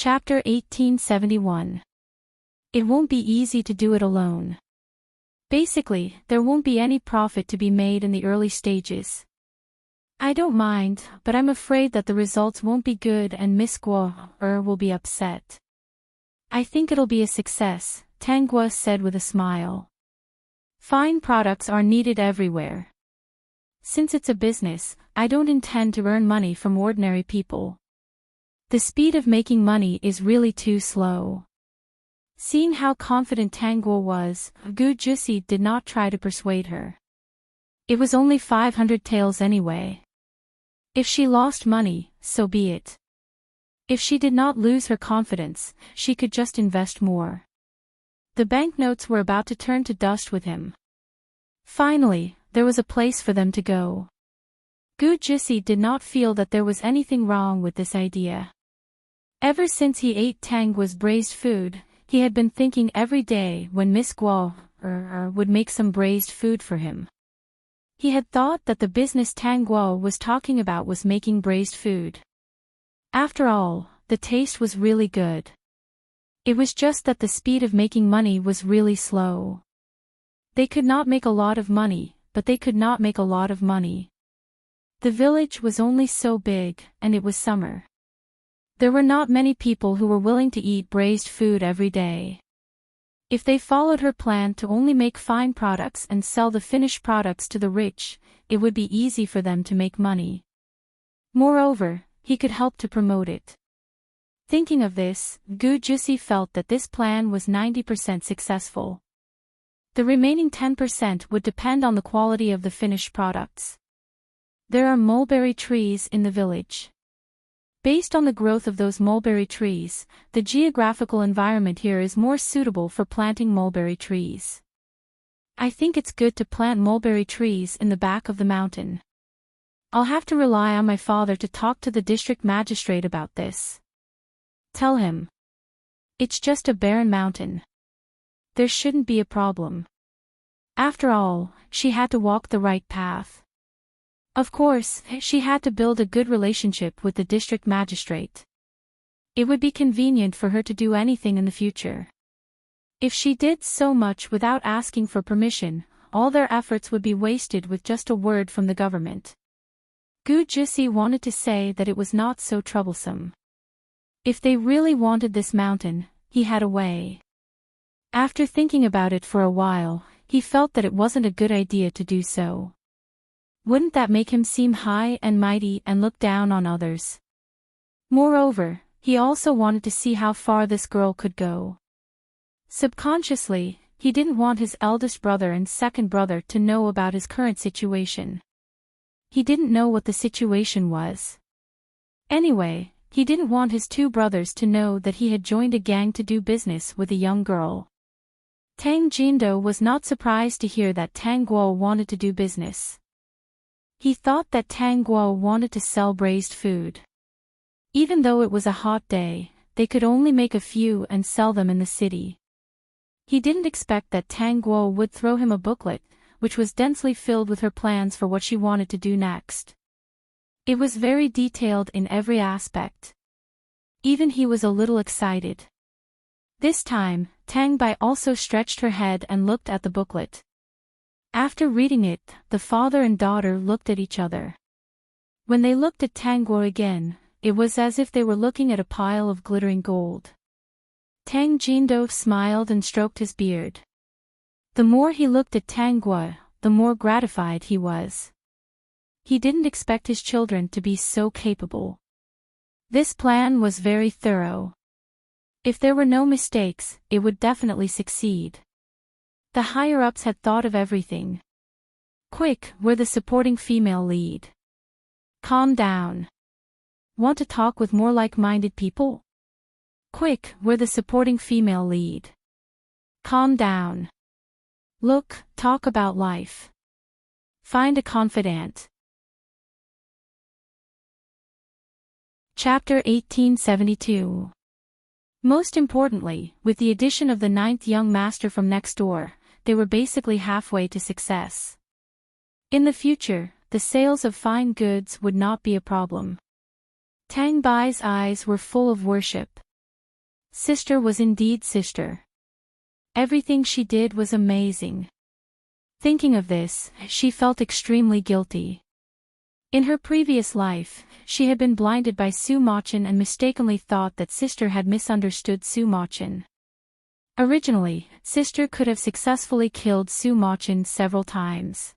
Chapter 1871. It won't be easy to do it alone. Basically, there won't be any profit to be made in the early stages. I don't mind, but I'm afraid that the results won't be good and Miss Guo will be upset. I think it'll be a success, Tang Guo said with a smile. Fine products are needed everywhere. Since it's a business, I don't intend to earn money from ordinary people. The speed of making money is really too slow. Seeing how confident Tang Guo was, Gu Jusi did not try to persuade her. It was only 500 taels anyway. If she lost money, so be it. If she did not lose her confidence, she could just invest more. The banknotes were about to turn to dust with him. Finally, there was a place for them to go. Gu Jusi did not feel that there was anything wrong with this idea. Ever since he ate Tang Guo's braised food, he had been thinking every day when Miss Guo would make some braised food for him. He had thought that the business Tang Guo was talking about was making braised food. After all, the taste was really good. It was just that the speed of making money was really slow. They could not make a lot of money, but they could not make a lot of money. The village was only so big, and it was summer. There were not many people who were willing to eat braised food every day. If they followed her plan to only make fine products and sell the finished products to the rich, it would be easy for them to make money. Moreover, he could help to promote it. Thinking of this, Gu Jusi felt that this plan was 90% successful. The remaining 10% would depend on the quality of the finished products. There are mulberry trees in the village. Based on the growth of those mulberry trees, the geographical environment here is more suitable for planting mulberry trees. I think it's good to plant mulberry trees in the back of the mountain. I'll have to rely on my father to talk to the district magistrate about this. Tell him. It's just a barren mountain. There shouldn't be a problem. After all, she had to walk the right path. Of course, she had to build a good relationship with the district magistrate. It would be convenient for her to do anything in the future. If she did so much without asking for permission, all their efforts would be wasted with just a word from the government. Gu Jusi wanted to say that it was not so troublesome. If they really wanted this mountain, he had a way. After thinking about it for a while, he felt that it wasn't a good idea to do so. Wouldn't that make him seem high and mighty and look down on others? Moreover, he also wanted to see how far this girl could go. Subconsciously, he didn't want his eldest brother and second brother to know about his current situation. He didn't know what the situation was. Anyway, he didn't want his two brothers to know that he had joined a gang to do business with a young girl. Tang Jindo was not surprised to hear that Tang Guo wanted to do business. He thought that Tang Guo wanted to sell braised food. Even though it was a hot day, they could only make a few and sell them in the city. He didn't expect that Tang Guo would throw him a booklet, which was densely filled with her plans for what she wanted to do next. It was very detailed in every aspect. Even he was a little excited. This time, Tang Bai also stretched her head and looked at the booklet. After reading it, the father and daughter looked at each other. When they looked at Tang Guo again, it was as if they were looking at a pile of glittering gold. Tang Jindo smiled and stroked his beard. The more he looked at Tang Guo, the more gratified he was. He didn't expect his children to be so capable. This plan was very thorough. If there were no mistakes, it would definitely succeed. The higher-ups had thought of everything. Quick, we're the supporting female lead. Calm down. Want to talk with more like-minded people? Quick, we're the supporting female lead. Calm down. Look, talk about life. Find a confidant. Chapter 1872. Most importantly, with the addition of the 9th young master from next door, they were basically halfway to success. In the future, the sales of fine goods would not be a problem. Tang Bai's eyes were full of worship. Sister was indeed sister. Everything she did was amazing. Thinking of this, she felt extremely guilty. In her previous life, she had been blinded by Sumachin and mistakenly thought that Sister had misunderstood Sumachin. Originally, Sister could have successfully killed Sumachin several times.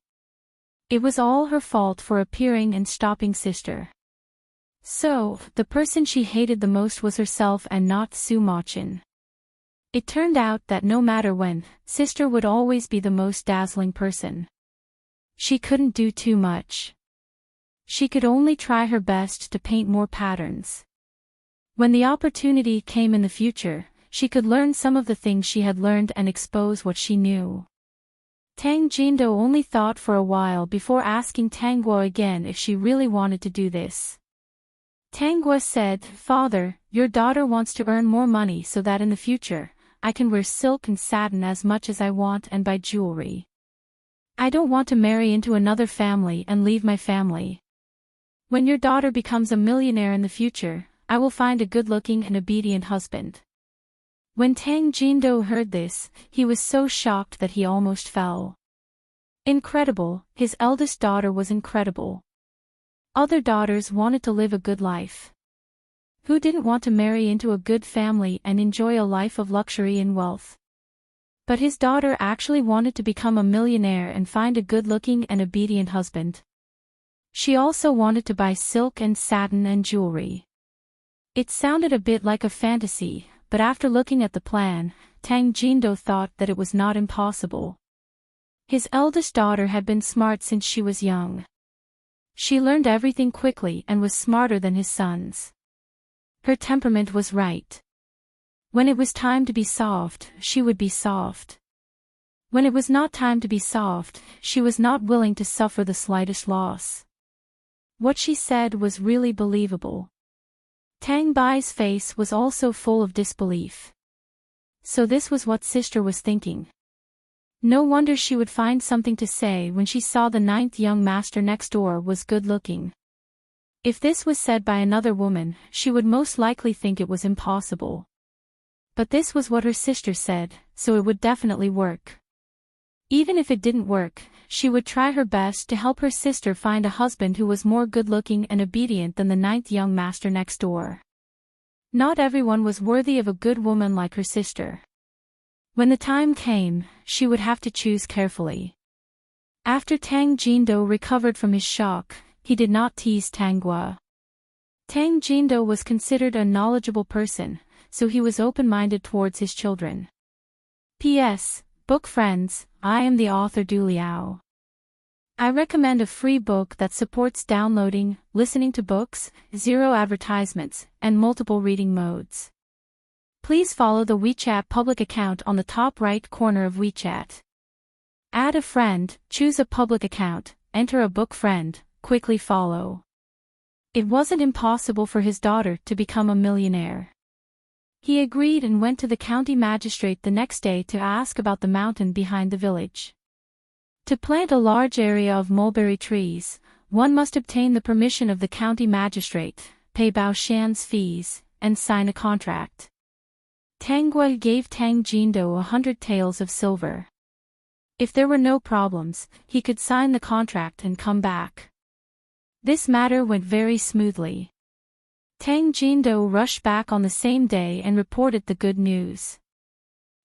It was all her fault for appearing and stopping Sister. So, the person she hated the most was herself and not Sumachin. It turned out that no matter when, Sister would always be the most dazzling person. She couldn't do too much. She could only try her best to paint more patterns. When the opportunity came in the future, she could learn some of the things she had learned and expose what she knew. Tang Jindo only thought for a while before asking Tangguo again if she really wanted to do this. Tangguo said, "Father, your daughter wants to earn more money so that in the future, I can wear silk and satin as much as I want and buy jewelry. I don't want to marry into another family and leave my family. When your daughter becomes a millionaire in the future, I will find a good-looking and obedient husband." When Tang Jindo heard this, he was so shocked that he almost fell. Incredible, his eldest daughter was incredible. Other daughters wanted to live a good life. Who didn't want to marry into a good family and enjoy a life of luxury and wealth? But his daughter actually wanted to become a millionaire and find a good-looking and obedient husband. She also wanted to buy silk and satin and jewelry. It sounded a bit like a fantasy, but after looking at the plan, Tang Jindo thought that it was not impossible. His eldest daughter had been smart since she was young. She learned everything quickly and was smarter than his sons. Her temperament was right. When it was time to be soft, she would be soft. When it was not time to be soft, she was not willing to suffer the slightest loss. What she said was really believable. Tang Bai's face was also full of disbelief. So this was what Sister was thinking. No wonder she would find something to say when she saw the 9th young master next door was good-looking. If this was said by another woman, she would most likely think it was impossible. But this was what her sister said, so it would definitely work. Even if it didn't work, she would try her best to help her sister find a husband who was more good-looking and obedient than the 9th young master next door. Not everyone was worthy of a good woman like her sister. When the time came, she would have to choose carefully. After Tang Jindo recovered from his shock, he did not tease Tangguo. Tang Jindo was considered a knowledgeable person, so he was open-minded towards his children. P.S. Book friends, I am the author Du Liao. I recommend a free book that supports downloading, listening to books, 0 advertisements, and multiple reading modes. Please follow the WeChat public account on the top right corner of WeChat. Add a friend, choose a public account, enter a book friend, quickly follow. It wasn't impossible for his daughter to become a millionaire. He agreed and went to the county magistrate the next day to ask about the mountain behind the village. To plant a large area of mulberry trees, one must obtain the permission of the county magistrate, pay Bao Shan's fees, and sign a contract. Tangguo gave Tang Jindo 100 taels of silver. If there were no problems, he could sign the contract and come back. This matter went very smoothly. Tang Jindo rushed back on the same day and reported the good news.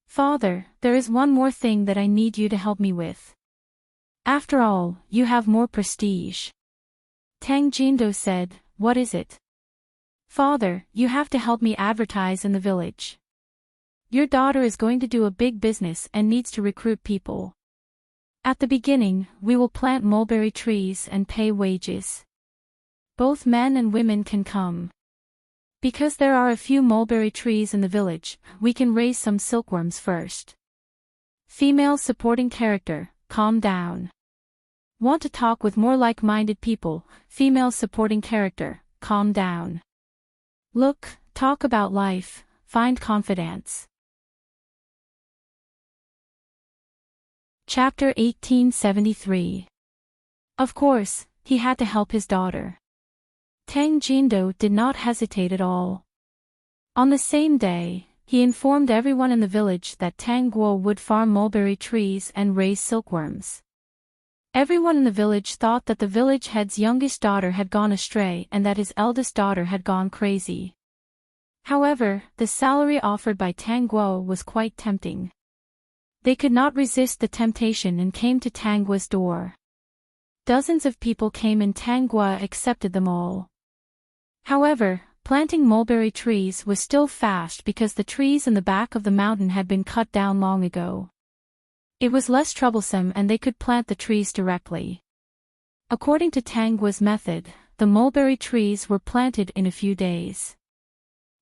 "Father, there is one more thing that I need you to help me with. After all, you have more prestige." Tang Jindo said, "What is it?" "Father, you have to help me advertise in the village. Your daughter is going to do a big business and needs to recruit people. At the beginning, we will plant mulberry trees and pay wages. Both men and women can come. Because there are a few mulberry trees in the village, we can raise some silkworms first. Female supporting character, calm down. Want to talk with more like-minded people, female supporting character, calm down. Look, talk about life, find confidence." Chapter 1873. Of course, he had to help his daughter. Tang Jindo did not hesitate at all. On the same day, he informed everyone in the village that Tang Guo would farm mulberry trees and raise silkworms. Everyone in the village thought that the village head's youngest daughter had gone astray and that his eldest daughter had gone crazy. However, the salary offered by Tang Guo was quite tempting. They could not resist the temptation and came to Tang Guo's door. Dozens of people came and Tang Guo accepted them all. However, planting mulberry trees was still fast because the trees in the back of the mountain had been cut down long ago. It was less troublesome and they could plant the trees directly. According to Tang Guo's method, the mulberry trees were planted in a few days.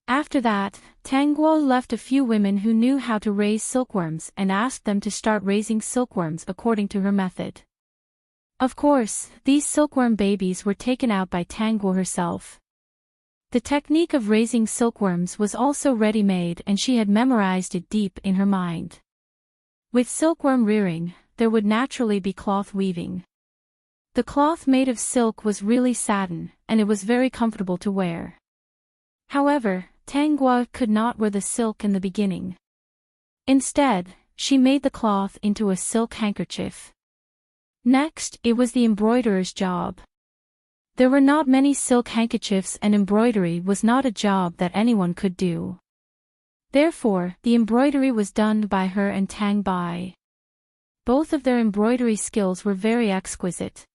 After that, Tang Guo left a few women who knew how to raise silkworms and asked them to start raising silkworms according to her method. Of course, these silkworm babies were taken out by Tang Guo herself. The technique of raising silkworms was also ready-made and she had memorized it deep in her mind. With silkworm rearing, there would naturally be cloth weaving. The cloth made of silk was really satin, and it was very comfortable to wear. However, Tang Guo could not wear the silk in the beginning. Instead, she made the cloth into a silk handkerchief. Next, it was the embroiderer's job. There were not many silk handkerchiefs and embroidery was not a job that anyone could do. Therefore, the embroidery was done by her and Tang Bai. Both of their embroidery skills were very exquisite.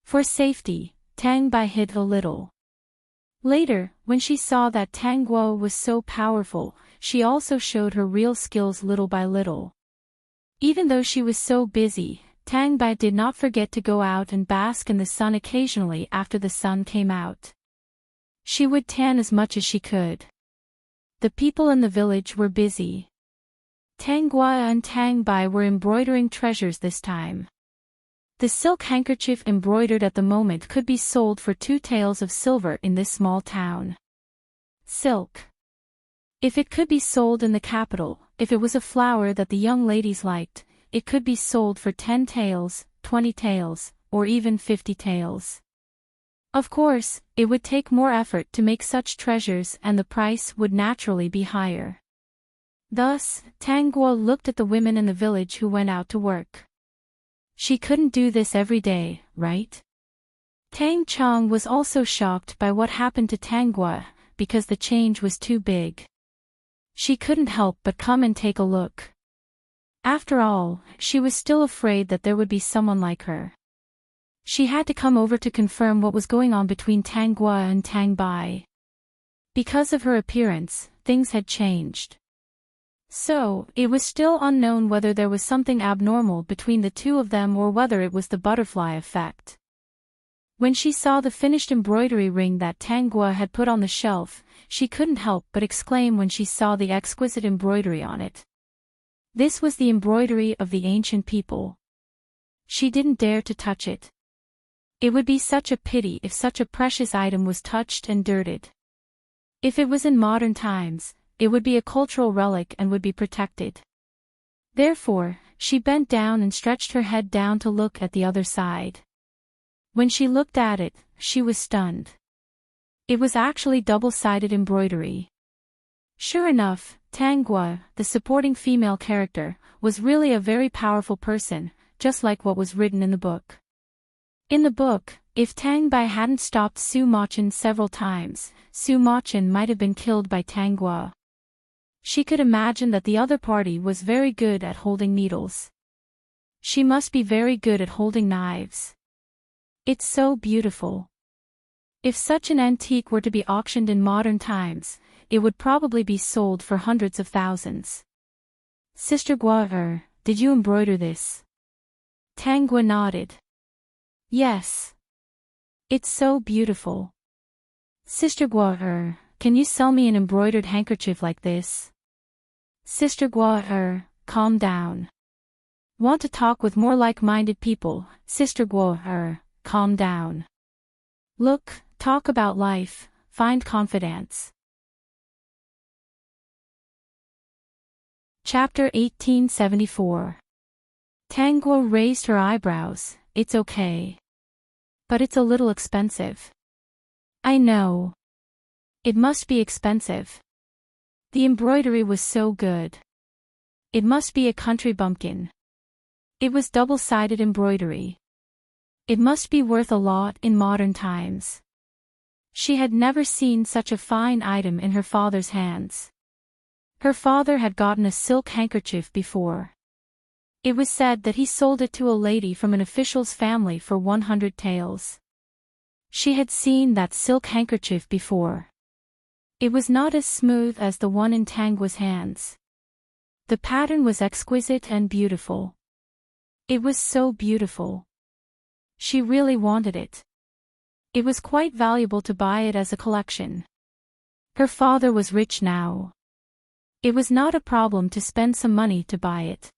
For safety, Tang Bai hid a little. Later, when she saw that Tang Guo was so powerful, she also showed her real skills little by little. Even though she was so busy, Tang Bai did not forget to go out and bask in the sun occasionally after the sun came out. She would tan as much as she could. The people in the village were busy. Tang Guo and Tang Bai were embroidering treasures this time. The silk handkerchief embroidered at the moment could be sold for 2 taels of silver in this small town. Silk. If it could be sold in the capital, if it was a flower that the young ladies liked, it could be sold for 10 taels, 20 taels, or even 50 taels. Of course, it would take more effort to make such treasures and the price would naturally be higher. Thus, Tang Guo looked at the women in the village who went out to work. She couldn't do this every day, right? Tang Chong was also shocked by what happened to Tang Guo, because the change was too big. She couldn't help but come and take a look. After all, she was still afraid that there would be someone like her. She had to come over to confirm what was going on between Tang Guo and Tang Bai. Because of her appearance, things had changed. So, it was still unknown whether there was something abnormal between the two of them or whether it was the butterfly effect. When she saw the finished embroidery ring that Tang Guo had put on the shelf, she couldn't help but exclaim when she saw the exquisite embroidery on it. This was the embroidery of the ancient people. She didn't dare to touch it. It would be such a pity if such a precious item was touched and dirted. If it was in modern times, it would be a cultural relic and would be protected. Therefore, she bent down and stretched her head down to look at the other side. When she looked at it, she was stunned. It was actually double-sided embroidery. Sure enough, Tang Guo, the supporting female character, was really a very powerful person, just like what was written in the book. In the book, if Tang Bai hadn't stopped Su Mochin several times, Su Mochin might have been killed by Tang Guo. She could imagine that the other party was very good at holding needles. She must be very good at holding knives. It's so beautiful. If such an antique were to be auctioned in modern times, it would probably be sold for hundreds of thousands. Sister Guo, did you embroider this? Tang Guo nodded. Yes. It's so beautiful. Sister Guo, can you sell me an embroidered handkerchief like this? Sister Guo, calm down. Want to talk with more like-minded people, Sister Guo, calm down. Look, talk about life, find confidence. Chapter 1874. Tang Guo raised her eyebrows. It's okay. But it's a little expensive. I know. It must be expensive. The embroidery was so good. It must be a country bumpkin. It was double-sided embroidery. It must be worth a lot in modern times. She had never seen such a fine item in her father's hands. Her father had gotten a silk handkerchief before. It was said that he sold it to a lady from an official's family for 100 taels. She had seen that silk handkerchief before. It was not as smooth as the one in Tangua's hands. The pattern was exquisite and beautiful. It was so beautiful. She really wanted it. It was quite valuable to buy it as a collection. Her father was rich now. It was not a problem to spend some money to buy it.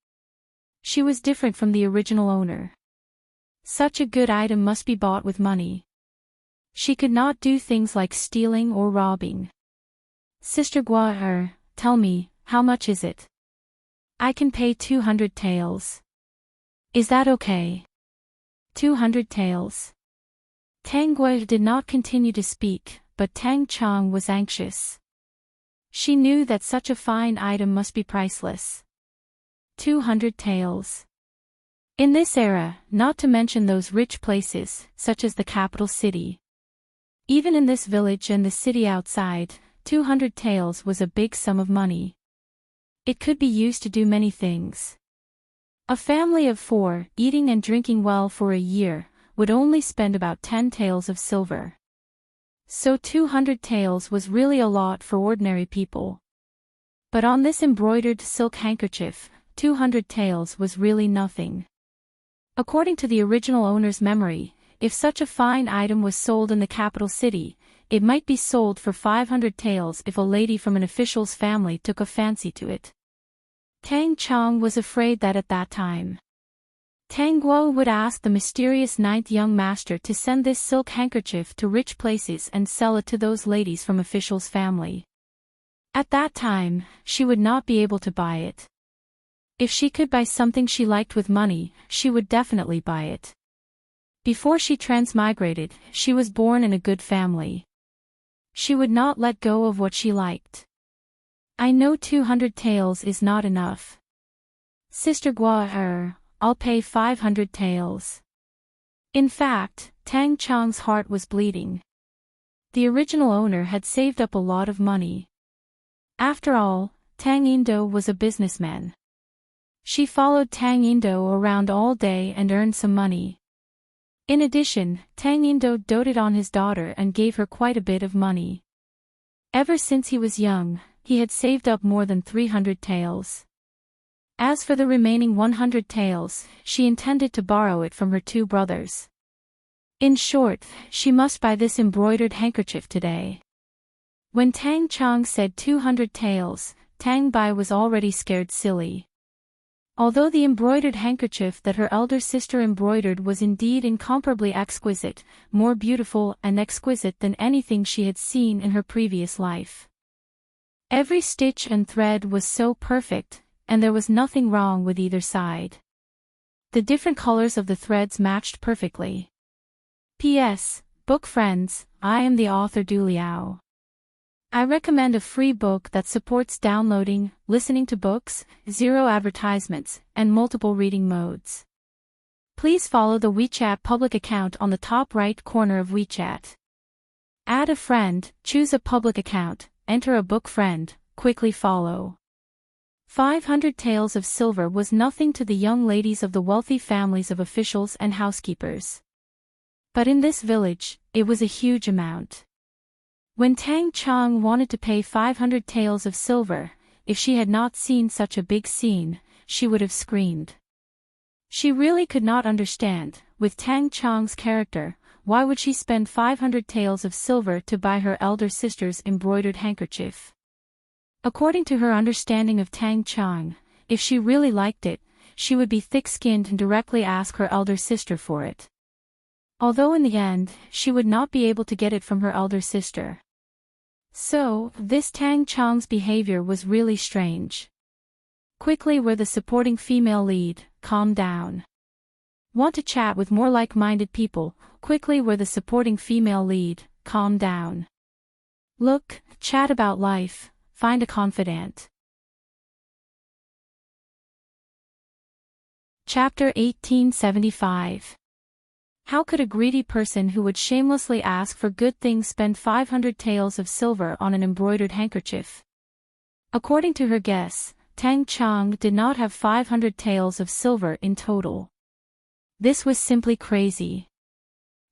She was different from the original owner. Such a good item must be bought with money. She could not do things like stealing or robbing. Sister Gua, tell me, how much is it? I can pay 200 taels. Is that okay? 200 taels. Tang Gua did not continue to speak, but Tang Chong was anxious. She knew that such a fine item must be priceless. 200 taels. In this era, not to mention those rich places, such as the capital city. Even in this village and the city outside, 200 taels was a big sum of money. It could be used to do many things. A family of 4, eating and drinking well for a year, would only spend about 10 taels of silver. So 200 taels was really a lot for ordinary people. But on this embroidered silk handkerchief, 200 taels was really nothing. According to the original owner's memory, if such a fine item was sold in the capital city, it might be sold for 500 taels if a lady from an official's family took a fancy to it. Tang Chong was afraid that at that time, Tang Guo would ask the mysterious 9th young master to send this silk handkerchief to rich places and sell it to those ladies from official's family. At that time, she would not be able to buy it. If she could buy something she liked with money, she would definitely buy it. Before she transmigrated, she was born in a good family. She would not let go of what she liked. I know 200 taels is not enough. Sister Gua, I'll pay 500 taels. In fact, Tang Chong's heart was bleeding. The original owner had saved up a lot of money. After all, Tang Indo was a businessman. She followed Tang Indo around all day and earned some money. In addition, Tang Indo doted on his daughter and gave her quite a bit of money. Ever since he was young, he had saved up more than 300 taels. As for the remaining 100 taels, she intended to borrow it from her 2 brothers. In short, she must buy this embroidered handkerchief today. When Tang Chong said 200 taels, Tang Bai was already scared silly. Although the embroidered handkerchief that her elder sister embroidered was indeed incomparably exquisite, more beautiful and exquisite than anything she had seen in her previous life. Every stitch and thread was so perfect, and there was nothing wrong with either side. The different colors of the threads matched perfectly. P.S. Book friends, I am the author Du Liao. I recommend a free book that supports downloading, listening to books, 0 advertisements, and multiple reading modes. Please follow the WeChat public account on the top right corner of WeChat. Add a friend, choose a public account, enter a book friend, quickly follow. 500 taels of silver was nothing to the young ladies of the wealthy families of officials and housekeepers. But in this village, it was a huge amount. When Tang Chong wanted to pay 500 taels of silver, if she had not seen such a big scene, she would have screamed. She really could not understand, with Tang Chong's character, why would she spend 500 taels of silver to buy her elder sister's embroidered handkerchief? According to her understanding of Tang Chong, if she really liked it, she would be thick-skinned and directly ask her elder sister for it. Although in the end, she would not be able to get it from her elder sister. So, this Tang Chong's behavior was really strange. Quickly were the supporting female lead, calm down. Want to chat with more like-minded people, quickly were the supporting female lead, calm down. Look, chat about life, find a confidant. Chapter 1875. How could a greedy person who would shamelessly ask for good things spend 500 taels of silver on an embroidered handkerchief? According to her guess, Tang Chang did not have 500 taels of silver in total. This was simply crazy.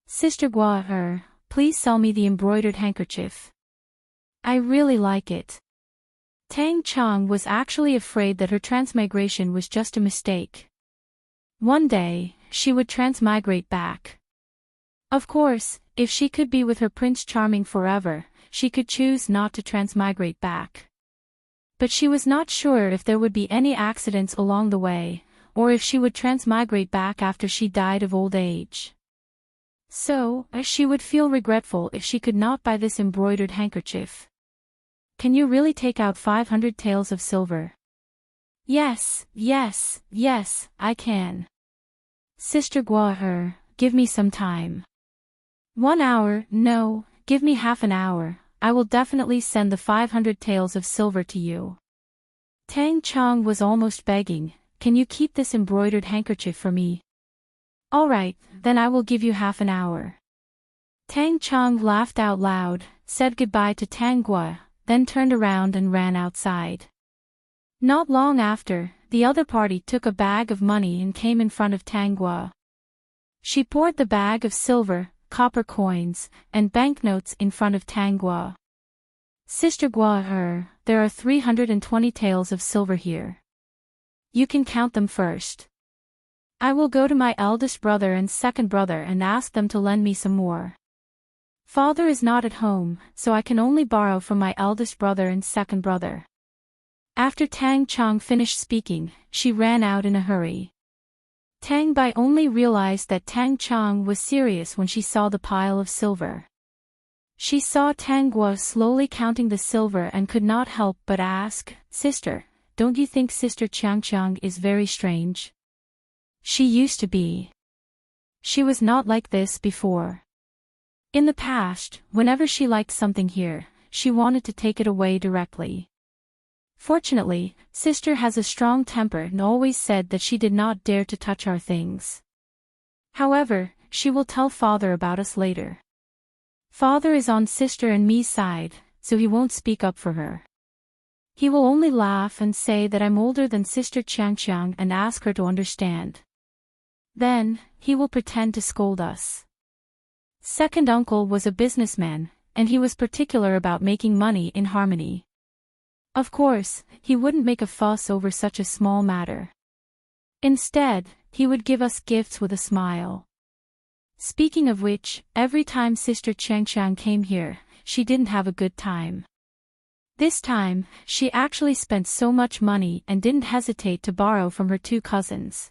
Sister Gua, please sell me the embroidered handkerchief. I really like it. Tang Chang was actually afraid that her transmigration was just a mistake. One day, she would transmigrate back. Of course, if she could be with her Prince Charming forever, she could choose not to transmigrate back. But she was not sure if there would be any accidents along the way, or if she would transmigrate back after she died of old age. So, she would feel regretful if she could not buy this embroidered handkerchief. Can you really take out 500 taels of silver? Yes, I can. Sister Gua, give me some time. 1 hour, no, give me half an hour, I will definitely send the 500 taels of silver to you. Tang Chang was almost begging, can you keep this embroidered handkerchief for me? Alright, then I will give you half an hour. Tang Chang laughed out loud, said goodbye to Tang Gua, then turned around and ran outside. Not long after, the other party took a bag of money and came in front of Tang Gua. She poured the bag of silver, copper coins, and banknotes in front of Tang Gua. Sister Gua, there are 320 taels of silver here. You can count them first. I will go to my eldest brother and second brother and ask them to lend me some more. Father is not at home, so I can only borrow from my eldest brother and second brother. After Tang Chang finished speaking, she ran out in a hurry. Tang Bai only realized that Tang Chang was serious when she saw the pile of silver. She saw Tang Gua slowly counting the silver and could not help but ask, Sister, don't you think Sister Chang Chang is very strange? She used to be. She was not like this before. In the past, whenever she liked something here, she wanted to take it away directly. Fortunately, Sister has a strong temper and always said that she did not dare to touch our things. However, she will tell Father about us later. Father is on Sister and me's side, so he won't speak up for her. He will only laugh and say that I'm older than Sister Chang Chang and ask her to understand. Then, he will pretend to scold us. Second uncle was a businessman, and he was particular about making money in harmony. Of course, he wouldn't make a fuss over such a small matter. Instead, he would give us gifts with a smile. Speaking of which, every time Sister Chang Chang came here, she didn't have a good time. This time, she actually spent so much money and didn't hesitate to borrow from her two cousins.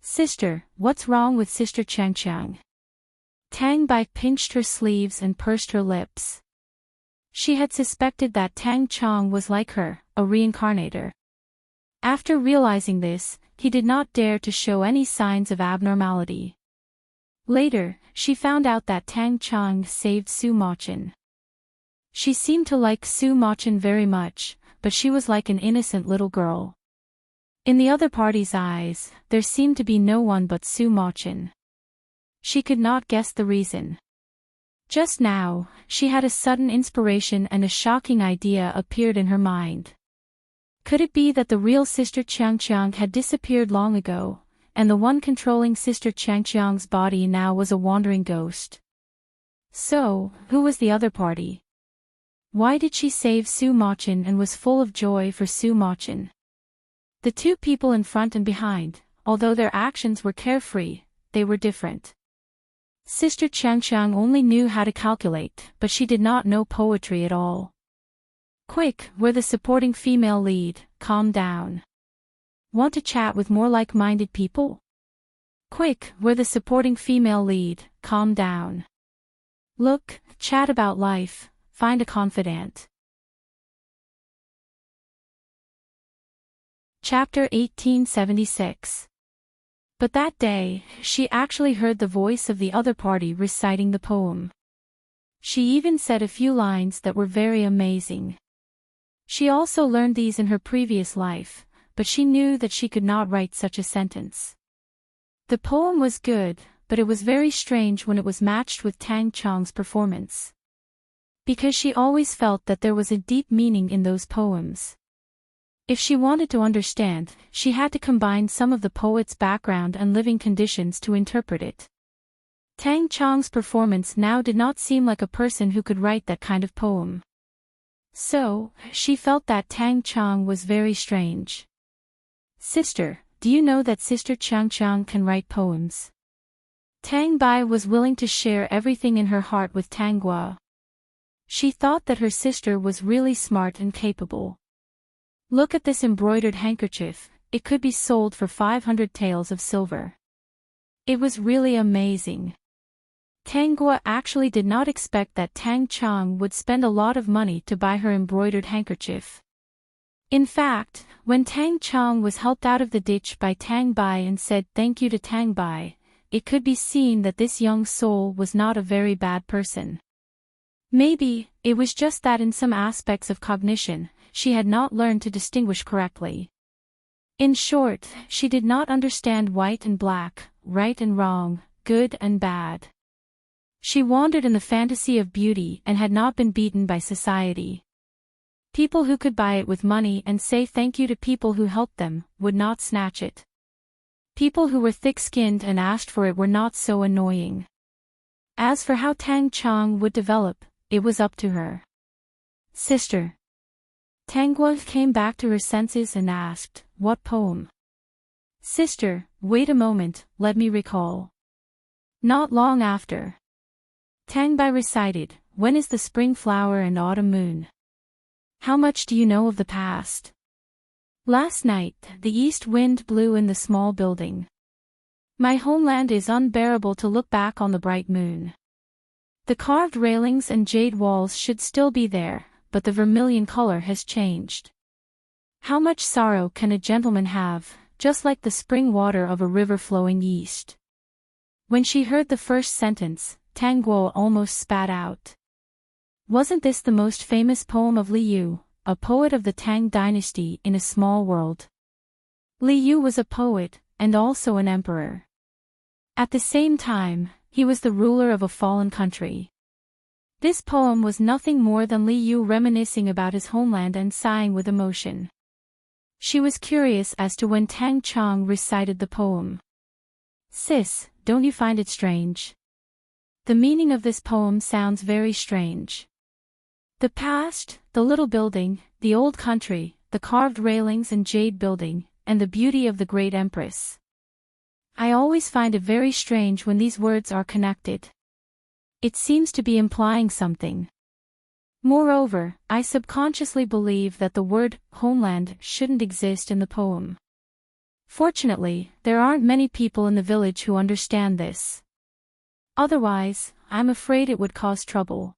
Sister, what's wrong with Sister Chang Chang? Tang Bai pinched her sleeves and pursed her lips. She had suspected that Tang Chang was like her, a reincarnator. After realizing this, he did not dare to show any signs of abnormality. Later, she found out that Tang Chang saved Su Machin. She seemed to like Su Machin very much, but she was like an innocent little girl. In the other party's eyes, there seemed to be no one but Su Machin. She could not guess the reason. Just now, she had a sudden inspiration and a shocking idea appeared in her mind. Could it be that the real Sister Chang Chang had disappeared long ago, and the one controlling Sister Chang Chang's body now was a wandering ghost? So, who was the other party? Why did she save Su Machin and was full of joy for Su Machin? The two people in front and behind, although their actions were carefree, they were different. Sister Chang Chang only knew how to calculate, but she did not know poetry at all. Quick, we're the supporting female lead, calm down. Want to chat with more like-minded people? Quick, we're the supporting female lead, calm down. Look, chat about life, find a confidant. Chapter 1876. But that day, she actually heard the voice of the other party reciting the poem. She even said a few lines that were very amazing. She also learned these in her previous life, but she knew that she could not write such a sentence. The poem was good, but it was very strange when it was matched with Tang Chong's performance. Because she always felt that there was a deep meaning in those poems. If she wanted to understand, she had to combine some of the poet's background and living conditions to interpret it. Tang Chong's performance now did not seem like a person who could write that kind of poem. So, she felt that Tang Chong was very strange. Sister, do you know that Sister Chang Chang can write poems? Tang Bai was willing to share everything in her heart with Tang Gua. She thought that her sister was really smart and capable. Look at this embroidered handkerchief, it could be sold for 500 taels of silver. It was really amazing. Tang Gua actually did not expect that Tang Chong would spend a lot of money to buy her embroidered handkerchief. In fact, when Tang Chong was helped out of the ditch by Tang Bai and said thank you to Tang Bai, it could be seen that this young soul was not a very bad person. Maybe, it was just that in some aspects of cognition, she had not learned to distinguish correctly. In short, she did not understand white and black, right and wrong, good and bad. She wandered in the fantasy of beauty and had not been beaten by society. People who could buy it with money and say thank you to people who helped them, would not snatch it. People who were thick-skinned and asked for it were not so annoying. As for how Tang Chong would develop, it was up to her. Sister. Tang Gua came back to her senses and asked, what poem? Sister, wait a moment, let me recall. Not long after. Tang Bai recited, when is the spring flower and autumn moon? How much do you know of the past? Last night, the east wind blew in the small building. My homeland is unbearable to look back on the bright moon. The carved railings and jade walls should still be there, but the vermilion color has changed. How much sorrow can a gentleman have, just like the spring water of a river flowing east? When she heard the first sentence, Tang Guo almost spat out. Wasn't this the most famous poem of Li Yu, a poet of the Tang dynasty in a small world? Li Yu was a poet, and also an emperor. At the same time, he was the ruler of a fallen country. This poem was nothing more than Li Yu reminiscing about his homeland and sighing with emotion. She was curious as to when Tang Chong recited the poem. Sis, don't you find it strange? The meaning of this poem sounds very strange. The past, the little building, the old country, the carved railings and jade building, and the beauty of the great empress. I always find it very strange when these words are connected. It seems to be implying something. Moreover, I subconsciously believe that the word homeland shouldn't exist in the poem. Fortunately, there aren't many people in the village who understand this. Otherwise, I'm afraid it would cause trouble.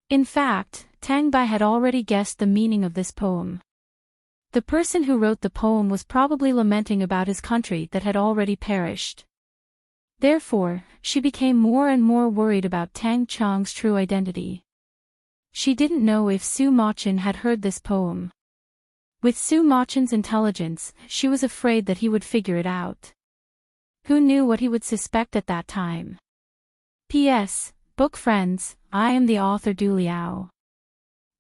In fact, Tang Bai had already guessed the meaning of this poem. The person who wrote the poem was probably lamenting about his country that had already perished. Therefore, she became more and more worried about Tang Chong's true identity. She didn't know if Su Machin had heard this poem. With Su Machin's intelligence, she was afraid that he would figure it out. Who knew what he would suspect at that time? P.S. Book friends, I am the author Du Liao.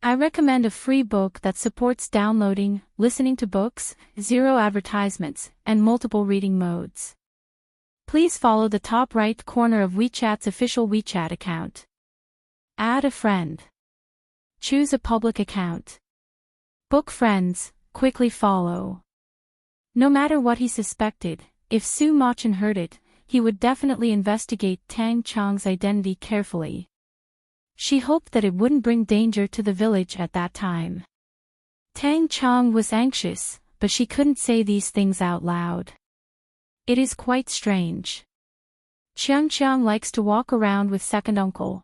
I recommend a free book that supports downloading, listening to books, zero advertisements, and multiple reading modes. Please follow the top right corner of WeChat's official WeChat account. Add a friend. Choose a public account. Book friends, quickly follow. No matter what he suspected, if Su Machin heard it, he would definitely investigate Tang Chong's identity carefully. She hoped that it wouldn't bring danger to the village at that time. Tang Chong was anxious, but she couldn't say these things out loud. It is quite strange. Chiang Chiang likes to walk around with second uncle.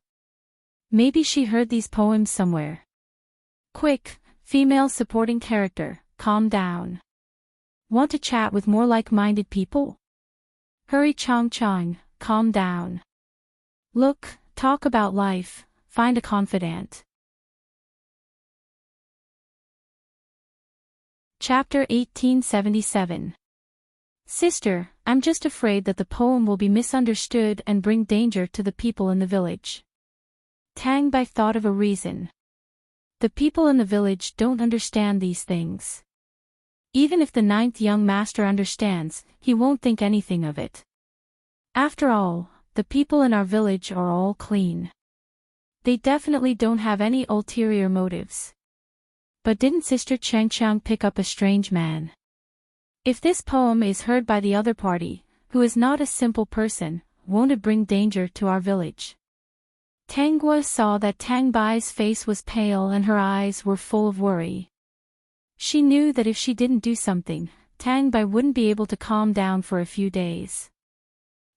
Maybe she heard these poems somewhere. Quick, female supporting character, calm down. Want to chat with more like-minded people? Hurry Chang Chang, calm down. Look, talk about life, find a confidant. Chapter 1877. Sister, I'm just afraid that the poem will be misunderstood and bring danger to the people in the village. Tang Bai thought of a reason. The people in the village don't understand these things. Even if the 9th young master understands, he won't think anything of it. After all, the people in our village are all clean. They definitely don't have any ulterior motives. But didn't Sister Cheng Chang pick up a strange man? If this poem is heard by the other party, who is not a simple person, won't it bring danger to our village? Tang Gua saw that Tang Bai's face was pale and her eyes were full of worry. She knew that if she didn't do something, Tang Bai wouldn't be able to calm down for a few days.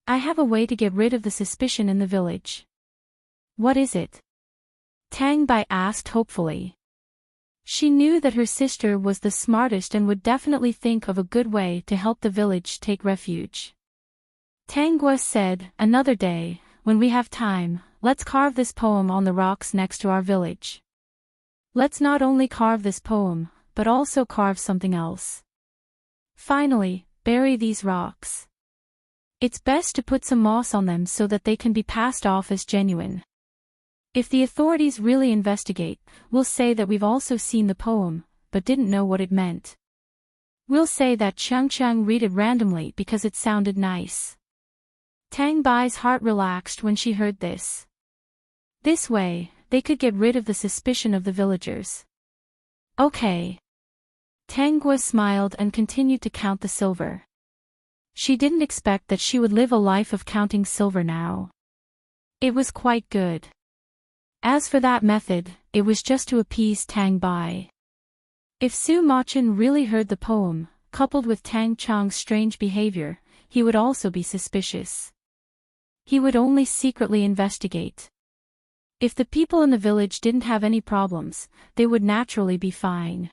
I have a way to get rid of the suspicion in the village. What is it? Tang Bai asked hopefully. She knew that her sister was the smartest and would definitely think of a good way to help the village take refuge. Tang Gua said, another day, when we have time, let's carve this poem on the rocks next to our village. Let's not only carve this poem, but also carve something else. Finally, bury these rocks. It's best to put some moss on them so that they can be passed off as genuine. If the authorities really investigate, we'll say that we've also seen the poem, but didn't know what it meant. We'll say that Chang Chang read it randomly because it sounded nice. Tang Bai's heart relaxed when she heard this. This way, they could get rid of the suspicion of the villagers. Okay. Tang Gua smiled and continued to count the silver. She didn't expect that she would live a life of counting silver now. It was quite good. As for that method, it was just to appease Tang Bai. If Su Machin really heard the poem, coupled with Tang Chang's strange behavior, he would also be suspicious. He would only secretly investigate. If the people in the village didn't have any problems, they would naturally be fine.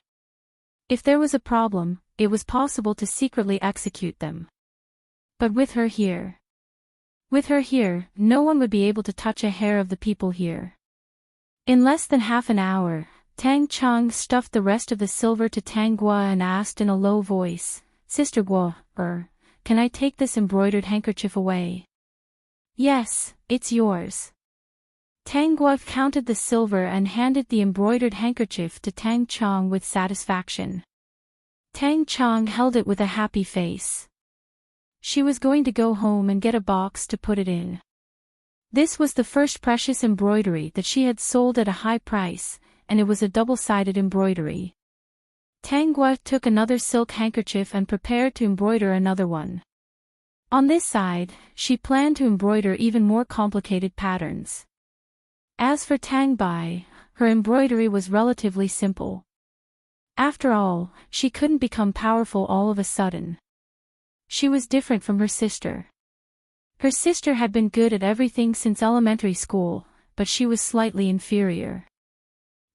If there was a problem, it was possible to secretly execute them. But with her here, no one would be able to touch a hair of the people here. In less than half an hour, Tang Chang stuffed the rest of the silver to Tang Gua and asked in a low voice, Sister Gua, can I take this embroidered handkerchief away? Yes, it's yours. Tang Gua counted the silver and handed the embroidered handkerchief to Tang Chang with satisfaction. Tang Chang held it with a happy face. She was going to go home and get a box to put it in. This was the first precious embroidery that she had sold at a high price, and it was a double-sided embroidery. Tang Gua took another silk handkerchief and prepared to embroider another one. On this side, she planned to embroider even more complicated patterns. As for Tang Bai, her embroidery was relatively simple. After all, she couldn't become powerful all of a sudden. She was different from her sister. Her sister had been good at everything since elementary school, but she was slightly inferior.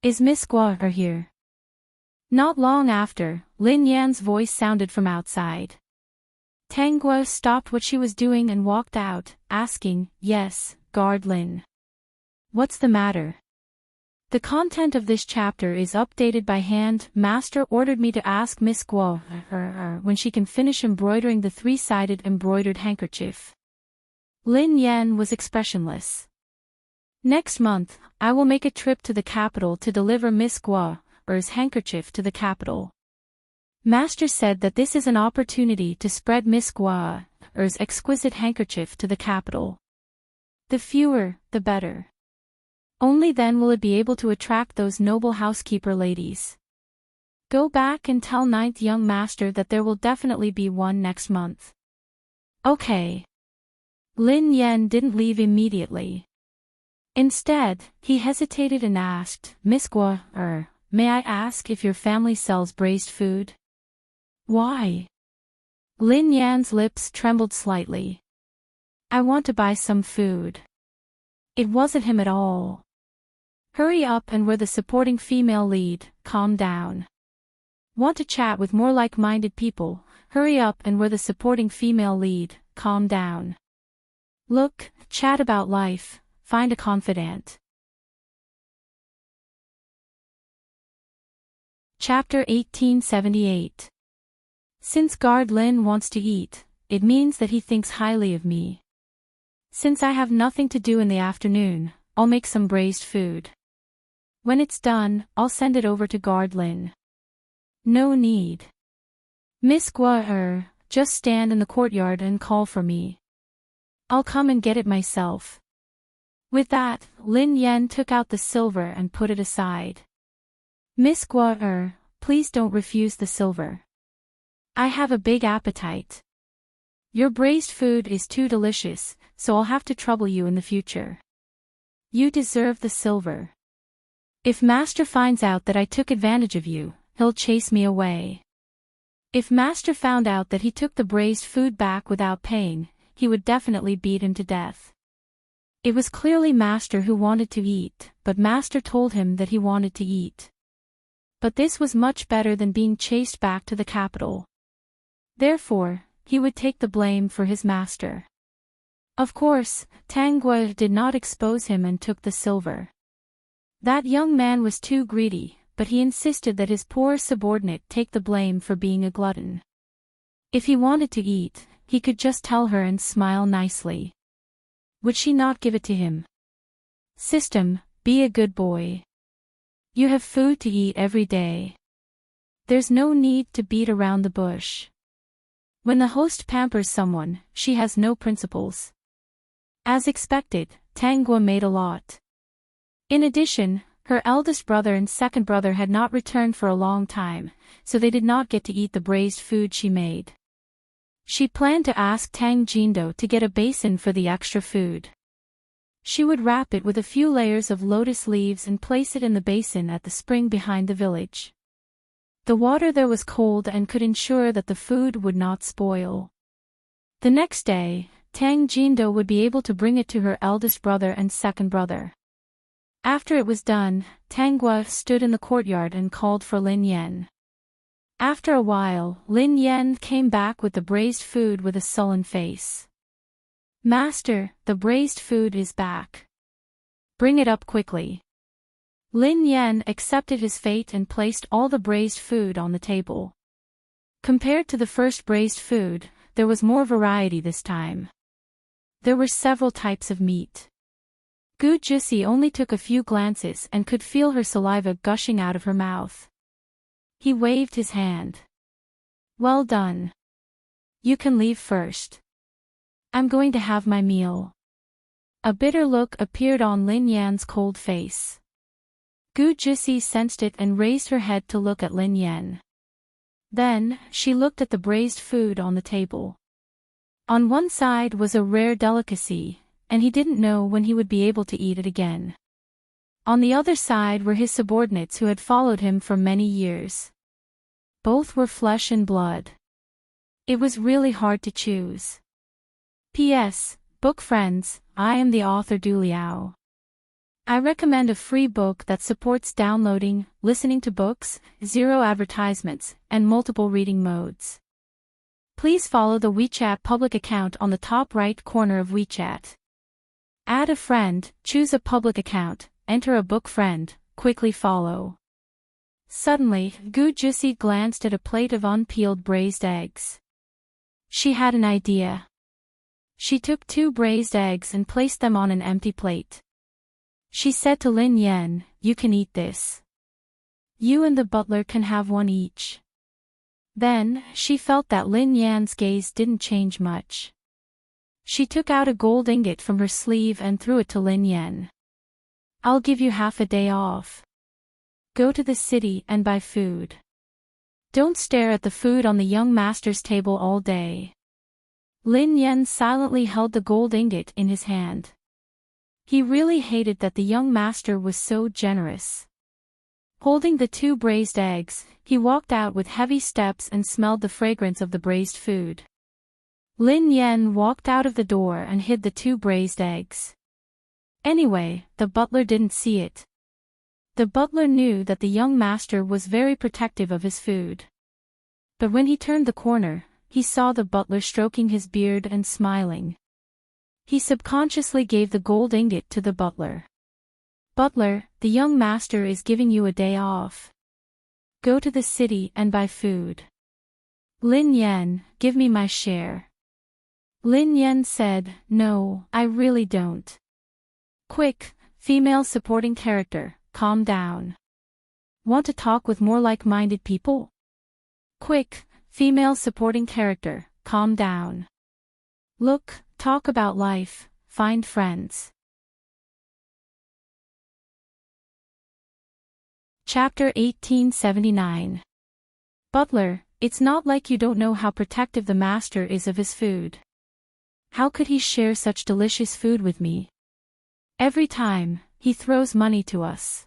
Is Miss Gua here? Not long after, Lin Yan's voice sounded from outside. Tang Gua stopped what she was doing and walked out, asking, Yes, guard Lin. What's the matter? The content of this chapter is updated by hand. Master ordered me to ask Miss Gua when she can finish embroidering the three-sided embroidered handkerchief. Lin Yan was expressionless. Next month, I will make a trip to the capital to deliver Miss Gua's handkerchief to the capital. Master said that this is an opportunity to spread Miss Gua's exquisite handkerchief to the capital. The fewer, the better. Only then will it be able to attract those noble housekeeper ladies. Go back and tell 9th young master that there will definitely be one next month. Okay. Lin Yan didn't leave immediately. Instead, he hesitated and asked, Miss Gua, may I ask if your family sells braised food? Why? Lin Yan's lips trembled slightly. I want to buy some food. It wasn't him at all. Hurry up and we're the supporting female lead, calm down. Want to chat with more like-minded people, hurry up and we're the supporting female lead, calm down. Look, chat about life, find a confidant. Chapter 1878. Since Guard Lin wants to eat, it means that he thinks highly of me. Since I have nothing to do in the afternoon, I'll make some braised food. When it's done, I'll send it over to Guard Lin. No need. Miss Gua just stand in the courtyard and call for me. I'll come and get it myself. With that, Lin Yen took out the silver and put it aside. Miss Gua please don't refuse the silver. I have a big appetite. Your braised food is too delicious, so I'll have to trouble you in the future. You deserve the silver. If Master finds out that I took advantage of you, he'll chase me away. If Master found out that he took the braised food back without paying, he would definitely beat him to death. It was clearly Master who wanted to eat, but Master told him that he wanted to eat. But this was much better than being chased back to the capital. Therefore, he would take the blame for his master. Of course, Tang Gua did not expose him and took the silver. That young man was too greedy, but he insisted that his poor subordinate take the blame for being a glutton. If he wanted to eat, he could just tell her and smile nicely. Would she not give it to him? System, be a good boy. You have food to eat every day. There's no need to beat around the bush. When the host pampers someone, she has no principles. As expected, Tang Gua made a lot. In addition, her eldest brother and second brother had not returned for a long time, so they did not get to eat the braised food she made. She planned to ask Tang Jindo to get a basin for the extra food. She would wrap it with a few layers of lotus leaves and place it in the basin at the spring behind the village. The water there was cold and could ensure that the food would not spoil. The next day, Tang Jindo would be able to bring it to her eldest brother and second brother. After it was done, Tang Gua stood in the courtyard and called for Lin Yen. After a while, Lin Yen came back with the braised food with a sullen face. Master, the braised food is back. Bring it up quickly. Lin Yen accepted his fate and placed all the braised food on the table. Compared to the first braised food, there was more variety this time. There were several types of meat. Gu Jusi only took a few glances and could feel her saliva gushing out of her mouth. He waved his hand. Well done. You can leave first. I'm going to have my meal. A bitter look appeared on Lin Yan's cold face. Gu Jusi sensed it and raised her head to look at Lin Yan. Then, she looked at the braised food on the table. On one side was a rare delicacy, and he didn't know when he would be able to eat it again. On the other side were his subordinates who had followed him for many years. Both were flesh and blood. It was really hard to choose. P.S. Book friends, I am the author Du Liao. I recommend a free book that supports downloading, listening to books, zero advertisements, and multiple reading modes. Please follow the WeChat public account on the top right corner of WeChat. Add a friend, choose a public account, enter a book friend, quickly follow. Suddenly, Gu Jusi glanced at a plate of unpeeled braised eggs. She had an idea. She took 2 braised eggs and placed them on an empty plate. She said to Lin Yen, you can eat this. You and the butler can have one each. Then, she felt that Lin Yan's gaze didn't change much. She took out a gold ingot from her sleeve and threw it to Lin Yen. I'll give you half a day off. Go to the city and buy food. Don't stare at the food on the young master's table all day. Lin Yen silently held the gold ingot in his hand. He really hated that the young master was so generous. Holding the 2 braised eggs, he walked out with heavy steps and smelled the fragrance of the braised food. Lin Yen walked out of the door and hid the 2 braised eggs. Anyway, the butler didn't see it. The butler knew that the young master was very protective of his food. But when he turned the corner, he saw the butler stroking his beard and smiling. He subconsciously gave the gold ingot to the butler. Butler, the young master is giving you a day off. Go to the city and buy food. Lin Yan, give me my share. Lin Yan said, no, I really don't. Quick, female supporting character, calm down. Want to talk with more like-minded people? Quick, female supporting character, calm down. Look, talk about life, find friends. Chapter 1879. Butler, it's not like you don't know how protective the master is of his food. How could he share such delicious food with me? Every time, he throws money to us.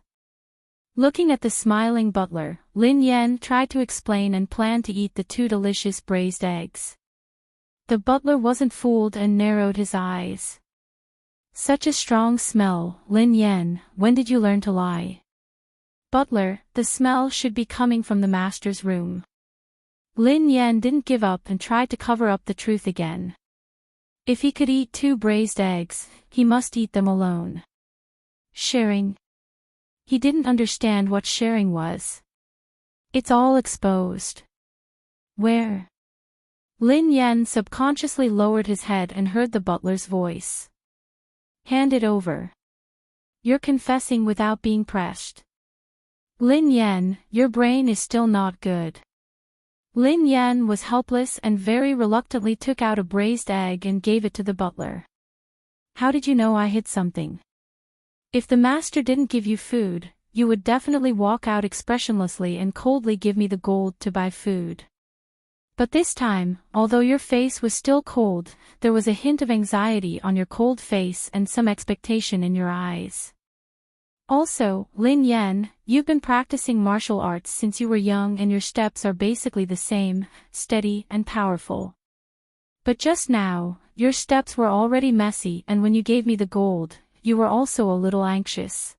Looking at the smiling butler, Lin Yan tried to explain and planned to eat the 2 delicious braised eggs. The butler wasn't fooled and narrowed his eyes. Such a strong smell, Lin Yan, when did you learn to lie? Butler, the smell should be coming from the master's room. Lin Yan didn't give up and tried to cover up the truth again. If he could eat 2 braised eggs, he must eat them alone. Sharing? He didn't understand what sharing was. It's all exposed. Where? Lin Yan subconsciously lowered his head and heard the butler's voice. Hand it over. You're confessing without being pressed. Lin Yan, your brain is still not good. Lin Yan was helpless and very reluctantly took out a braised egg and gave it to the butler. How did you know I hid something? If the master didn't give you food, you would definitely walk out expressionlessly and coldly give me the gold to buy food. But this time, although your face was still cold, there was a hint of anxiety on your cold face and some expectation in your eyes. Also, Lin Yan, you've been practicing martial arts since you were young and your steps are basically the same, steady and powerful. But just now, your steps were already messy and when you gave me the gold, you were also a little anxious.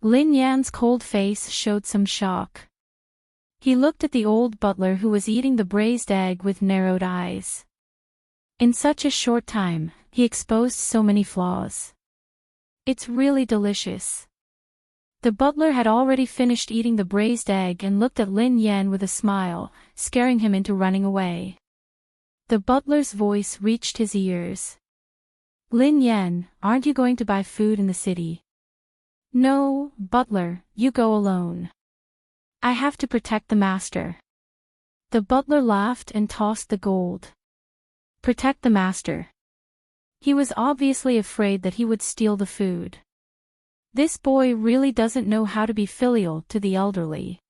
Lin Yan's cold face showed some shock. He looked at the old butler who was eating the braised egg with narrowed eyes. In such a short time, he exposed so many flaws. It's really delicious. The butler had already finished eating the braised egg and looked at Lin Yan with a smile, scaring him into running away. The butler's voice reached his ears. Lin Yan, aren't you going to buy food in the city? No, butler, you go alone. I have to protect the master. The butler laughed and tossed the gold. Protect the master. He was obviously afraid that he would steal the food. This boy really doesn't know how to be filial to the elderly.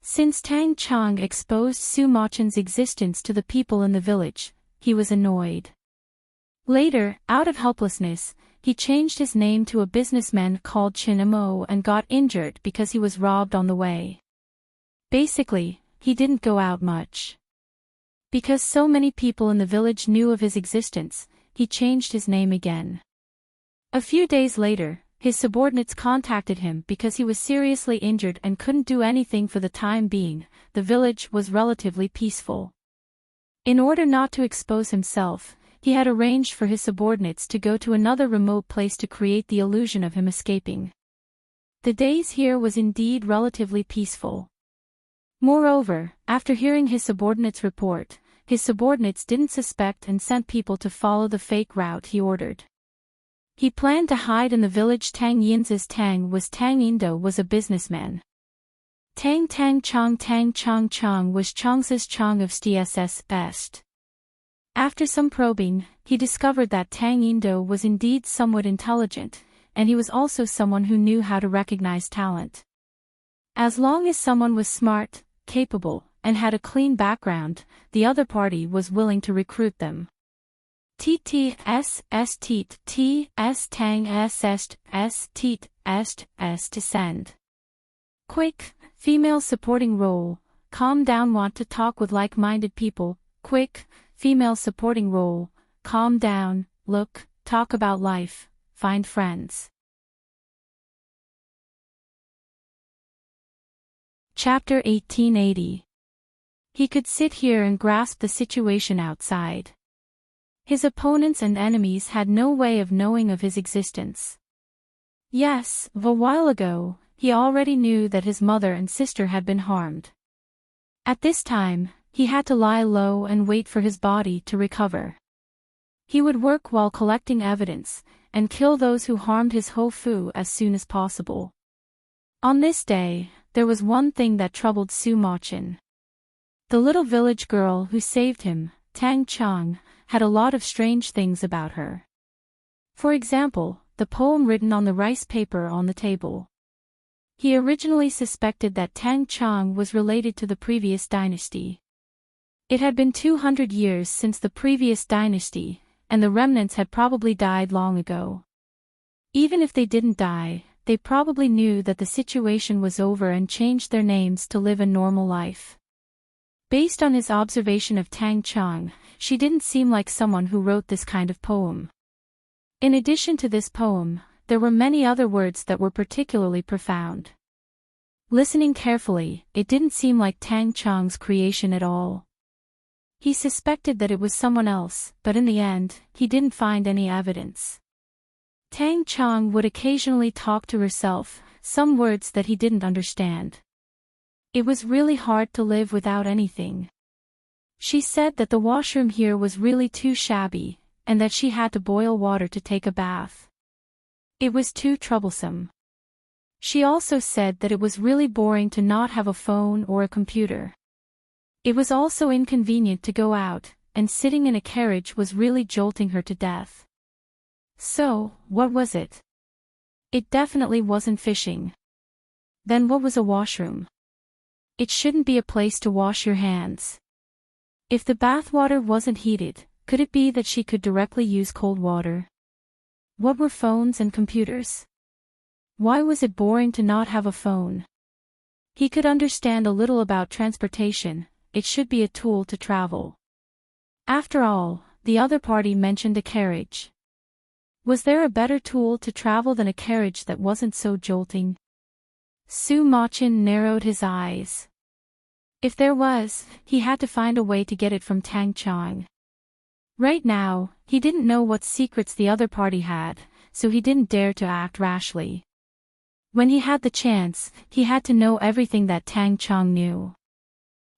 Since Tang Chang exposed Su Machen's existence to the people in the village, he was annoyed. Later, out of helplessness, he changed his name to a businessman called Chin Mo and got injured because he was robbed on the way. Basically, he didn't go out much. Because so many people in the village knew of his existence, he changed his name again. A few days later, his subordinates contacted him because he was seriously injured and couldn't do anything for the time being. The village was relatively peaceful. In order not to expose himself, he had arranged for his subordinates to go to another remote place to create the illusion of him escaping. The days here was indeed relatively peaceful. Moreover, after hearing his subordinates' report, his subordinates didn't suspect and sent people to follow the fake route he ordered. He planned to hide in the village Tang Yin's Tang Indo was a businessman. Tang Chong was Chong's Chong of STSS Est. After some probing, he discovered that Tang Indo was indeed somewhat intelligent, and he was also someone who knew how to recognize talent. As long as someone was smart, capable, and had a clean background, the other party was willing to recruit them. TTS Tang to send. Quick, female supporting role, calm down, want to talk with like-minded people. Quick, female supporting role, calm down, look, talk about life, find friends. Chapter 1880. He could sit here and grasp the situation outside. His opponents and enemies had no way of knowing of his existence. Yes, a while ago, he already knew that his mother and sister had been harmed. At this time, he had to lie low and wait for his body to recover. He would work while collecting evidence, and kill those who harmed his Hofu as soon as possible. On this day, there was one thing that troubled Su Machin. The little village girl who saved him, Tang Chang, had a lot of strange things about her. For example, the poem written on the rice paper on the table. He originally suspected that Tang Chang was related to the previous dynasty. It had been 200 years since the previous dynasty, and the remnants had probably died long ago. Even if they didn't die, they probably knew that the situation was over and changed their names to live a normal life. Based on his observation of Tang Chang, she didn't seem like someone who wrote this kind of poem. In addition to this poem, there were many other words that were particularly profound. Listening carefully, it didn't seem like Tang Chang's creation at all. He suspected that it was someone else, but in the end, he didn't find any evidence. Tang Chang would occasionally talk to herself, some words that he didn't understand. It was really hard to live without anything. She said that the washroom here was really too shabby, and that she had to boil water to take a bath. It was too troublesome. She also said that it was really boring to not have a phone or a computer. It was also inconvenient to go out, and sitting in a carriage was really jolting her to death. So, what was it? It definitely wasn't fishing. Then what was a washroom? It shouldn't be a place to wash your hands. If the bathwater wasn't heated, could it be that she could directly use cold water? What were phones and computers? Why was it boring to not have a phone? He could understand a little about transportation. It should be a tool to travel. After all, the other party mentioned a carriage. Was there a better tool to travel than a carriage that wasn't so jolting? Su Machin narrowed his eyes. If there was, he had to find a way to get it from Tang Chang. Right now, he didn't know what secrets the other party had, so he didn't dare to act rashly. When he had the chance, he had to know everything that Tang Chang knew.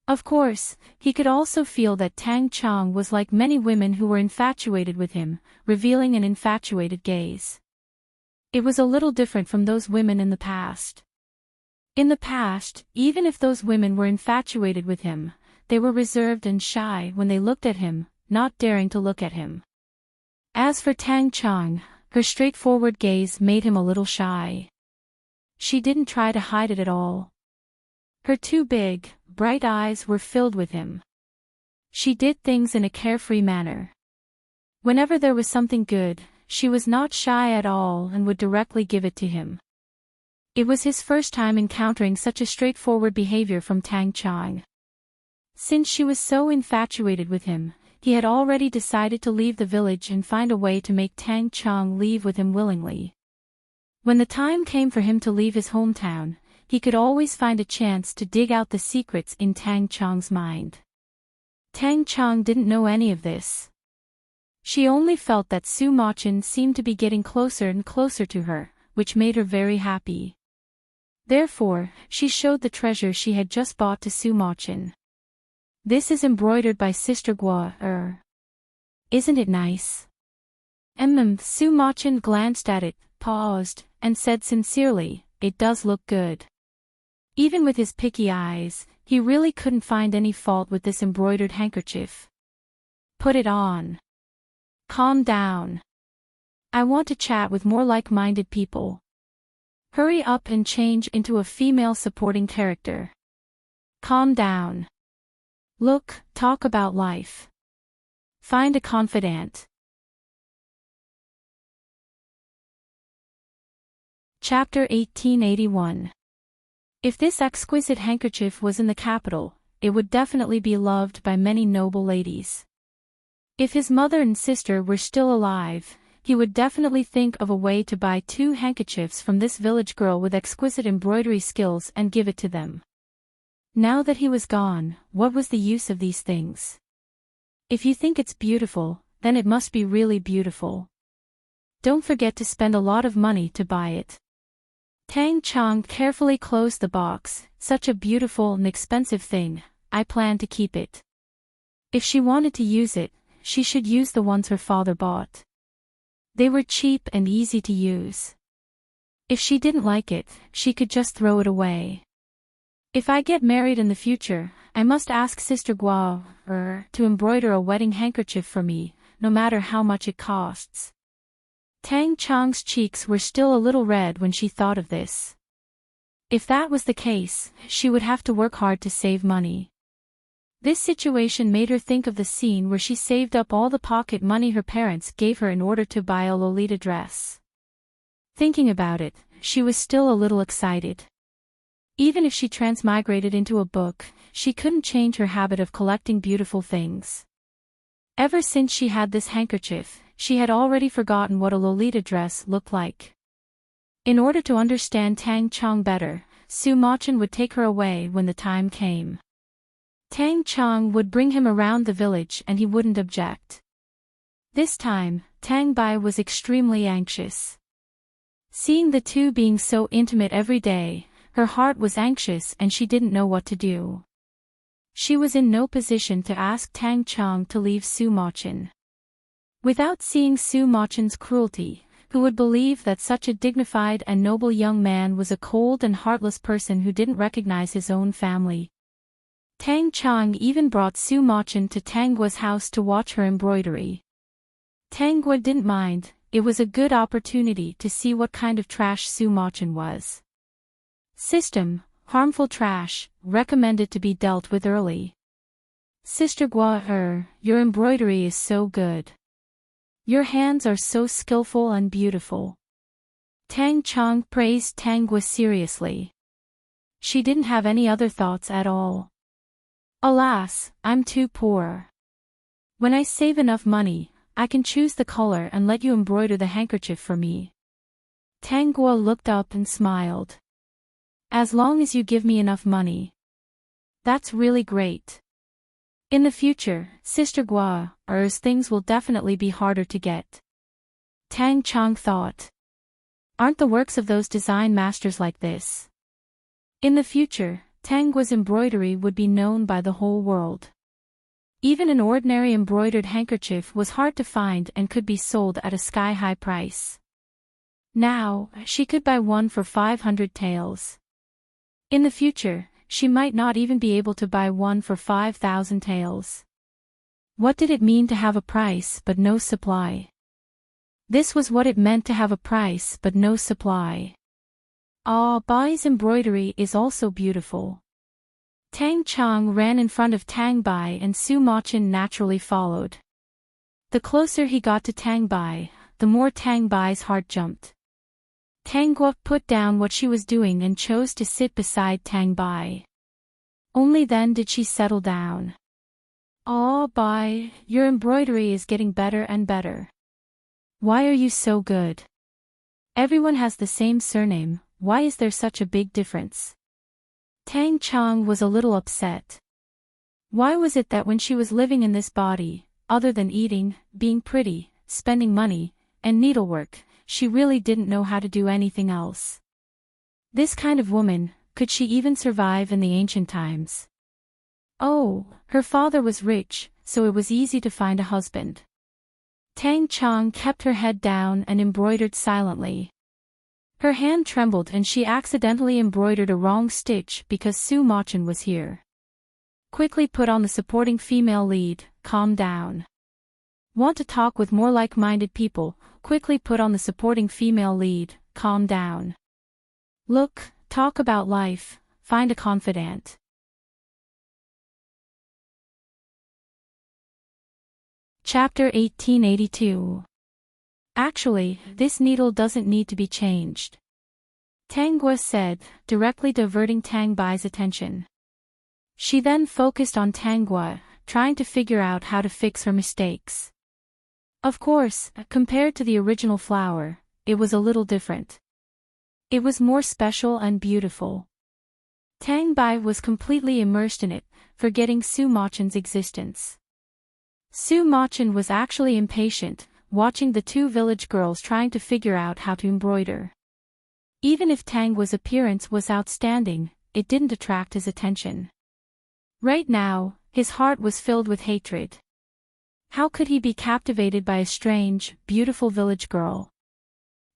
Of course, he could also feel that Tang Chang was like many women who were infatuated with him, revealing an infatuated gaze. It was a little different from those women in the past. In the past, even if those women were infatuated with him, they were reserved and shy when they looked at him, not daring to look at him. As for Tang Chang, her straightforward gaze made him a little shy. She didn't try to hide it at all. Her two big, bright eyes were filled with him. She did things in a carefree manner. Whenever there was something good, she was not shy at all and would directly give it to him. It was his first time encountering such a straightforward behavior from Tang Chang. Since she was so infatuated with him, he had already decided to leave the village and find a way to make Tang Chang leave with him willingly. When the time came for him to leave his hometown, he could always find a chance to dig out the secrets in Tang Chang's mind. Tang Chang didn't know any of this. She only felt that Su Machin seemed to be getting closer and closer to her, which made her very happy. Therefore, she showed the treasure she had just bought to Su Machin. This is embroidered by Sister Gua. Isn't it nice? Su Machin glanced at it, paused, and said sincerely, it does look good. Even with his picky eyes, he really couldn't find any fault with this embroidered handkerchief. Put it on. Calm down. I want to chat with more like-minded people. Hurry up and change into a female supporting character. Calm down. Look, talk about life. Find a confidant. Chapter 1881. If this exquisite handkerchief was in the capital, it would definitely be loved by many noble ladies. If his mother and sister were still alive, he would definitely think of a way to buy 2 handkerchiefs from this village girl with exquisite embroidery skills and give it to them. Now that he was gone, what was the use of these things? If you think it's beautiful, then it must be really beautiful. Don't forget to spend a lot of money to buy it. Tang Chong carefully closed the box. Such a beautiful and expensive thing, I plan to keep it. If she wanted to use it, she should use the ones her father bought. They were cheap and easy to use. If she didn't like it, she could just throw it away. If I get married in the future, I must ask Sister Gua to embroider a wedding handkerchief for me, no matter how much it costs. Tang Chong's cheeks were still a little red when she thought of this. If that was the case, she would have to work hard to save money. This situation made her think of the scene where she saved up all the pocket money her parents gave her in order to buy a Lolita dress. Thinking about it, she was still a little excited. Even if she transmigrated into a book, she couldn't change her habit of collecting beautiful things. Ever since she had this handkerchief, she had already forgotten what a Lolita dress looked like. In order to understand Tang Chong better, Su Machin would take her away when the time came. Tang Chong would bring him around the village and he wouldn't object. This time, Tang Bai was extremely anxious. Seeing the two being so intimate every day, her heart was anxious and she didn't know what to do. She was in no position to ask Tang Chong to leave Su Machin. Without seeing Su Machin's cruelty, who would believe that such a dignified and noble young man was a cold and heartless person who didn't recognize his own family? Tang Chong even brought Su Machin to Tang Gua's house to watch her embroidery. Tang Gua didn't mind, it was a good opportunity to see what kind of trash Su Machin was. System, harmful trash, recommended to be dealt with early. Sister Gua your embroidery is so good. Your hands are so skillful and beautiful. Tang Chong praised Tang Gua seriously. She didn't have any other thoughts at all. Alas, I'm too poor. When I save enough money, I can choose the color and let you embroider the handkerchief for me. Tang Gua looked up and smiled. As long as you give me enough money. That's really great. In the future, Sister Gua's things will definitely be harder to get. Tang Chong thought. Aren't the works of those design masters like this? In the future, Tang Gua's embroidery would be known by the whole world. Even an ordinary embroidered handkerchief was hard to find and could be sold at a sky-high price. Now, she could buy one for 500 taels. In the future, she might not even be able to buy one for 5,000 taels. What did it mean to have a price but no supply? This was what it meant to have a price but no supply. Bai's embroidery is also beautiful. Tang Chong ran in front of Tang Bai and Su Machin naturally followed. The closer he got to Tang Bai, the more Tang Bai's heart jumped. Tang Gua put down what she was doing and chose to sit beside Tang Bai. Only then did she settle down. Bai, your embroidery is getting better and better. Why are you so good? Everyone has the same surname, why is there such a big difference? Tang Chong was a little upset. Why was it that when she was living in this body, other than eating, being pretty, spending money, and needlework, she really didn't know how to do anything else? This kind of woman, could she even survive in the ancient times? Oh, her father was rich, so it was easy to find a husband. Tang Chong kept her head down and embroidered silently. Her hand trembled and she accidentally embroidered a wrong stitch because Su Machin was here. Quickly put on the supporting female lead, calm down. Want to talk with more like-minded people, quickly put on the supporting female lead, calm down. Look, talk about life, find a confidant. Chapter 1882. Actually, this needle doesn't need to be changed. Tang Gua said, directly diverting Tang Bai's attention. She then focused on Tang Gua, trying to figure out how to fix her mistakes. Of course, compared to the original flower, it was a little different. It was more special and beautiful. Tang Bai was completely immersed in it, forgetting Su Machin's existence. Su Machin was actually impatient, watching the two village girls trying to figure out how to embroider. Even if Tangwa's appearance was outstanding, it didn't attract his attention. Right now, his heart was filled with hatred. How could he be captivated by a strange, beautiful village girl?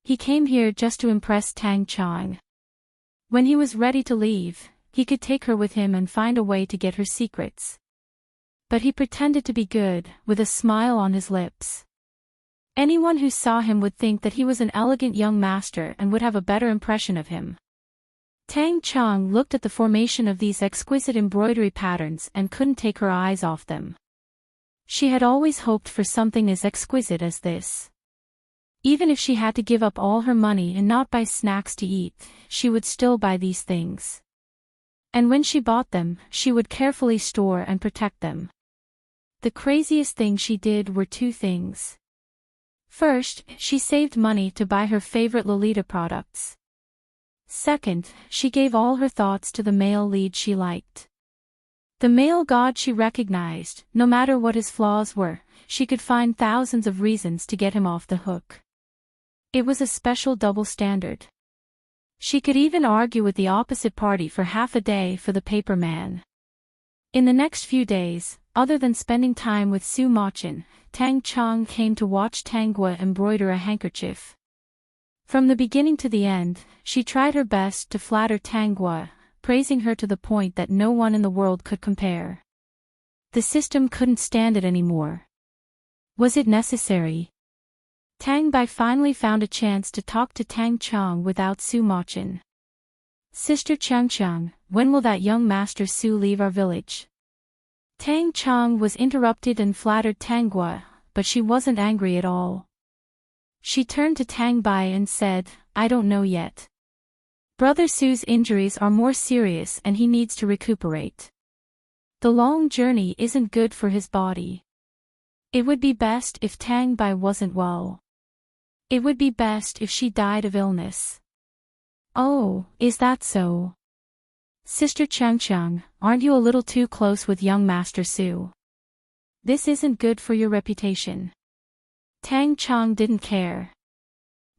He came here just to impress Tang Chong. When he was ready to leave, he could take her with him and find a way to get her secrets. But he pretended to be good, with a smile on his lips. Anyone who saw him would think that he was an elegant young master and would have a better impression of him. Tang Chong looked at the formation of these exquisite embroidery patterns and couldn't take her eyes off them. She had always hoped for something as exquisite as this. Even if she had to give up all her money and not buy snacks to eat, she would still buy these things. And when she bought them, she would carefully store and protect them. The craziest thing she did were two things. First, she saved money to buy her favorite Lolita products. Second, she gave all her thoughts to the male lead she liked. The male god she recognized, no matter what his flaws were, she could find thousands of reasons to get him off the hook. It was a special double standard. She could even argue with the opposite party for half a day for the paper man. In the next few days, other than spending time with Su Machin, Tang Chong came to watch Tangwa embroider a handkerchief. From the beginning to the end, she tried her best to flatter Tangwa, praising her to the point that no one in the world could compare. The system couldn't stand it anymore. Was it necessary? Tang Bai finally found a chance to talk to Tang Chong without Su Machin. Sister Chang Chang, when will that young master Su leave our village? Tang Chong was interrupted and flattered Tangwa, but she wasn't angry at all. She turned to Tang Bai and said, I don't know yet. Brother Su's injuries are more serious and he needs to recuperate. The long journey isn't good for his body. It would be best if Tang Bai wasn't well. It would be best if she died of illness. Oh, is that so? Sister Chang Chang, aren't you a little too close with young Master Su? This isn't good for your reputation. Tang Chong didn't care.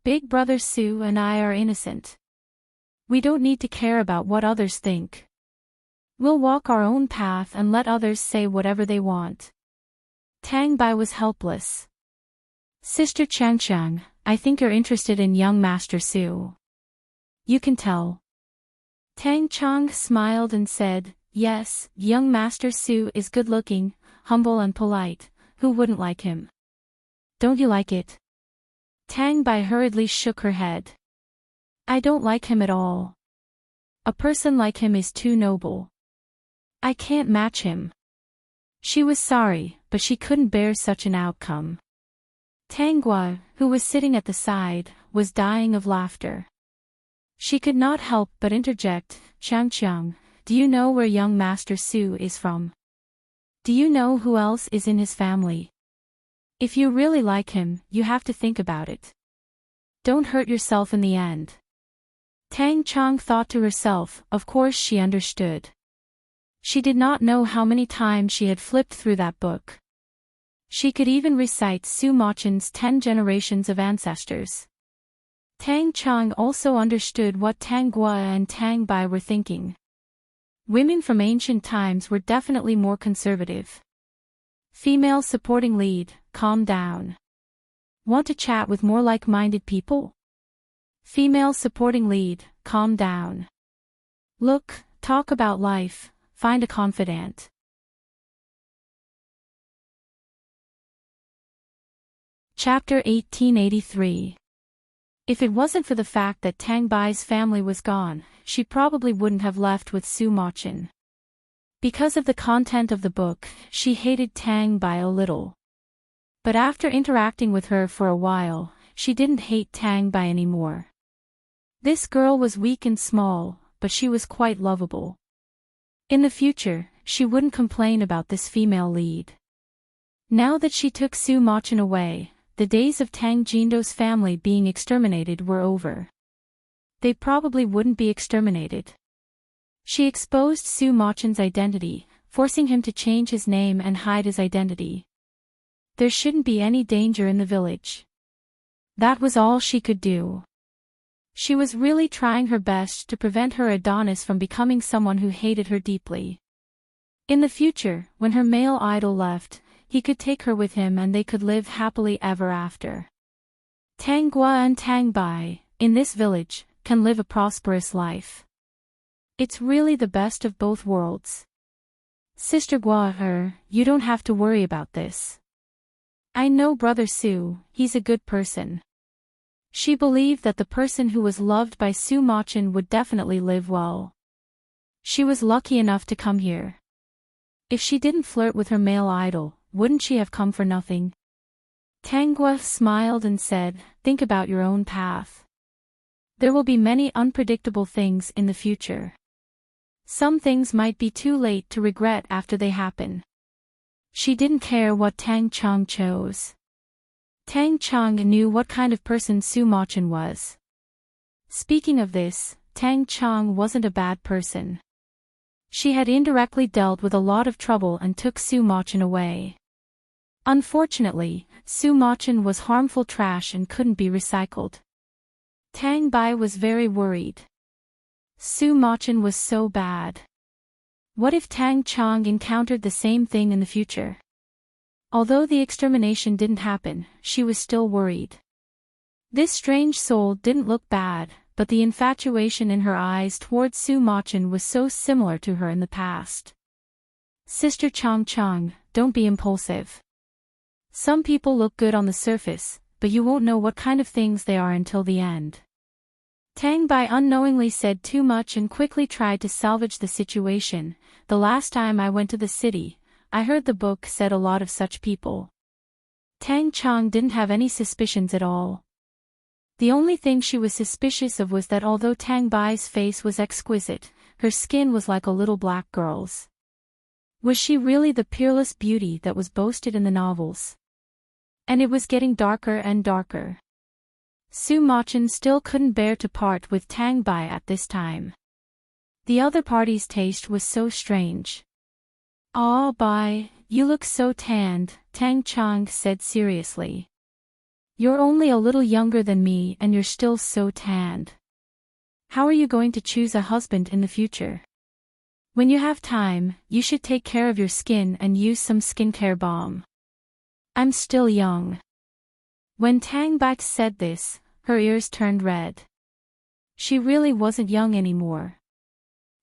Big brother Su and I are innocent. We don't need to care about what others think. We'll walk our own path and let others say whatever they want. Tang Bai was helpless. Sister Chang Chang, I think you're interested in young Master Su. You can tell. Tang Chong smiled and said, yes, young Master Su is good-looking, humble and polite. Who wouldn't like him? Don't you like it? Tang Bai hurriedly shook her head. I don't like him at all. A person like him is too noble. I can't match him. She was sorry, but she couldn't bear such an outcome. Tangwa, who was sitting at the side, was dying of laughter. She could not help but interject, Chang Chang, do you know where young Master Su is from? Do you know who else is in his family? If you really like him, you have to think about it. Don't hurt yourself in the end. Tang Chong thought to herself, of course she understood. She did not know how many times she had flipped through that book. She could even recite Su Machin's 10 generations of ancestors. Tang Chong also understood what Tang Gua and Tang Bai were thinking. Women from ancient times were definitely more conservative. Female supporting lead, calm down. Want to chat with more like-minded people? Female supporting lead, calm down. Look, talk about life, find a confidant. Chapter 1883. If it wasn't for the fact that Tang Bai's family was gone, she probably wouldn't have left with Su Machin. Because of the content of the book, she hated Tang Bai a little. But after interacting with her for a while, she didn't hate Tang Bai anymore. This girl was weak and small, but she was quite lovable. In the future, she wouldn't complain about this female lead. Now that she took Su Machin away, the days of Tang Jindo's family being exterminated were over. They probably wouldn't be exterminated. She exposed Su Machin's identity, forcing him to change his name and hide his identity. There shouldn't be any danger in the village. That was all she could do. She was really trying her best to prevent her Adonis from becoming someone who hated her deeply. In the future, when her male idol left, he could take her with him and they could live happily ever after. Tang Gua and Tang Bai, in this village, can live a prosperous life. It's really the best of both worlds. Sister Gua, you don't have to worry about this. I know Brother Su, he's a good person. She believed that the person who was loved by Su Machin would definitely live well. She was lucky enough to come here. If she didn't flirt with her male idol, wouldn't she have come for nothing? Tang Gua smiled and said, think about your own path. There will be many unpredictable things in the future. Some things might be too late to regret after they happen. She didn't care what Tang Chong chose. Tang Chong knew what kind of person Su Machin was. Speaking of this, Tang Chong wasn't a bad person. She had indirectly dealt with a lot of trouble and took Su Machin away. Unfortunately, Su Machin was harmful trash and couldn't be recycled. Tang Bai was very worried. Su Machin was so bad. What if Tang Chong encountered the same thing in the future? Although the extermination didn't happen, she was still worried. This strange soul didn't look bad, but the infatuation in her eyes towards Su Machin was so similar to her in the past. Sister Chong Chong, don't be impulsive. Some people look good on the surface, but you won't know what kind of things they are until the end. Tang Bai unknowingly said too much and quickly tried to salvage the situation. The last time I went to the city, I heard the book said a lot of such people. Tang Chong didn't have any suspicions at all. The only thing she was suspicious of was that although Tang Bai's face was exquisite, her skin was like a little black girl's. Was she really the peerless beauty that was boasted in the novels? And it was getting darker and darker. Su Machin still couldn't bear to part with Tang Bai at this time. The other party's taste was so strange. "Ah, Bai, you look so tanned," Tang Chong said seriously. "You're only a little younger than me and you're still so tanned. How are you going to choose a husband in the future? When you have time, you should take care of your skin and use some skincare balm. I'm still young." When Tang Bai said this, her ears turned red. She really wasn't young anymore.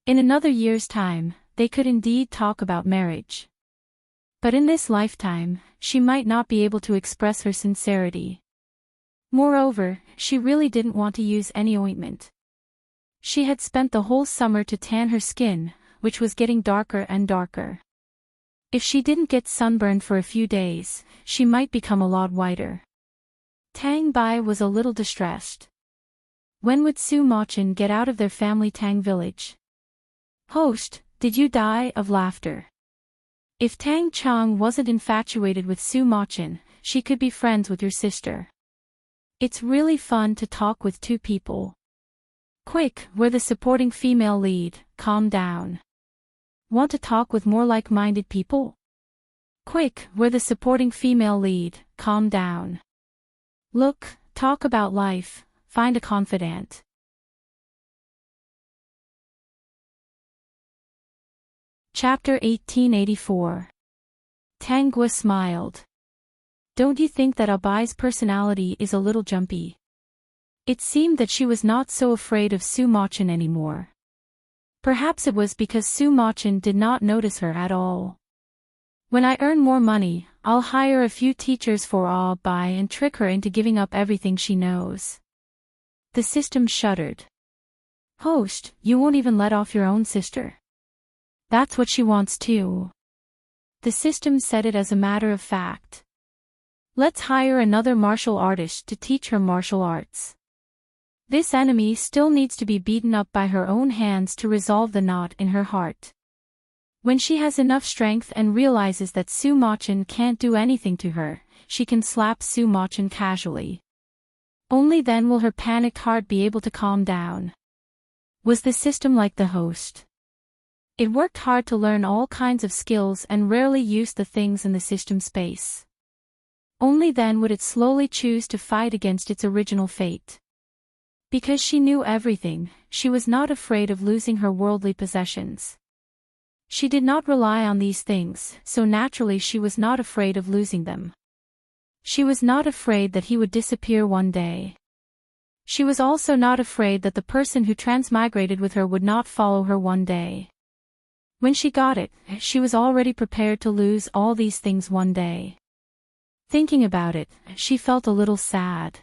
In another year's time, they could indeed talk about marriage. But in this lifetime, she might not be able to express her sincerity. Moreover, she really didn't want to use any ointment. She had spent the whole summer to tan her skin, which was getting darker and darker. If she didn't get sunburned for a few days, she might become a lot whiter. Tang Bai was a little distressed. When would Su Machin get out of their family Tang village? "Host, did you die of laughter?" If Tang Chong wasn't infatuated with Su Machin, she could be friends with your sister. It's really fun to talk with two people. Quick, we're the supporting female lead, calm down. Want to talk with more like-minded people? Quick, we're the supporting female lead, calm down. Look, talk about life, find a confidant. Chapter 1884. Tang Gua smiled. Don't you think that Abai's personality is a little jumpy? It seemed that she was not so afraid of Su Machin anymore. Perhaps it was because Su Machin did not notice her at all. When I earn more money, I'll hire a few teachers for Abai and trick her into giving up everything she knows. The system shuddered. Host, you won't even let off your own sister? That's what she wants too. The system said it as a matter of fact. Let's hire another martial artist to teach her martial arts. This enemy still needs to be beaten up by her own hands to resolve the knot in her heart. When she has enough strength and realizes that Su Machin can't do anything to her, she can slap Su Machin casually. Only then will her panicked heart be able to calm down. Was the system like the host? It worked hard to learn all kinds of skills and rarely used the things in the system space. Only then would it slowly choose to fight against its original fate. Because she knew everything, she was not afraid of losing her worldly possessions. She did not rely on these things, so naturally she was not afraid of losing them. She was not afraid that he would disappear one day. She was also not afraid that the person who transmigrated with her would not follow her one day. When she got it, she was already prepared to lose all these things one day. Thinking about it, she felt a little sad.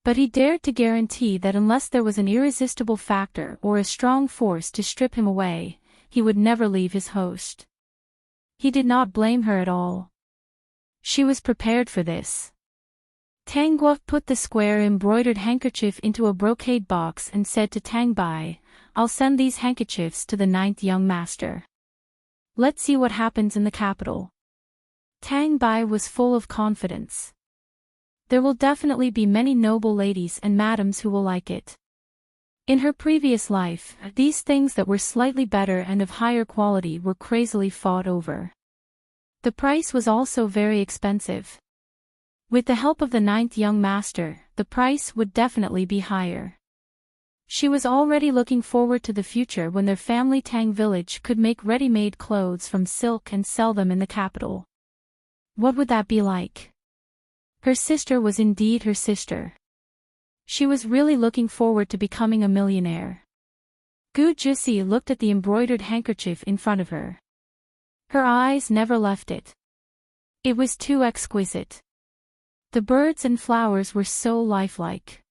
But he dared to guarantee that unless there was an irresistible factor or a strong force to strip him away, he would never leave his host. He did not blame her at all. She was prepared for this. Tanggua put the square embroidered handkerchief into a brocade box and said to Tang Bai, "I'll send these handkerchiefs to the 9th young master. Let's see what happens in the capital." Tang Bai was full of confidence. There will definitely be many noble ladies and madams who will like it. In her previous life, these things that were slightly better and of higher quality were crazily fought over. The price was also very expensive. With the help of the 9th young master, the price would definitely be higher. She was already looking forward to the future when their family Tang village could make ready-made clothes from silk and sell them in the capital. What would that be like? Her sister was indeed her sister. She was really looking forward to becoming a millionaire. Gu Jusi looked at the embroidered handkerchief in front of her. Her eyes never left it. It was too exquisite. The birds and flowers were so lifelike.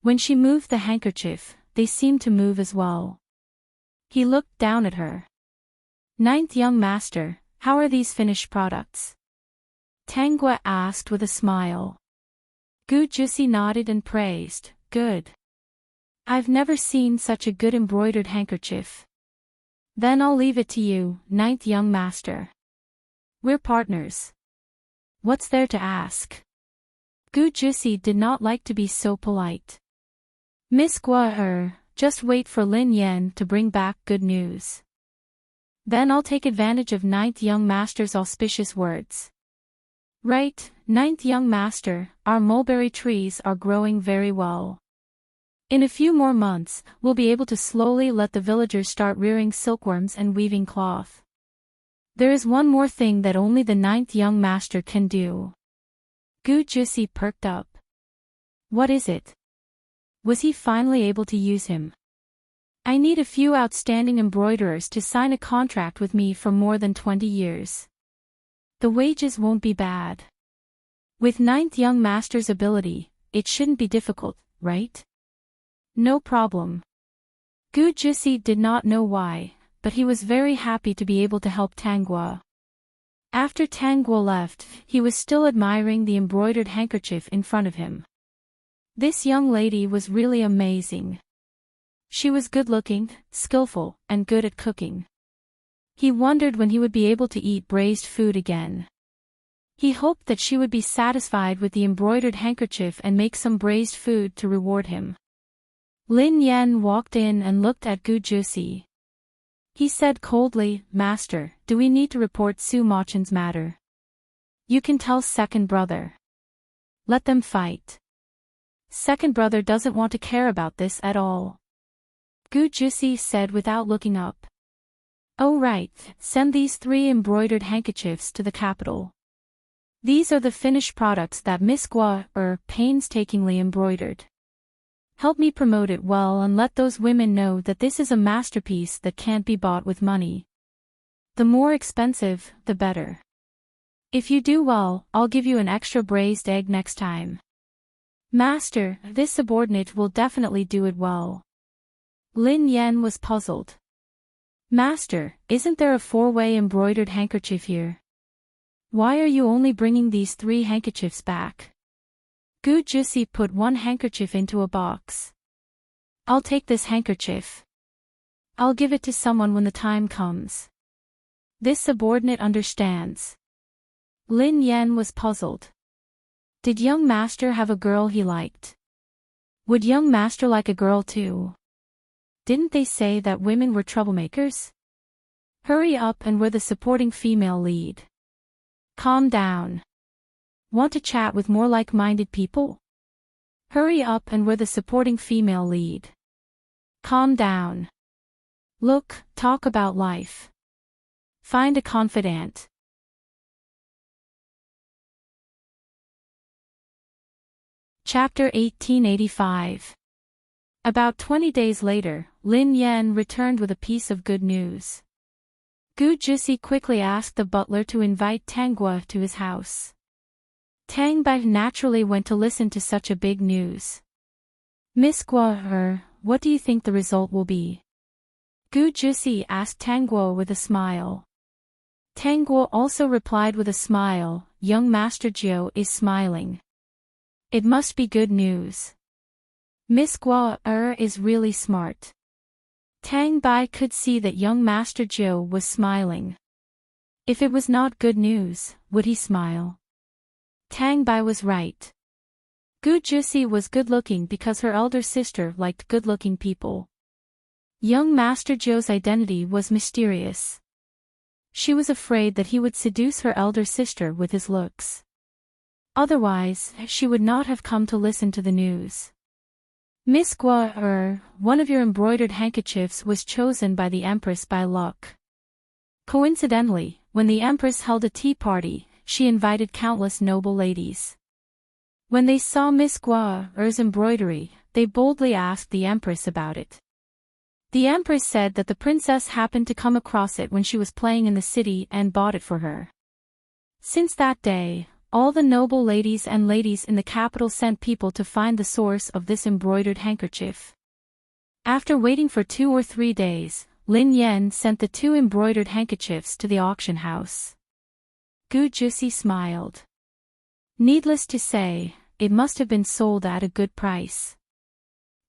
When she moved the handkerchief, they seemed to move as well. He looked down at her. 9th young master, how are these finished products? Tanggua asked with a smile. Gu Jusi nodded and praised, "Good. I've never seen such a good embroidered handkerchief." "Then I'll leave it to you, 9th young master. We're partners. What's there to ask?" Gu Jusi did not like to be so polite. "Miss Gua just wait for Lin Yan to bring back good news. Then I'll take advantage of 9th young master's auspicious words." "Right, 9th young master, our mulberry trees are growing very well. In a few more months, we'll be able to slowly let the villagers start rearing silkworms and weaving cloth. There is one more thing that only the 9th young master can do." Gu Jusi perked up. "What is it?" Was he finally able to use him? "I need a few outstanding embroiderers to sign a contract with me for more than 20 years. The wages won't be bad. With 9th young master's ability, it shouldn't be difficult, right?" "No problem." Gu Jusi did not know why, but he was very happy to be able to help Tanggua. After Tanggua left, he was still admiring the embroidered handkerchief in front of him. This young lady was really amazing. She was good-looking, skillful, and good at cooking. He wondered when he would be able to eat braised food again. He hoped that she would be satisfied with the embroidered handkerchief and make some braised food to reward him. Lin Yan walked in and looked at Gu Jusi. He said coldly, "Master, do we need to report Su Machen's matter?" "You can tell second brother. Let them fight. Second brother doesn't want to care about this at all," Gu Jusi said without looking up. "Oh right, send these 3 embroidered handkerchiefs to the capital. These are the finished products that Miss Gua painstakingly embroidered. Help me promote it well and let those women know that this is a masterpiece that can't be bought with money. The more expensive, the better. If you do well, I'll give you an extra braised egg next time." "Master, this subordinate will definitely do it well." Lin Yan was puzzled. "Master, isn't there a 4-way embroidered handkerchief here? Why are you only bringing these 3 handkerchiefs back?" Gu Jusi put one handkerchief into a box. "I'll take this handkerchief. I'll give it to someone when the time comes. This subordinate understands." Lin Yan was puzzled. Did young master have a girl he liked? Would young master like a girl too? Didn't they say that women were troublemakers? Hurry up and we're the supporting female lead. Calm down. Want to chat with more like-minded people? Hurry up and we're the supporting female lead. Calm down. Look, talk about life. Find a confidant. Chapter 1885. About 20 days later, Lin Yan returned with a piece of good news. Gu Jusi quickly asked the butler to invite Tang Guo to his house. Tang Bai naturally went to listen to such a big news. Miss Guo, what do you think the result will be? Gu Jusi asked Tang Guo with a smile. Tang Guo also replied with a smile, young Master Jiu is smiling. It must be good news. Miss Guo is really smart. Tang Bai could see that young Master Jiu was smiling. If it was not good news, would he smile? Tang Bai was right. Gu Jusi was good-looking because her elder sister liked good-looking people. Young Master Jiu's identity was mysterious. She was afraid that he would seduce her elder sister with his looks. Otherwise, she would not have come to listen to the news. Miss Guo, one of your embroidered handkerchiefs was chosen by the Empress by luck. Coincidentally, when the Empress held a tea party, she invited countless noble ladies. When they saw Miss Guo's embroidery, they boldly asked the Empress about it. The Empress said that the princess happened to come across it when she was playing in the city and bought it for her. Since that day, all the noble ladies and ladies in the capital sent people to find the source of this embroidered handkerchief. After waiting for 2 or 3 days, Lin Yan sent the 2 embroidered handkerchiefs to the auction house. Gu Jusi smiled. Needless to say, it must have been sold at a good price.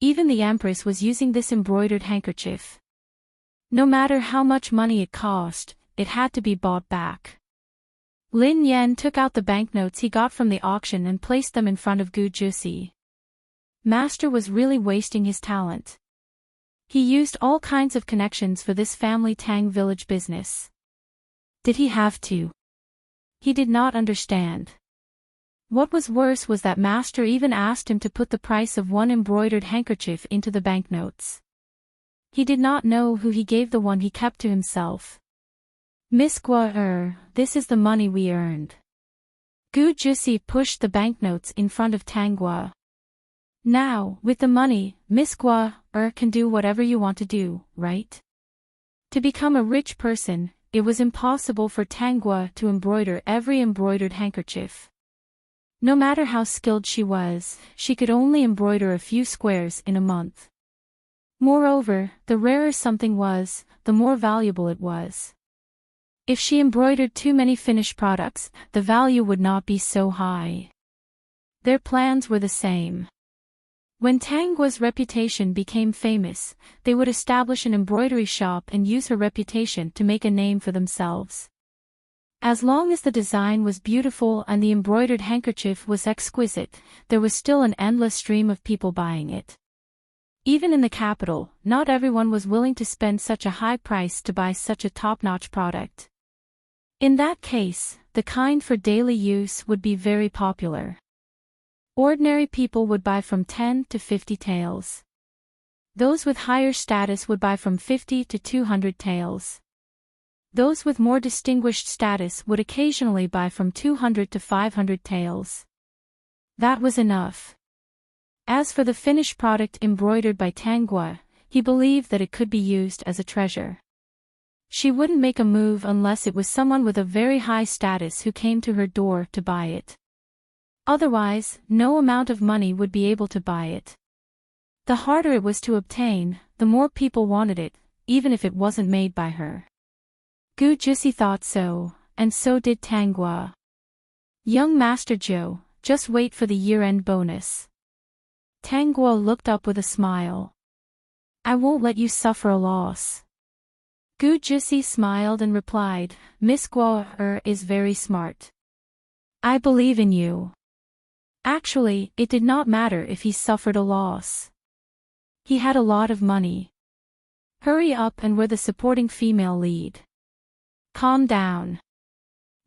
Even the Empress was using this embroidered handkerchief. No matter how much money it cost, it had to be bought back. Lin Yan took out the banknotes he got from the auction and placed them in front of Gu Jusi. Master was really wasting his talent. He used all kinds of connections for this family Tang village business. Did he have to? He did not understand. What was worse was that Master even asked him to put the price of 1 embroidered handkerchief into the banknotes. He did not know who he gave the one he kept to himself. Miss Guo, this is the money we earned. Gu Jusi pushed the banknotes in front of Tang Guo. Now, with the money, Miss Guo can do whatever you want to do, right? To become a rich person, it was impossible for Tang Guo to embroider every embroidered handkerchief. No matter how skilled she was, she could only embroider a few squares in a month. Moreover, the rarer something was, the more valuable it was. If she embroidered too many finished products, the value would not be so high. Their plans were the same. When Tang Guo's reputation became famous, they would establish an embroidery shop and use her reputation to make a name for themselves. As long as the design was beautiful and the embroidered handkerchief was exquisite, there was still an endless stream of people buying it. Even in the capital, not everyone was willing to spend such a high price to buy such a top-notch product. In that case, the kind for daily use would be very popular. Ordinary people would buy from 10 to 50 taels. Those with higher status would buy from 50 to 200 taels. Those with more distinguished status would occasionally buy from 200 to 500 taels. That was enough. As for the finished product embroidered by Tang Guo, he believed that it could be used as a treasure. She wouldn't make a move unless it was someone with a very high status who came to her door to buy it. Otherwise, no amount of money would be able to buy it. The harder it was to obtain, the more people wanted it, even if it wasn't made by her. Gu Jusi thought so, and so did Tang Guo. Young Master Jiu, just wait for the year-end bonus. Tang Guo looked up with a smile. I won't let you suffer a loss. Gu Jusi smiled and replied, Miss Guo is very smart. I believe in you. Actually, it did not matter if he suffered a loss. He had a lot of money. Hurry up and we're the supporting female lead. Calm down.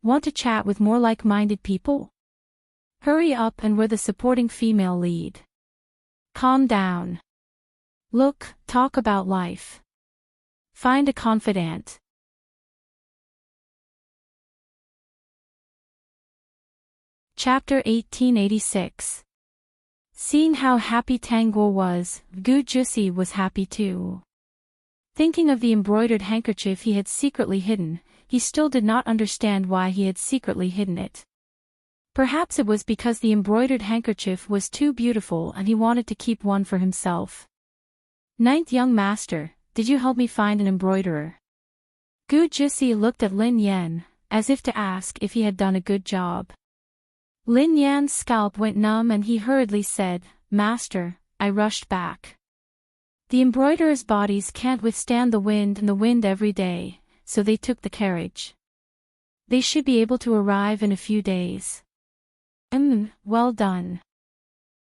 Want to chat with more like-minded people? Hurry up and we're the supporting female lead. Calm down. Look, talk about life. Find a confidant. Chapter 1886. Seeing how happy Tanguo was, Gu Jusi was happy too. Thinking of the embroidered handkerchief he had secretly hidden, he still did not understand why he had secretly hidden it. Perhaps it was because the embroidered handkerchief was too beautiful and he wanted to keep one for himself. Ninth young master, did you help me find an embroiderer? Gu Jusi looked at Lin Yan, as if to ask if he had done a good job. Lin Yan's scalp went numb and he hurriedly said, Master, I rushed back. The embroiderers' bodies can't withstand the wind and the wind every day, so they took the carriage. They should be able to arrive in a few days. Well done.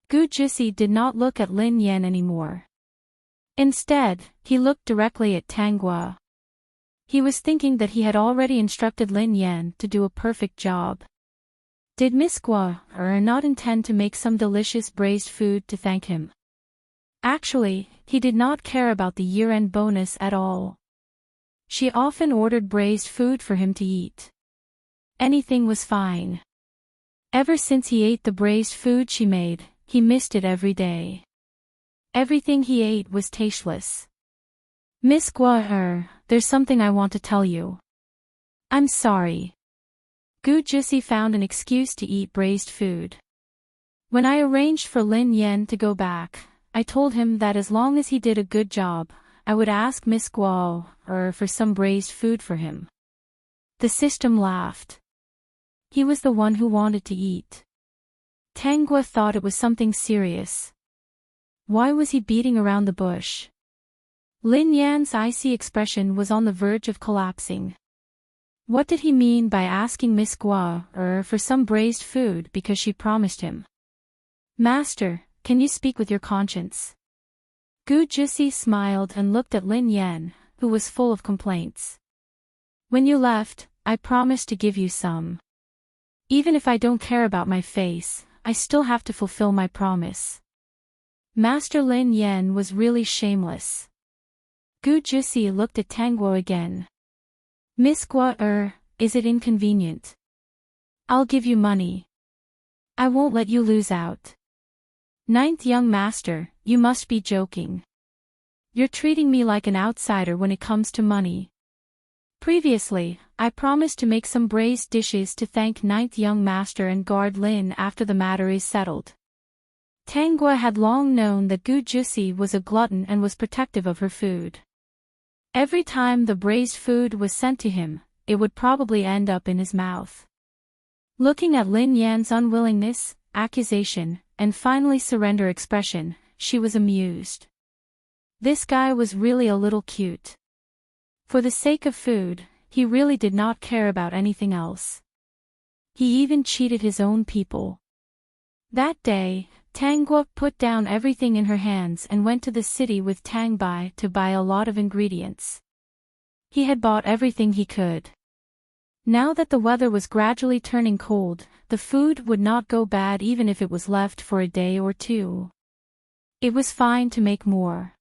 Gu Jusi did not look at Lin Yan anymore. Instead, he looked directly at Tanguo. He was thinking that he had already instructed Lin Yan to do a perfect job. Did Miss Guo not intend to make some delicious braised food to thank him? Actually, he did not care about the year-end bonus at all. She often ordered braised food for him to eat. Anything was fine. Ever since he ate the braised food she made, he missed it every day. Everything he ate was tasteless. Miss Guo, there's something I want to tell you. I'm sorry. Gu Jusi found an excuse to eat braised food. When I arranged for Lin Yan to go back, I told him that as long as he did a good job, I would ask Miss Guo for some braised food for him. The system laughed. He was the one who wanted to eat. Tanguo thought it was something serious. Why was he beating around the bush? Lin Yan's icy expression was on the verge of collapsing. What did he mean by asking Miss Guo for some braised food because she promised him? Master, can you speak with your conscience? Gu Jusi smiled and looked at Lin Yan, who was full of complaints. When you left, I promised to give you some. Even if I don't care about my face, I still have to fulfill my promise. Master Lin Yan was really shameless. Gu Jusi looked at Tanguo again. Miss Guo, is it inconvenient? I'll give you money. I won't let you lose out. Ninth young master, you must be joking. You're treating me like an outsider when it comes to money. Previously, I promised to make some braised dishes to thank ninth young master and guard Lin after the matter is settled. Tanguo had long known that Gu Jusi was a glutton and was protective of her food. Every time the braised food was sent to him, it would probably end up in his mouth. Looking at Lin Yan's unwillingness, accusation, and finally surrender expression, she was amused. This guy was really a little cute. For the sake of food, he really did not care about anything else. He even cheated his own people. That day, Tanguo put down everything in her hands and went to the city with Tangbai to buy a lot of ingredients. He had bought everything he could. Now that the weather was gradually turning cold, the food would not go bad even if it was left for a day or two. It was fine to make more.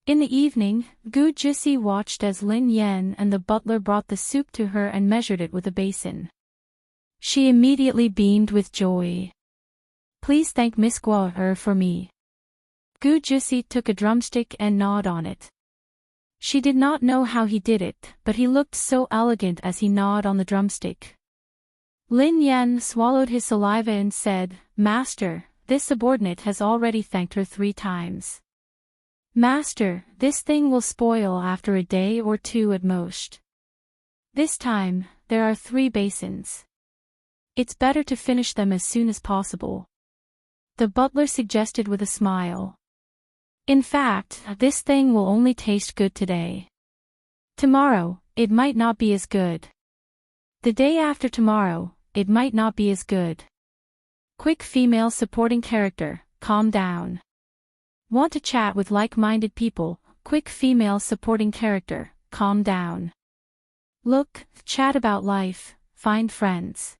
In the evening, Gu Jusi watched as Lin Yan and the butler brought the soup to her and measured it with a basin. She immediately beamed with joy. Please thank Miss Guo for me. Gu Jusi took a drumstick and gnawed on it. She did not know how he did it, but he looked so elegant as he gnawed on the drumstick. Lin Yan swallowed his saliva and said, Master, this subordinate has already thanked her 3 times. Master, this thing will spoil after a day or 2 at most. This time, there are 3 basins. It's better to finish them as soon as possible. The butler suggested with a smile. In fact, this thing will only taste good today. Tomorrow, it might not be as good. The day after tomorrow, it might not be as good. Quick female supporting character, calm down. Want to chat with like-minded people, quick female supporting character, calm down. Look, chat about life, find friends.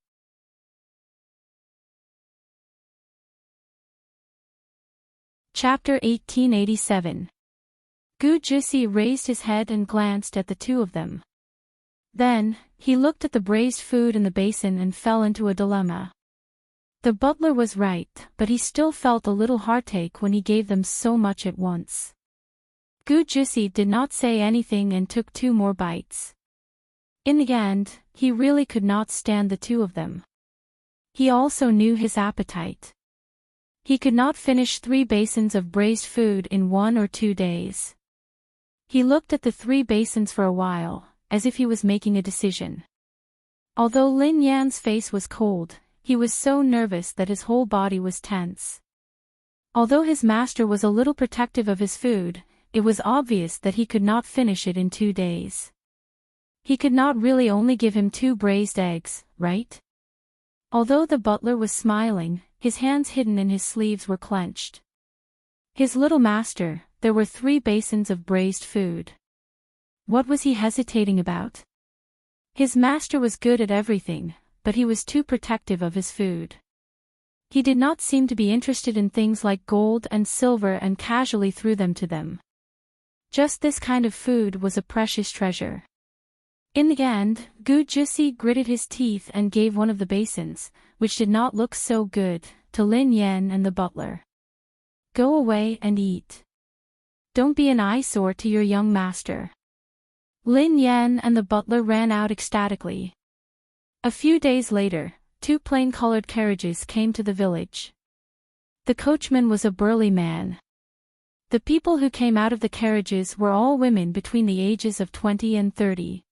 Chapter 1887. Gu Jusi raised his head and glanced at the two of them. Then, he looked at the braised food in the basin and fell into a dilemma. The butler was right, but he still felt a little heartache when he gave them so much at once. Gu Jusi did not say anything and took 2 more bites. In the end, he really could not stand the two of them. He also knew his appetite. He could not finish 3 basins of braised food in 1 or 2 days. He looked at the 3 basins for a while, as if he was making a decision. Although Lin Yan's face was cold, he was so nervous that his whole body was tense. Although his master was a little protective of his food, it was obvious that he could not finish it in 2 days. He could not really only give him 2 braised eggs, right? Although the butler was smiling, his hands hidden in his sleeves were clenched. His little master, there were 3 basins of braised food. What was he hesitating about? His master was good at everything, but he was too protective of his food. He did not seem to be interested in things like gold and silver and casually threw them to them. Just this kind of food was a precious treasure. In the end, Gu Jusi gritted his teeth and gave one of the basins, which did not look so good, to Lin Yan and the butler. Go away and eat. Don't be an eyesore to your young master. Lin Yan and the butler ran out ecstatically. A few days later, 2 plain-colored carriages came to the village. The coachman was a burly man. The people who came out of the carriages were all women between the ages of 20 and 30.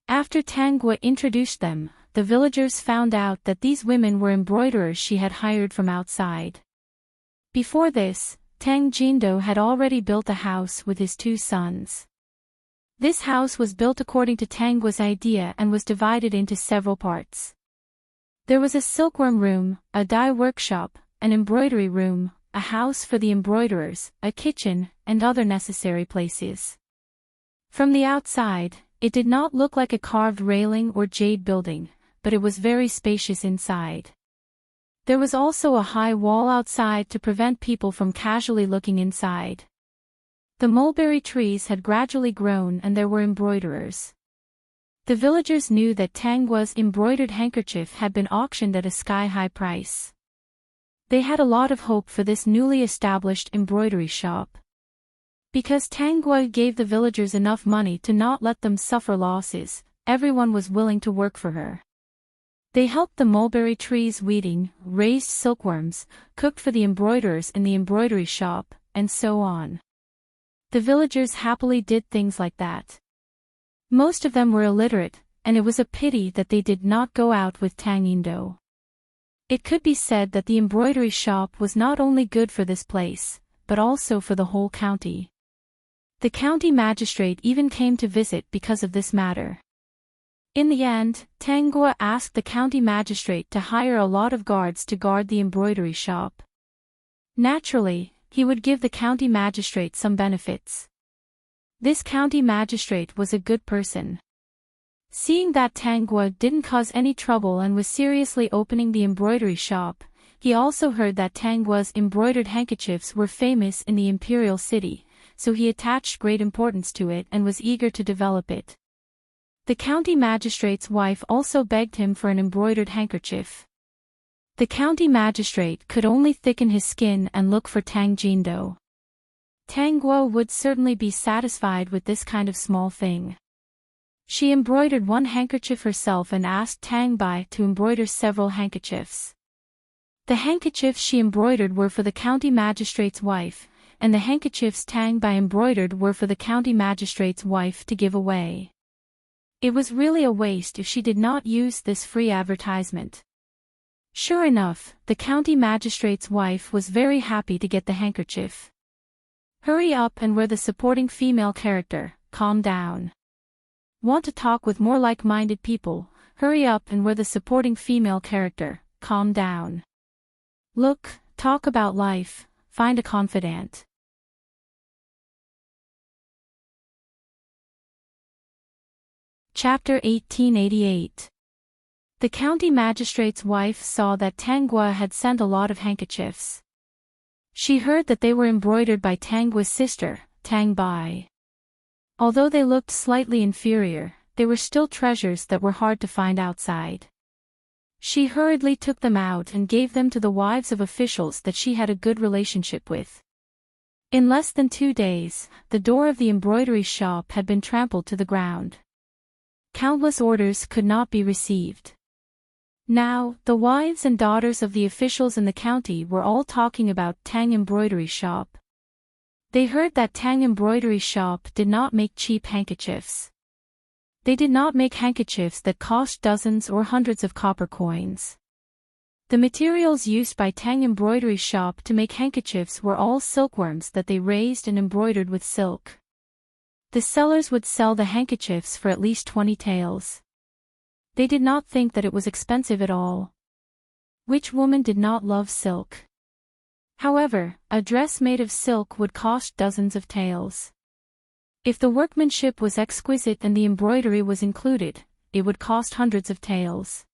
After Tang Guo introduced them, the villagers found out that these women were embroiderers she had hired from outside. Before this, Tang Jindo had already built a house with his 2 sons. This house was built according to Tang Guo's idea and was divided into several parts. There was a silkworm room, a dye workshop, an embroidery room, a house for the embroiderers, a kitchen, and other necessary places. From the outside, it did not look like a carved railing or jade building, but it was very spacious inside. There was also a high wall outside to prevent people from casually looking inside. The mulberry trees had gradually grown and there were embroiderers. The villagers knew that Tang Guo's embroidered handkerchief had been auctioned at a sky-high price. They had a lot of hope for this newly established embroidery shop. Because Tang Guo gave the villagers enough money to not let them suffer losses, everyone was willing to work for her. They helped the mulberry trees weeding, raised silkworms, cooked for the embroiderers in the embroidery shop, and so on. The villagers happily did things like that. Most of them were illiterate, and it was a pity that they did not go out with Tang Indo. It could be said that the embroidery shop was not only good for this place, but also for the whole county. The county magistrate even came to visit because of this matter. In the end, Tang Guo asked the county magistrate to hire a lot of guards to guard the embroidery shop. Naturally, he would give the county magistrate some benefits. This county magistrate was a good person. Seeing that Tang Guo didn't cause any trouble and was seriously opening the embroidery shop, he also heard that Tang Guo's embroidered handkerchiefs were famous in the imperial city, so he attached great importance to it and was eager to develop it. The county magistrate's wife also begged him for an embroidered handkerchief. The county magistrate could only thicken his skin and look for Tang Jindo. Tang Guo would certainly be satisfied with this kind of small thing. She embroidered 1 handkerchief herself and asked Tang Bai to embroider several handkerchiefs. The handkerchiefs she embroidered were for the county magistrate's wife, and the handkerchiefs Tang Bai embroidered were for the county magistrate's wife to give away. It was really a waste if she did not use this free advertisement. Sure enough, the county magistrate's wife was very happy to get the handkerchief. Hurry up and we're the supporting female character, calm down. Want to talk with more like-minded people, hurry up and we're the supporting female character, calm down. Look, talk about life, find a confidant. Chapter 1888. The county magistrate's wife saw that Tang Guo had sent a lot of handkerchiefs. She heard that they were embroidered by Tang Guo's sister, Tang Bai. Although they looked slightly inferior, they were still treasures that were hard to find outside. She hurriedly took them out and gave them to the wives of officials that she had a good relationship with. In less than 2 days, the door of the embroidery shop had been trampled to the ground. Countless orders could not be received. Now, the wives and daughters of the officials in the county were all talking about Tang Embroidery Shop. They heard that Tang Embroidery Shop did not make cheap handkerchiefs. They did not make handkerchiefs that cost dozens or hundreds of copper coins. The materials used by Tang Embroidery Shop to make handkerchiefs were all silkworms that they raised and embroidered with silk. The sellers would sell the handkerchiefs for at least 20 taels. They did not think that it was expensive at all. Which woman did not love silk? However, a dress made of silk would cost dozens of taels. If the workmanship was exquisite and the embroidery was included, it would cost hundreds of taels.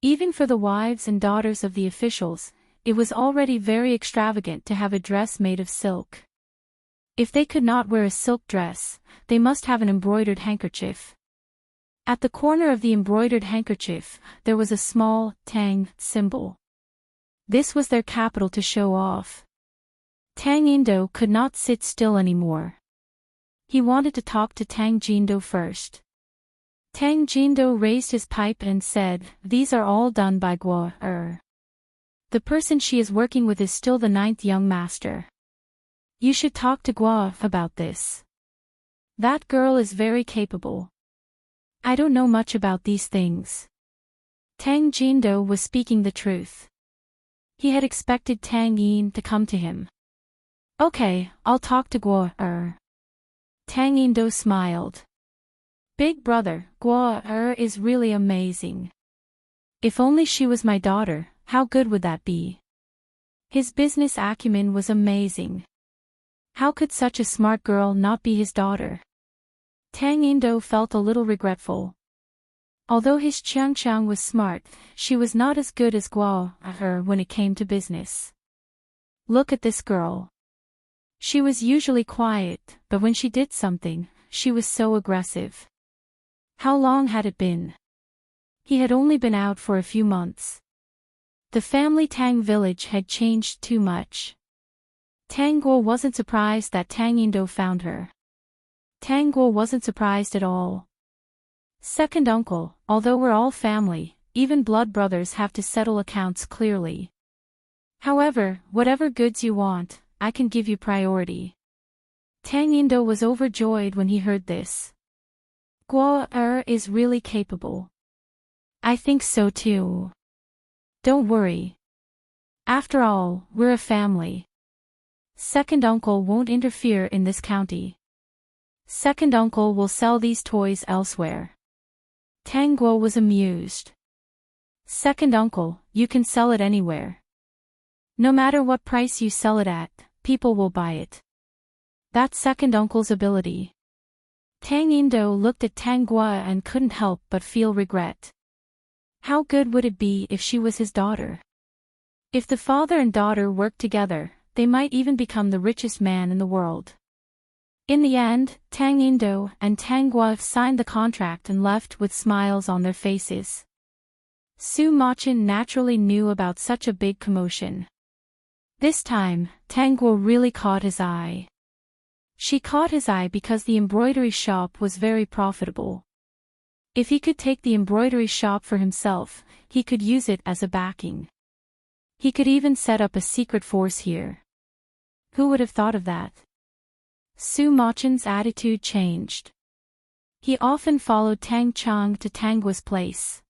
Even for the wives and daughters of the officials, it was already very extravagant to have a dress made of silk. If they could not wear a silk dress, they must have an embroidered handkerchief. At the corner of the embroidered handkerchief, there was a small, Tang, symbol. This was their capital to show off. Tang Indo could not sit still anymore. He wanted to talk to Tang Jindo first. Tang Jindo raised his pipe and said, "These are all done by Guo. The person she is working with is still the 9th young master. You should talk to Guo about this. That girl is very capable. I don't know much about these things." Tang Jindo was speaking the truth. He had expected Tang Yin to come to him. "Okay, I'll talk to Guo. Tang Indo smiled. "Big brother, Guo is really amazing. If only she was my daughter, how good would that be?" His business acumen was amazing. How could such a smart girl not be his daughter? Tang Indo felt a little regretful. Although his Chang was smart, she was not as good as Guo when it came to business. Look at this girl. She was usually quiet, but when she did something, she was so aggressive. How long had it been? He had only been out for a few months. The family Tang village had changed too much. Tang Guo wasn't surprised that Tang Indo found her. Tang Guo wasn't surprised at all. Second uncle, although we're all family, even blood brothers have to settle accounts clearly. However, whatever goods you want, I can give you priority. Tang Indo was overjoyed when he heard this. Guo is really capable. I think so too. Don't worry. After all, we're a family. Second uncle won't interfere in this county. Second uncle will sell these toys elsewhere. Tang Guo was amused. Second uncle, you can sell it anywhere. No matter what price you sell it at, people will buy it. That's second uncle's ability. Tang Indo looked at Tang Guo and couldn't help but feel regret. How good would it be if she was his daughter? If the father and daughter worked together, they might even become the richest man in the world. In the end, Tang Indo and Tang Guo signed the contract and left with smiles on their faces. Su Machin naturally knew about such a big commotion. This time, Tang Guo really caught his eye. She caught his eye because the embroidery shop was very profitable. If he could take the embroidery shop for himself, he could use it as a backing. He could even set up a secret force here. Who would have thought of that? Su Machin's attitude changed. He often followed Tang Chang to Tang Guo's place.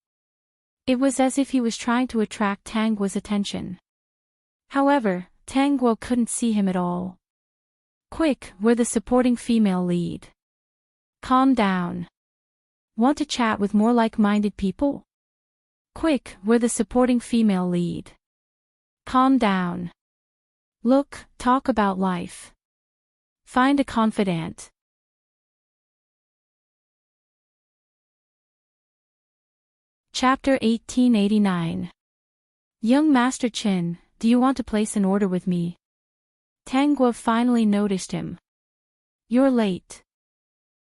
It was as if he was trying to attract Tang Guo's attention. However, Tang Guo couldn't see him at all. Quick, we're the supporting female lead. Calm down. Want to chat with more like-minded people? Quick, we're the supporting female lead. Calm down. Look, talk about life. Find a confidant. Chapter 1889. Young Master Chin, do you want to place an order with me? Tangwa finally noticed him. "You're late.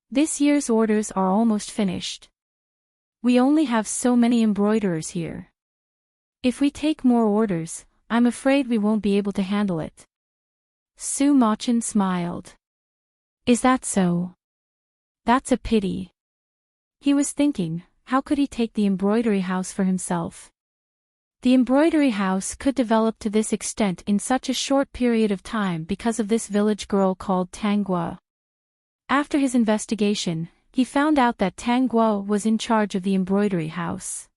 This year's orders are almost finished. We only have so many embroiderers here. If we take more orders, I'm afraid we won't be able to handle it." Su Machin smiled. "Is that so? That's a pity." He was thinking, how could he take the embroidery house for himself? The embroidery house could develop to this extent in such a short period of time because of this village girl called Tangwa. After his investigation, he found out that Tangwa was in charge of the embroidery house.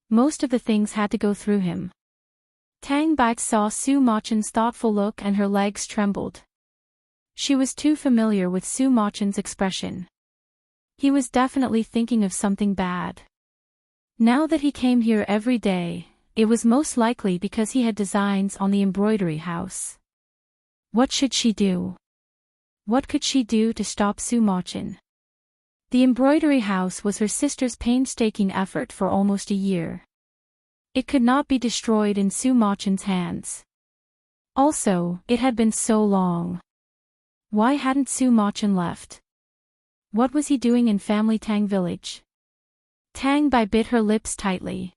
Most of the things had to go through him. Tang Bai saw Su Machin's thoughtful look and her legs trembled. She was too familiar with Su Machin's expression. He was definitely thinking of something bad. Now that he came here every day, it was most likely because he had designs on the embroidery house. What should she do? What could she do to stop Su Machin? The embroidery house was her sister's painstaking effort for almost a year. It could not be destroyed in Su Machin's hands. Also, it had been so long. Why hadn't Su Machin left? What was he doing in Family Tang Village? Tang Bai bit her lips tightly.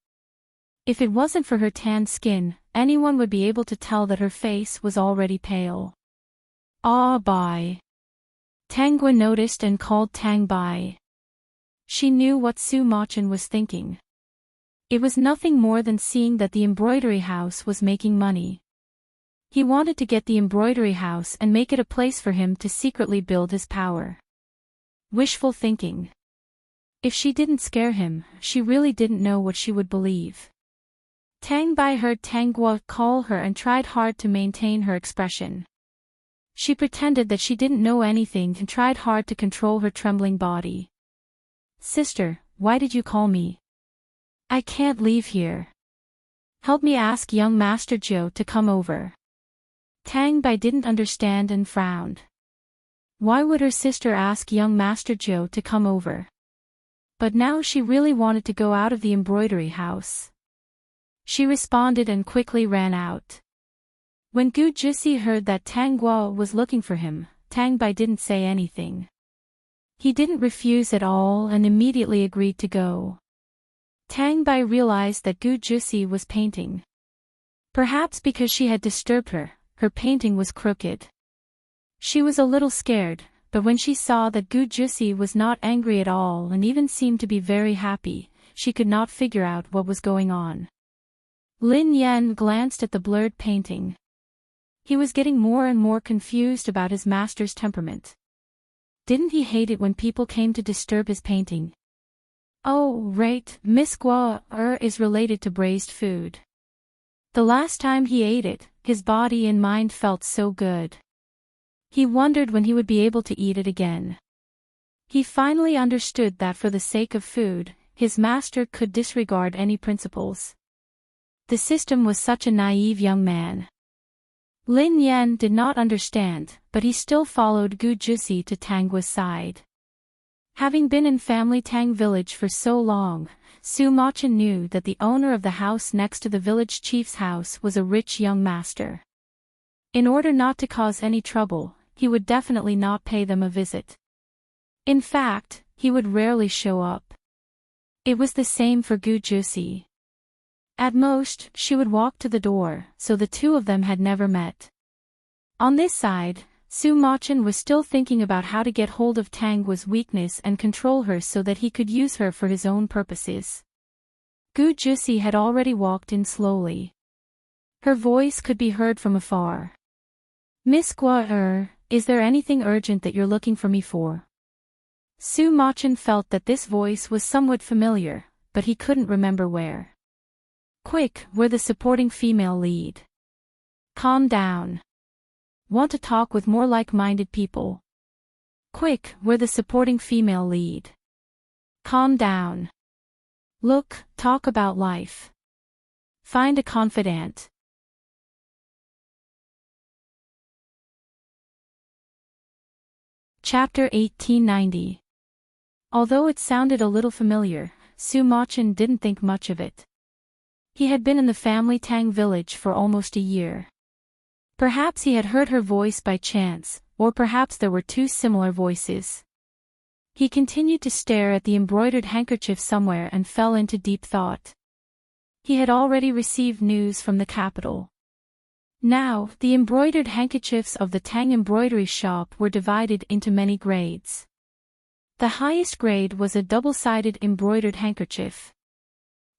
If it wasn't for her tanned skin, anyone would be able to tell that her face was already pale. "Ah, Bai." Tangwa noticed and called Tang Bai. She knew what Su Machin was thinking. It was nothing more than seeing that the embroidery house was making money. He wanted to get the embroidery house and make it a place for him to secretly build his power. Wishful thinking. If she didn't scare him, she really didn't know what she would believe. Tang Bai heard Tangwa call her and tried hard to maintain her expression. She pretended that she didn't know anything and tried hard to control her trembling body. "Sister, why did you call me? I can't leave here. Help me ask young Master Zhou to come over." Tang Bai didn't understand and frowned. Why would her sister ask young Master Zhou to come over? But now she really wanted to go out of the embroidery house. She responded and quickly ran out. When Gu Jisi heard that Tang Guo was looking for him, Tang Bai didn't say anything. He didn't refuse at all and immediately agreed to go. Tang Bai realized that Gu Jisi was painting. Perhaps because she had disturbed her, her painting was crooked. She was a little scared, but when she saw that Gu Jisi was not angry at all and even seemed to be very happy, she could not figure out what was going on. Lin Yan glanced at the blurred painting. He was getting more and more confused about his master's temperament. Didn't he hate it when people came to disturb his painting? Oh, right, Miss Guo is related to braised food. The last time he ate it, his body and mind felt so good. He wondered when he would be able to eat it again. He finally understood that for the sake of food, his master could disregard any principles. The system was such a naive young man. Lin Yan did not understand, but he still followed Gu Jisi to Tangwa's side. Having been in Family Tang Village for so long, Su Machin knew that the owner of the house next to the village chief's house was a rich young master. In order not to cause any trouble, he would definitely not pay them a visit. In fact, he would rarely show up. It was the same for Gu Jisi. At most, she would walk to the door, so the two of them had never met. On this side, Su Machin was still thinking about how to get hold of Tangwa's weakness and control her so that he could use her for his own purposes. Gu Jisi had already walked in slowly. Her voice could be heard from afar. "Miss Guo, is there anything urgent that you're looking for me for?" Su Machin felt that this voice was somewhat familiar, but he couldn't remember where. "Quick, we're the supporting female lead. Calm down. Want to talk with more like-minded people. Quick, we're the supporting female lead. Calm down. Look, talk about life. Find a confidant." Chapter 1890. Although it sounded a little familiar, Su Machin didn't think much of it. He had been in the Family Tang Village for almost a year. Perhaps he had heard her voice by chance, or perhaps there were two similar voices. He continued to stare at the embroidered handkerchief somewhere and fell into deep thought. He had already received news from the capital. Now, the embroidered handkerchiefs of the Tang embroidery shop were divided into many grades. The highest grade was a double-sided embroidered handkerchief.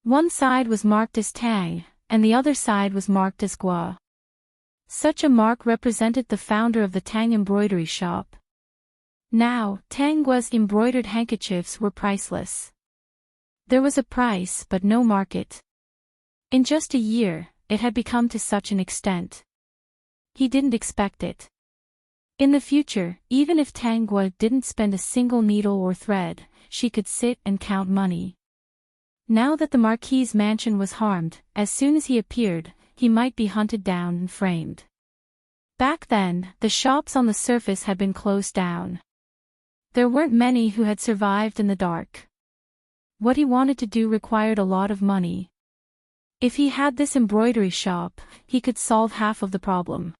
One side was marked as Tang, and the other side was marked as Gua. Such a mark represented the founder of the Tang embroidery shop. Now, Tang Gua's embroidered handkerchiefs were priceless. There was a price but no market. In just a year, it had become to such an extent. He didn't expect it. In the future, even if Tang Gua didn't spend a single needle or thread, she could sit and count money. Now that the Marquis's mansion was harmed, as soon as he appeared, he might be hunted down and framed. Back then, the shops on the surface had been closed down. There weren't many who had survived in the dark. What he wanted to do required a lot of money. If he had this embroidery shop, he could solve half of the problem.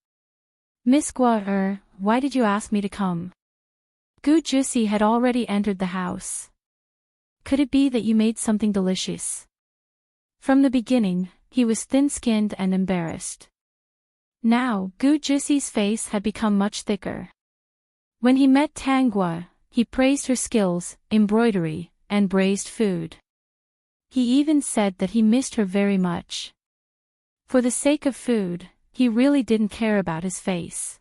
Miss Gua, why did you ask me to come? Gu Jusi had already entered the house. Could it be that you made something delicious? From the beginning, he was thin-skinned and embarrassed. Now, Gu Jusi's face had become much thicker. When he met Tang Gua, he praised her skills, embroidery, and braised food. He even said that he missed her very much. For the sake of food, he really didn't care about his face.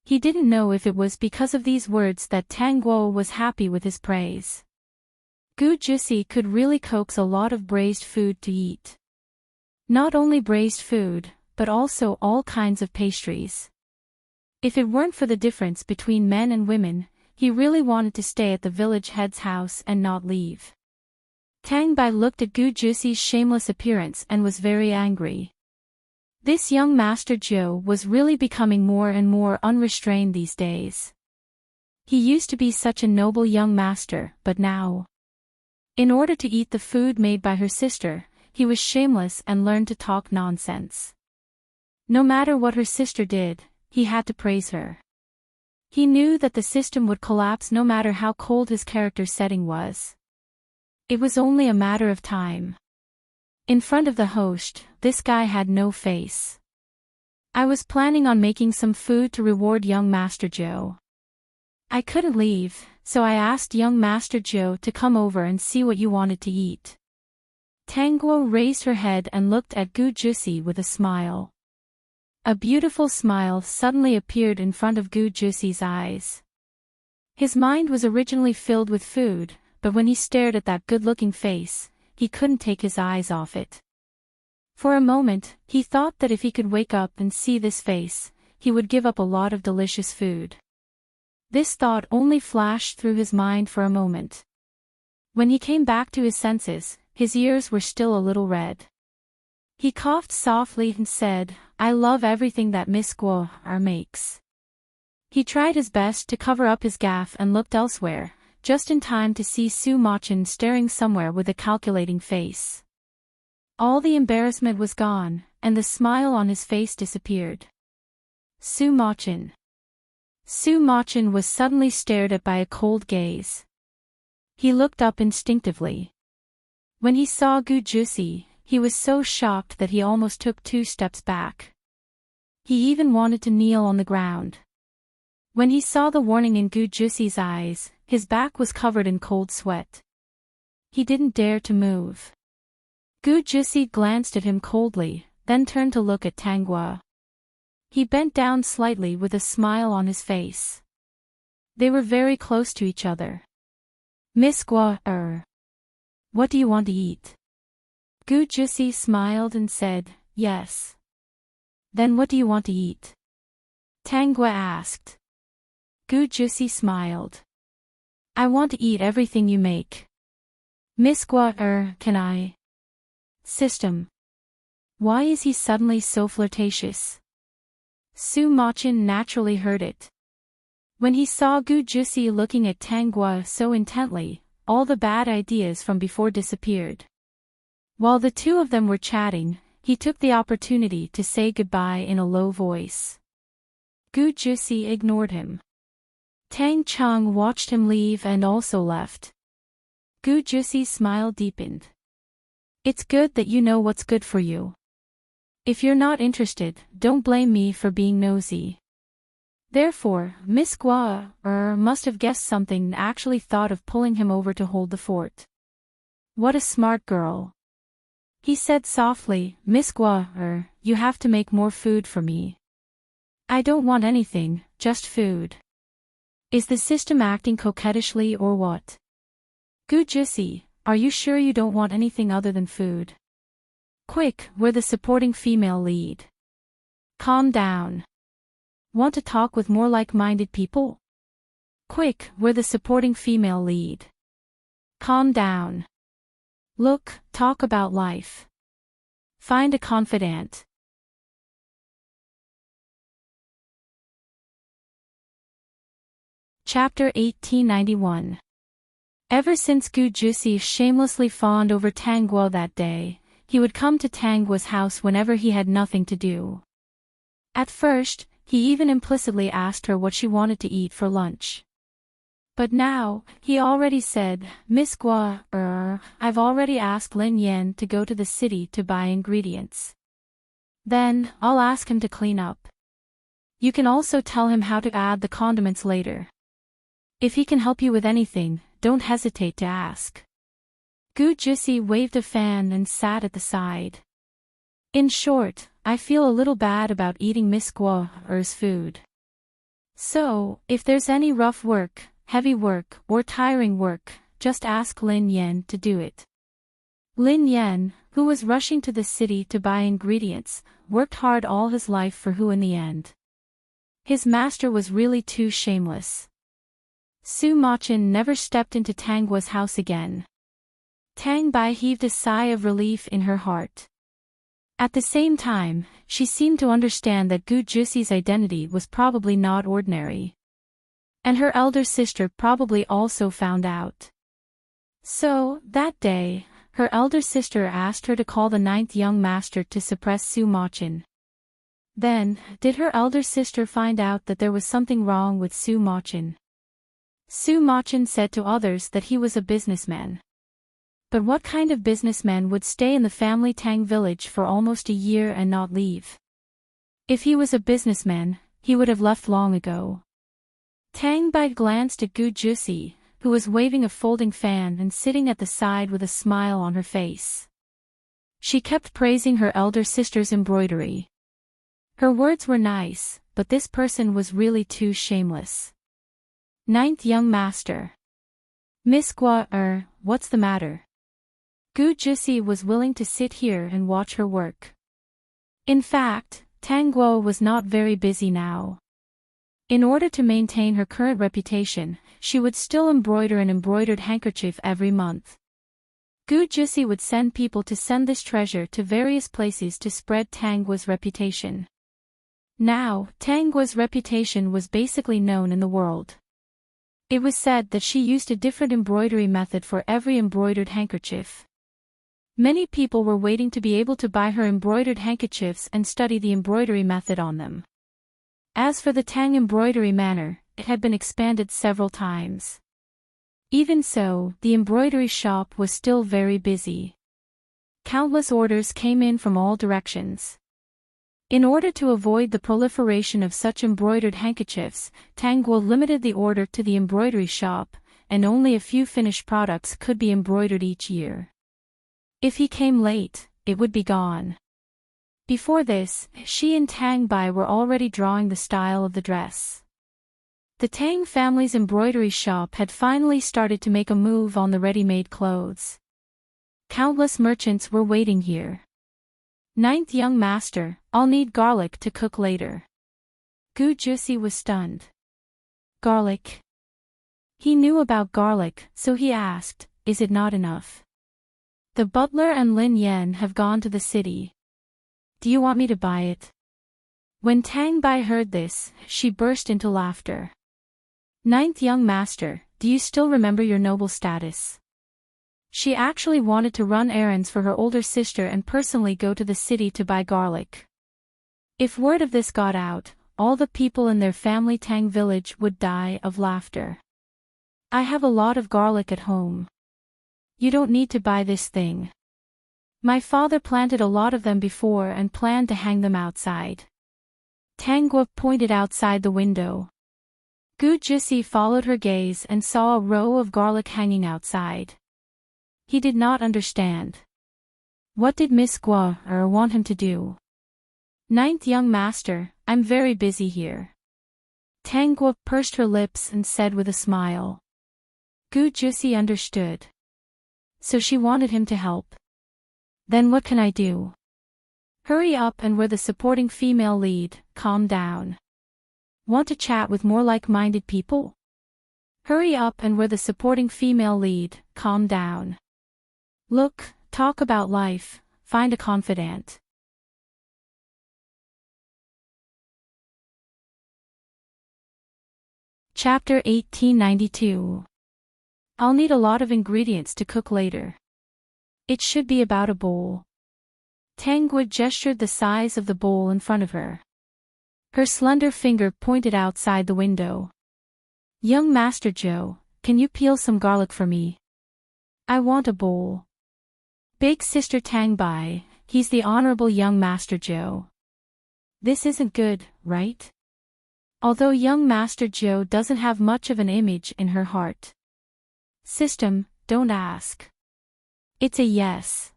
He didn't know if it was because of these words that Tang Gua was happy with his praise. Gu Jusi could really coax a lot of braised food to eat. Not only braised food, but also all kinds of pastries. If it weren't for the difference between men and women, he really wanted to stay at the village head's house and not leave. Tang Bai looked at Gu Jusi's shameless appearance and was very angry. This young Master Zhou was really becoming more and more unrestrained these days. He used to be such a noble young master, but now, in order to eat the food made by her sister, he was shameless and learned to talk nonsense. No matter what her sister did, he had to praise her. He knew that the system would collapse no matter how cold his character setting was. It was only a matter of time. In front of the host, this guy had no face. I was planning on making some food to reward young Master Zhou. I couldn't leave, so I asked young Master Zhou to come over and see what you wanted to eat. Tang Gua raised her head and looked at Gu Jusi with a smile. A beautiful smile suddenly appeared in front of Gu Jusi's eyes. His mind was originally filled with food, but when he stared at that good-looking face, he couldn't take his eyes off it. For a moment, he thought that if he could wake up and see this face, he would give up a lot of delicious food. This thought only flashed through his mind for a moment. When he came back to his senses, his ears were still a little red. He coughed softly and said, "I love everything that Miss Guo makes." He tried his best to cover up his gaffe and looked elsewhere, just in time to see Su Machin staring somewhere with a calculating face. All the embarrassment was gone, and the smile on his face disappeared. Su Machin. Su Machin was suddenly stared at by a cold gaze. He looked up instinctively. When he saw Gu Jusi, he was so shocked that he almost took 2 steps back. He even wanted to kneel on the ground. When he saw the warning in Gu Jusi's eyes, his back was covered in cold sweat. He didn't dare to move. Gu Jusi glanced at him coldly, then turned to look at Tang Gua. He bent down slightly with a smile on his face. They were very close to each other. "Miss Gua, what do you want to eat?" Gu Jusi smiled and said, "Yes." "Then what do you want to eat?" Tang Gua asked. Gu Jusi smiled. "I want to eat everything you make." "Miss Gua, can I?" System. Why is he suddenly so flirtatious? Su Machin naturally heard it. When he saw Gu Jusi looking at Tang Gua so intently, all the bad ideas from before disappeared. While the two of them were chatting, he took the opportunity to say goodbye in a low voice. Gu Jusi ignored him. Tang Cheng watched him leave and also left. Gu Jusi's smile deepened. It's good that you know what's good for you. If you're not interested, don't blame me for being nosy. Therefore, Miss Gua must have guessed something and actually thought of pulling him over to hold the fort. What a smart girl. He said softly, Miss Gua you have to make more food for me. I don't want anything, just food. Is the system acting coquettishly or what? Gu Jusi, are you sure you don't want anything other than food? Quick, we're the supporting female lead. Calm down. Want to talk with more like-minded people? Quick, we're the supporting female lead. Calm down. Look, talk about life. Find a confidant. Chapter 1891. Ever since Gu Jusi shamelessly fawned over Tang Guo that day, he would come to Tang Guo's house whenever he had nothing to do. At first, he even implicitly asked her what she wanted to eat for lunch. But now, he already said, Miss Gua, I've already asked Lin Yan to go to the city to buy ingredients. Then, I'll ask him to clean up. You can also tell him how to add the condiments later. If he can help you with anything, don't hesitate to ask. Gu Jusi waved a fan and sat at the side. In short, I feel a little bad about eating Miss Gua's food. So, if there's any rough work, heavy work, or tiring work, just ask Lin Yan to do it. Lin Yan, who was rushing to the city to buy ingredients, worked hard all his life for who in the end. His master was really too shameless. Su Machin never stepped into Tang Guo's house again. Tang Bai heaved a sigh of relief in her heart. At the same time, she seemed to understand that Gu Jusi's identity was probably not ordinary. And her elder sister probably also found out. So, that day, her elder sister asked her to call the 9th young master to suppress Su Machin. Then, did her elder sister find out that there was something wrong with Su Machin? Su Machin said to others that he was a businessman. But what kind of businessman would stay in the family Tang village for almost a year and not leave? If he was a businessman, he would have left long ago. Tang Bai glanced at Gu Jusi, who was waving a folding fan and sitting at the side with a smile on her face. She kept praising her elder sister's embroidery. Her words were nice, but this person was really too shameless. 9th young master. Miss Gua, what's the matter? Gu Jusi was willing to sit here and watch her work. In fact, Tang Guo was not very busy now. In order to maintain her current reputation, she would still embroider an embroidered handkerchief every month. Gu Jusi would send people to send this treasure to various places to spread Tang Guo's reputation. Now, Tang Guo's reputation was basically known in the world. It was said that she used a different embroidery method for every embroidered handkerchief. Many people were waiting to be able to buy her embroidered handkerchiefs and study the embroidery method on them. As for the Tang embroidery manor, it had been expanded several times. Even so, the embroidery shop was still very busy. Countless orders came in from all directions. In order to avoid the proliferation of such embroidered handkerchiefs, Tang Guo limited the order to the embroidery shop, and only a few finished products could be embroidered each year. If he came late, it would be gone. Before this, she and Tang Bai were already drawing the style of the dress. The Tang family's embroidery shop had finally started to make a move on the ready-made clothes. Countless merchants were waiting here. 9th young master, I'll need garlic to cook later. Gu Jusi was stunned. Garlic? He knew about garlic, so he asked, is it not enough? The butler and Lin Yan have gone to the city. Do you want me to buy it? When Tang Bai heard this, she burst into laughter. 9th young master, do you still remember your noble status? She actually wanted to run errands for her older sister and personally go to the city to buy garlic. If word of this got out, all the people in their family Tang village would die of laughter. I have a lot of garlic at home. You don't need to buy this thing. My father planted a lot of them before and planned to hang them outside. Tang Guo pointed outside the window. Gu Jisi followed her gaze and saw a row of garlic hanging outside. He did not understand. What did Miss Guo want him to do? Ninth young master, I'm very busy here. Tang Guo pursed her lips and said with a smile. Gu Jisi understood. So she wanted him to help. Then what can I do? Hurry up and we're the supporting female lead, calm down. Want to chat with more like-minded people? Hurry up and we're the supporting female lead, calm down. Look, talk about life, find a confidant. Chapter 1892. I'll need a lot of ingredients to cook later. It should be about a bowl. Tang Guo gestured the size of the bowl in front of her. Her slender finger pointed outside the window. Young Master Zhou, can you peel some garlic for me? I want a bowl. Big Sister Tang Bai, he's the Honorable Young Master Zhou. This isn't good, right? Although Young Master Zhou doesn't have much of an image in her heart. System, don't ask. It's a yes.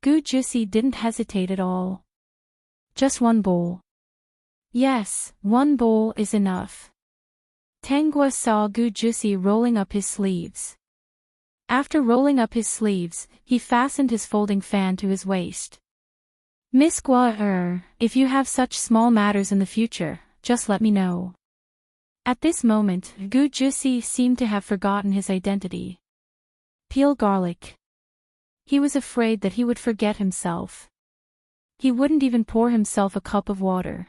Gu Jisi didn't hesitate at all. Just one bowl. Yes, one bowl is enough. Tang Guo saw Gu Jisi rolling up his sleeves. After rolling up his sleeves, he fastened his folding fan to his waist. Miss Guo, if you have such small matters in the future, just let me know. At this moment, Gu Jisi seemed to have forgotten his identity. Peel garlic. He was afraid that he would forget himself. He wouldn't even pour himself a cup of water.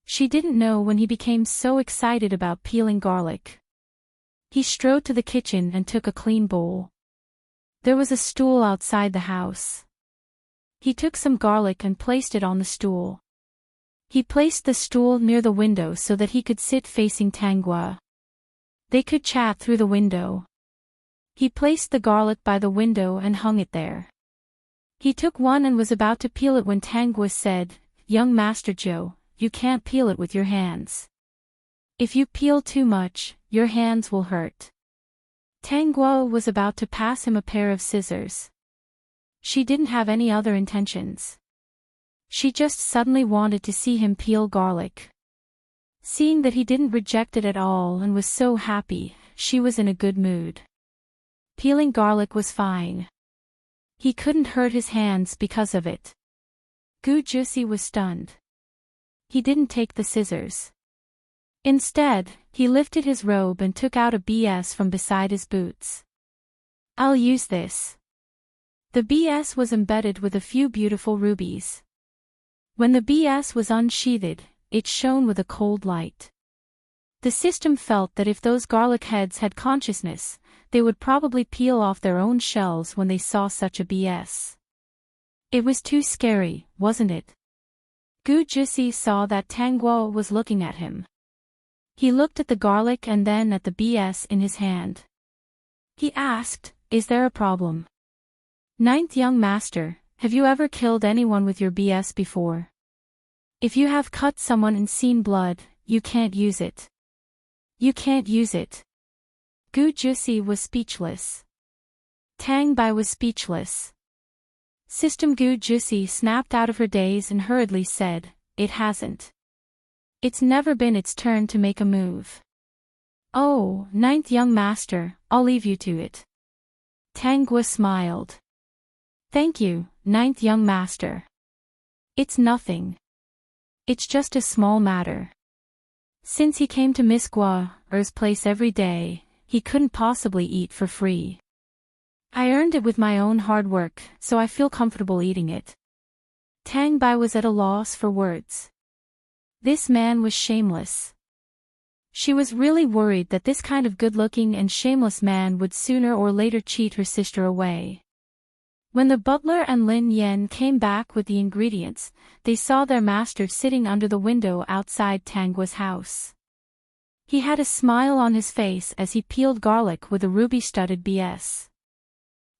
She didn't know when he became so excited about peeling garlic. He strode to the kitchen and took a clean bowl. There was a stool outside the house. He took some garlic and placed it on the stool. He placed the stool near the window so that he could sit facing Tang Guo. They could chat through the window. He placed the garlic by the window and hung it there. He took one and was about to peel it when Tang Guo said, Young Master Zhou, you can't peel it with your hands. If you peel too much, your hands will hurt. Tang Guo was about to pass him a pair of scissors. She didn't have any other intentions. She just suddenly wanted to see him peel garlic. Seeing that he didn't reject it at all and was so happy, she was in a good mood. Peeling garlic was fine. He couldn't hurt his hands because of it. Gu Jisi was stunned. He didn't take the scissors. Instead, he lifted his robe and took out a BS from beside his boots. I'll use this. The BS was embedded with a few beautiful rubies. When the BS was unsheathed, it shone with a cold light. The system felt that if those garlic heads had consciousness, they would probably peel off their own shells when they saw such a BS. It was too scary, wasn't it? Gu Jisi saw that Tang Guo was looking at him. He looked at the garlic and then at the BS in his hand. He asked, Is there a problem? Ninth young master, have you ever killed anyone with your BS before? If you have cut someone and seen blood, you can't use it. You can't use it. Gu Jisi was speechless. Tang Bai was speechless. System Gu Jisi snapped out of her daze and hurriedly said, It hasn't. It's never been its turn to make a move. Oh, ninth young master, I'll leave you to it. Tang Guo smiled. Thank you, ninth young master. It's nothing. It's just a small matter. Since he came to Miss Guo's place every day, he couldn't possibly eat for free. I earned it with my own hard work, so I feel comfortable eating it. Tang Bai was at a loss for words. This man was shameless. She was really worried that this kind of good-looking and shameless man would sooner or later cheat her sister away. When the butler and Lin Yen came back with the ingredients, they saw their master sitting under the window outside Tangua's house. He had a smile on his face as he peeled garlic with a ruby-studded BS.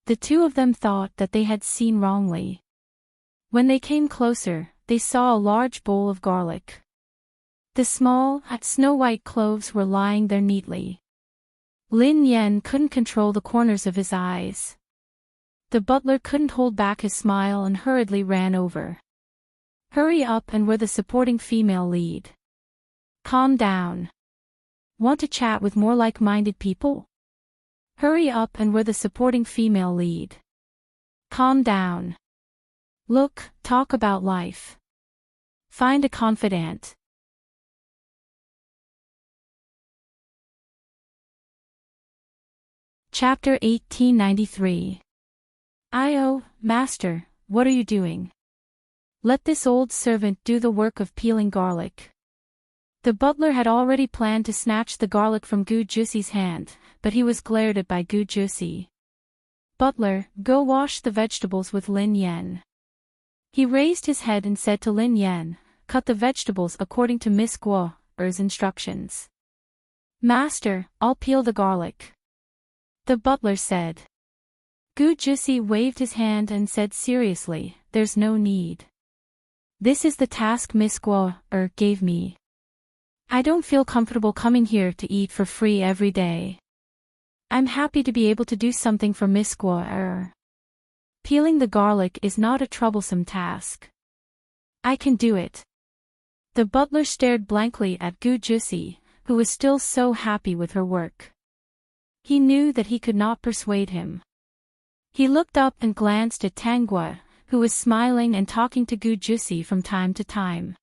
The two of them thought that they had seen wrongly. When they came closer, they saw a large bowl of garlic. The small, snow-white cloves were lying there neatly. Lin Yen couldn't control the corners of his eyes. The butler couldn't hold back his smile and hurriedly ran over. Hurry up, and we're the supporting female lead. Calm down. Want to chat with more like-minded people? Hurry up, and we're the supporting female lead. Calm down. Look, talk about life. Find a confidant. Chapter 1893. "Io, master, what are you doing? Let this old servant do the work of peeling garlic." The butler had already planned to snatch the garlic from Gu Jussi's hand, but he was glared at by Gu Jussi. "Butler, go wash the vegetables with Lin Yen." He raised his head and said to Lin Yen, "Cut the vegetables according to Miss Guo's instructions." "Master, I'll peel the garlic," the butler said. Gu Jussi waved his hand and said seriously, "There's no need. This is the task Miss Guo gave me. I don't feel comfortable coming here to eat for free every day. I'm happy to be able to do something for Miss Guo. Peeling the garlic is not a troublesome task. I can do it." The butler stared blankly at Gu Jussi, who was still so happy with her work. He knew that he could not persuade him. He looked up and glanced at Tangua, who was smiling and talking to Gu Jussi from time to time.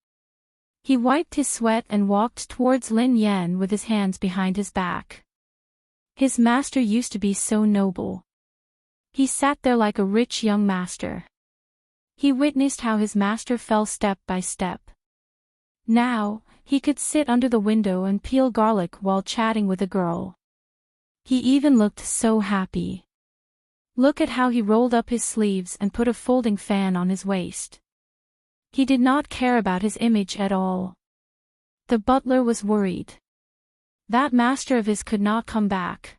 He wiped his sweat and walked towards Lin Yen with his hands behind his back. His master used to be so noble. He sat there like a rich young master. He witnessed how his master fell step by step. Now, he could sit under the window and peel garlic while chatting with a girl. He even looked so happy. Look at how he rolled up his sleeves and put a folding fan on his waist. He did not care about his image at all. The butler was worried. That master of his could not come back.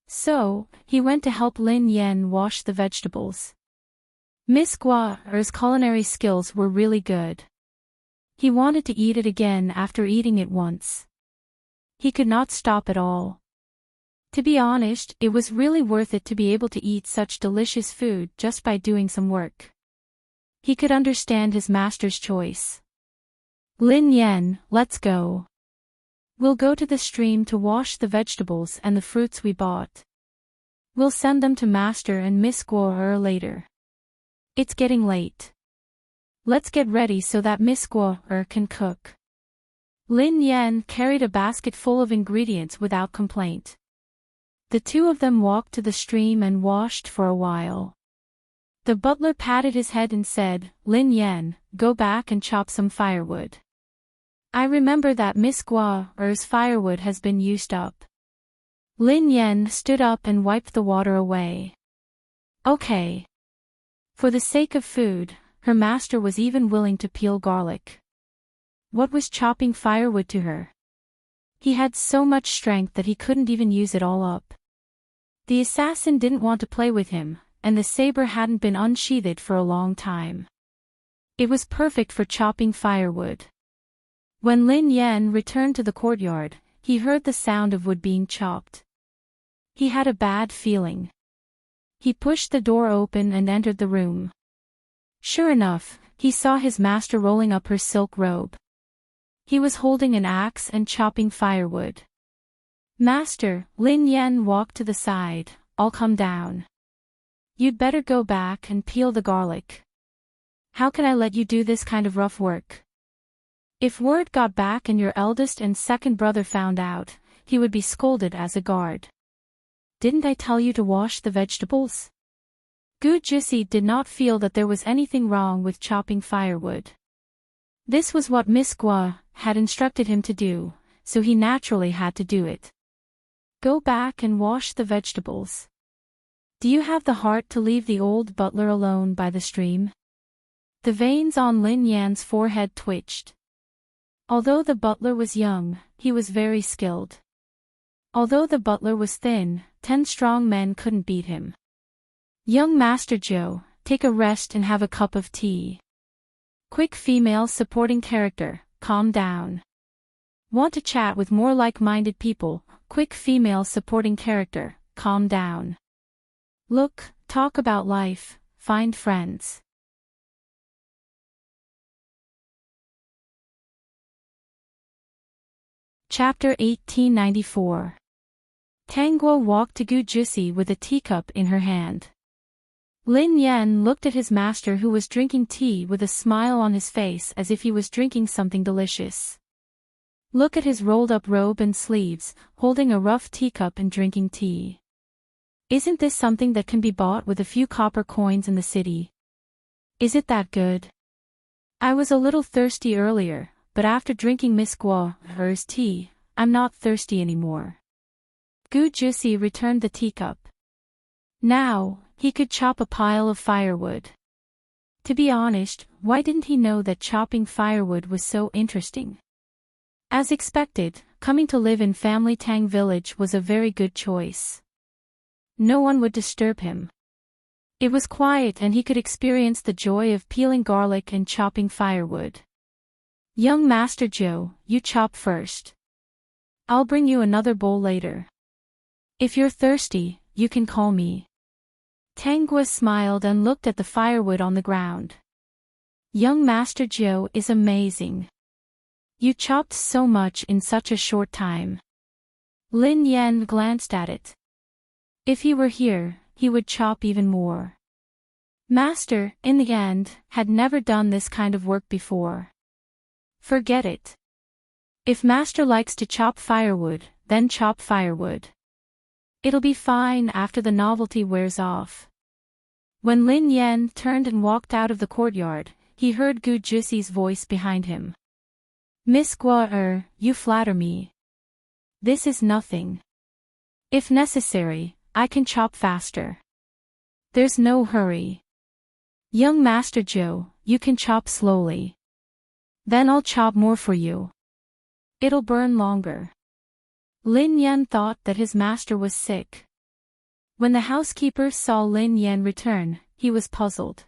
So, he went to help Lin Yen wash the vegetables. Miss Guo's culinary skills were really good. He wanted to eat it again after eating it once. He could not stop at all. To be honest, it was really worth it to be able to eat such delicious food just by doing some work. He could understand his master's choice. "Lin Yen, let's go. We'll go to the stream to wash the vegetables and the fruits we bought. We'll send them to Master and Miss Guo later. It's getting late. Let's get ready so that Miss Guo can cook." Lin Yen carried a basket full of ingredients without complaint. The two of them walked to the stream and washed for a while. The butler patted his head and said, "Lin Yen, go back and chop some firewood. I remember that Miss Guo's firewood has been used up." Lin Yen stood up and wiped the water away. Okay. For the sake of food, her master was even willing to peel garlic. What was chopping firewood to her? He had so much strength that he couldn't even use it all up. The assassin didn't want to play with him, and the saber hadn't been unsheathed for a long time. It was perfect for chopping firewood. When Lin Yen returned to the courtyard, he heard the sound of wood being chopped. He had a bad feeling. He pushed the door open and entered the room. Sure enough, he saw his master rolling up her silk robe. He was holding an axe and chopping firewood. "Master," Lin Yen walked to the side, "I'll come down. You'd better go back and peel the garlic. How can I let you do this kind of rough work? If word got back and your eldest and second brother found out, he would be scolded as a guard. Didn't I tell you to wash the vegetables?" Gu Jussi did not feel that there was anything wrong with chopping firewood. This was what Miss Guo had instructed him to do, so he naturally had to do it. Go back and wash the vegetables. Do you have the heart to leave the old butler alone by the stream? The veins on Lin Yan's forehead twitched. Although the butler was young, he was very skilled. Although the butler was thin, 10 strong men couldn't beat him. Young Master Joe, take a rest and have a cup of tea. Quick female supporting character, calm down. Want to chat with more like-minded people, quick female supporting character, calm down. Look, talk about life, find friends. Chapter 1894. Tangguo walked to Gu Jusi with a teacup in her hand. Lin Yan looked at his master who was drinking tea with a smile on his face as if he was drinking something delicious. Look at his rolled-up robe and sleeves, holding a rough teacup and drinking tea. Isn't this something that can be bought with a few copper coins in the city? Is it that good? I was a little thirsty earlier, but after drinking Miss Guo's tea, I'm not thirsty anymore. Gu Jusi returned the teacup. Now, he could chop a pile of firewood. To be honest, why didn't he know that chopping firewood was so interesting? As expected, coming to live in Family Tang Village was a very good choice. No one would disturb him. It was quiet and he could experience the joy of peeling garlic and chopping firewood. Young Master Joe, you chop first. I'll bring you another bowl later. If you're thirsty, you can call me. Tangguo smiled and looked at the firewood on the ground. Young Master Joe is amazing. You chopped so much in such a short time. Lin Yan glanced at it. If he were here, he would chop even more. Master, in the end, had never done this kind of work before. Forget it. If Master likes to chop firewood, then chop firewood. It'll be fine after the novelty wears off. When Lin Yan turned and walked out of the courtyard, he heard Gu Jusi's voice behind him. Miss Guo, you flatter me. This is nothing. If necessary, I can chop faster. There's no hurry. Young Master Joe, you can chop slowly. Then I'll chop more for you. It'll burn longer. Lin Yan thought that his master was sick. When the housekeeper saw Lin Yan return, he was puzzled.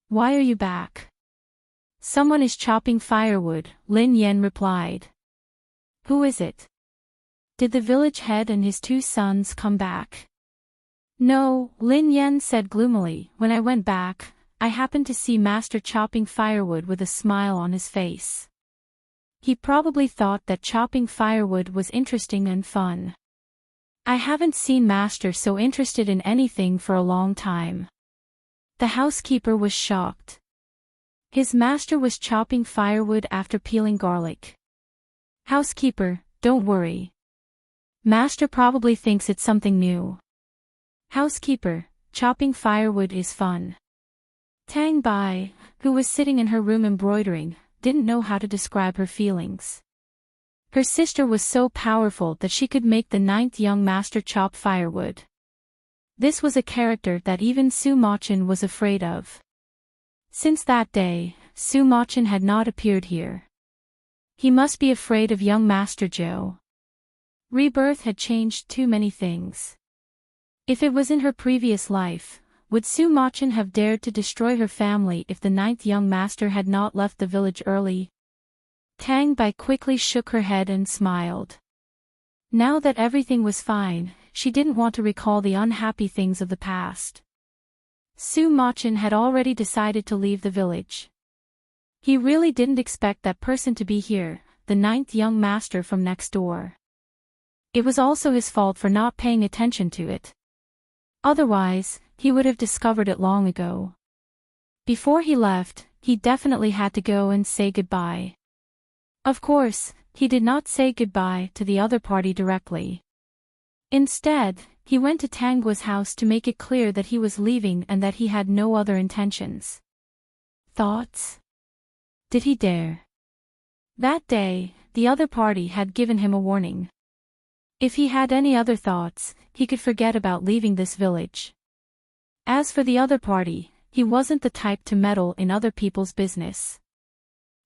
Why are you back? Someone is chopping firewood, Lin Yan replied. Who is it? Did the village head and his 2 sons come back? No, Lin Yan said gloomily. When I went back, I happened to see Master chopping firewood with a smile on his face. He probably thought that chopping firewood was interesting and fun. I haven't seen Master so interested in anything for a long time. The housekeeper was shocked. His master was chopping firewood after peeling garlic. Housekeeper, don't worry. Master probably thinks it's something new. Housekeeper, chopping firewood is fun. Tang Bai, who was sitting in her room embroidering, didn't know how to describe her feelings. Her sister was so powerful that she could make the 9th young master chop firewood. This was a character that even Su Machin was afraid of. Since that day, Su Machin had not appeared here. He must be afraid of young Master Joe. Rebirth had changed too many things. If it was in her previous life, would Su Machin have dared to destroy her family if the 9th young master had not left the village early? Tang Bai quickly shook her head and smiled. Now that everything was fine, she didn't want to recall the unhappy things of the past. Su Machin had already decided to leave the village. He really didn't expect that person to be here, the 9th young master from next door. It was also his fault for not paying attention to it. Otherwise, he would have discovered it long ago. Before he left, he definitely had to go and say goodbye. Of course, he did not say goodbye to the other party directly. Instead, he went to Tangguo's house to make it clear that he was leaving and that he had no other intentions. Thoughts? Did he dare? That day, the other party had given him a warning. If he had any other thoughts, he could forget about leaving this village. As for the other party, he wasn't the type to meddle in other people's business.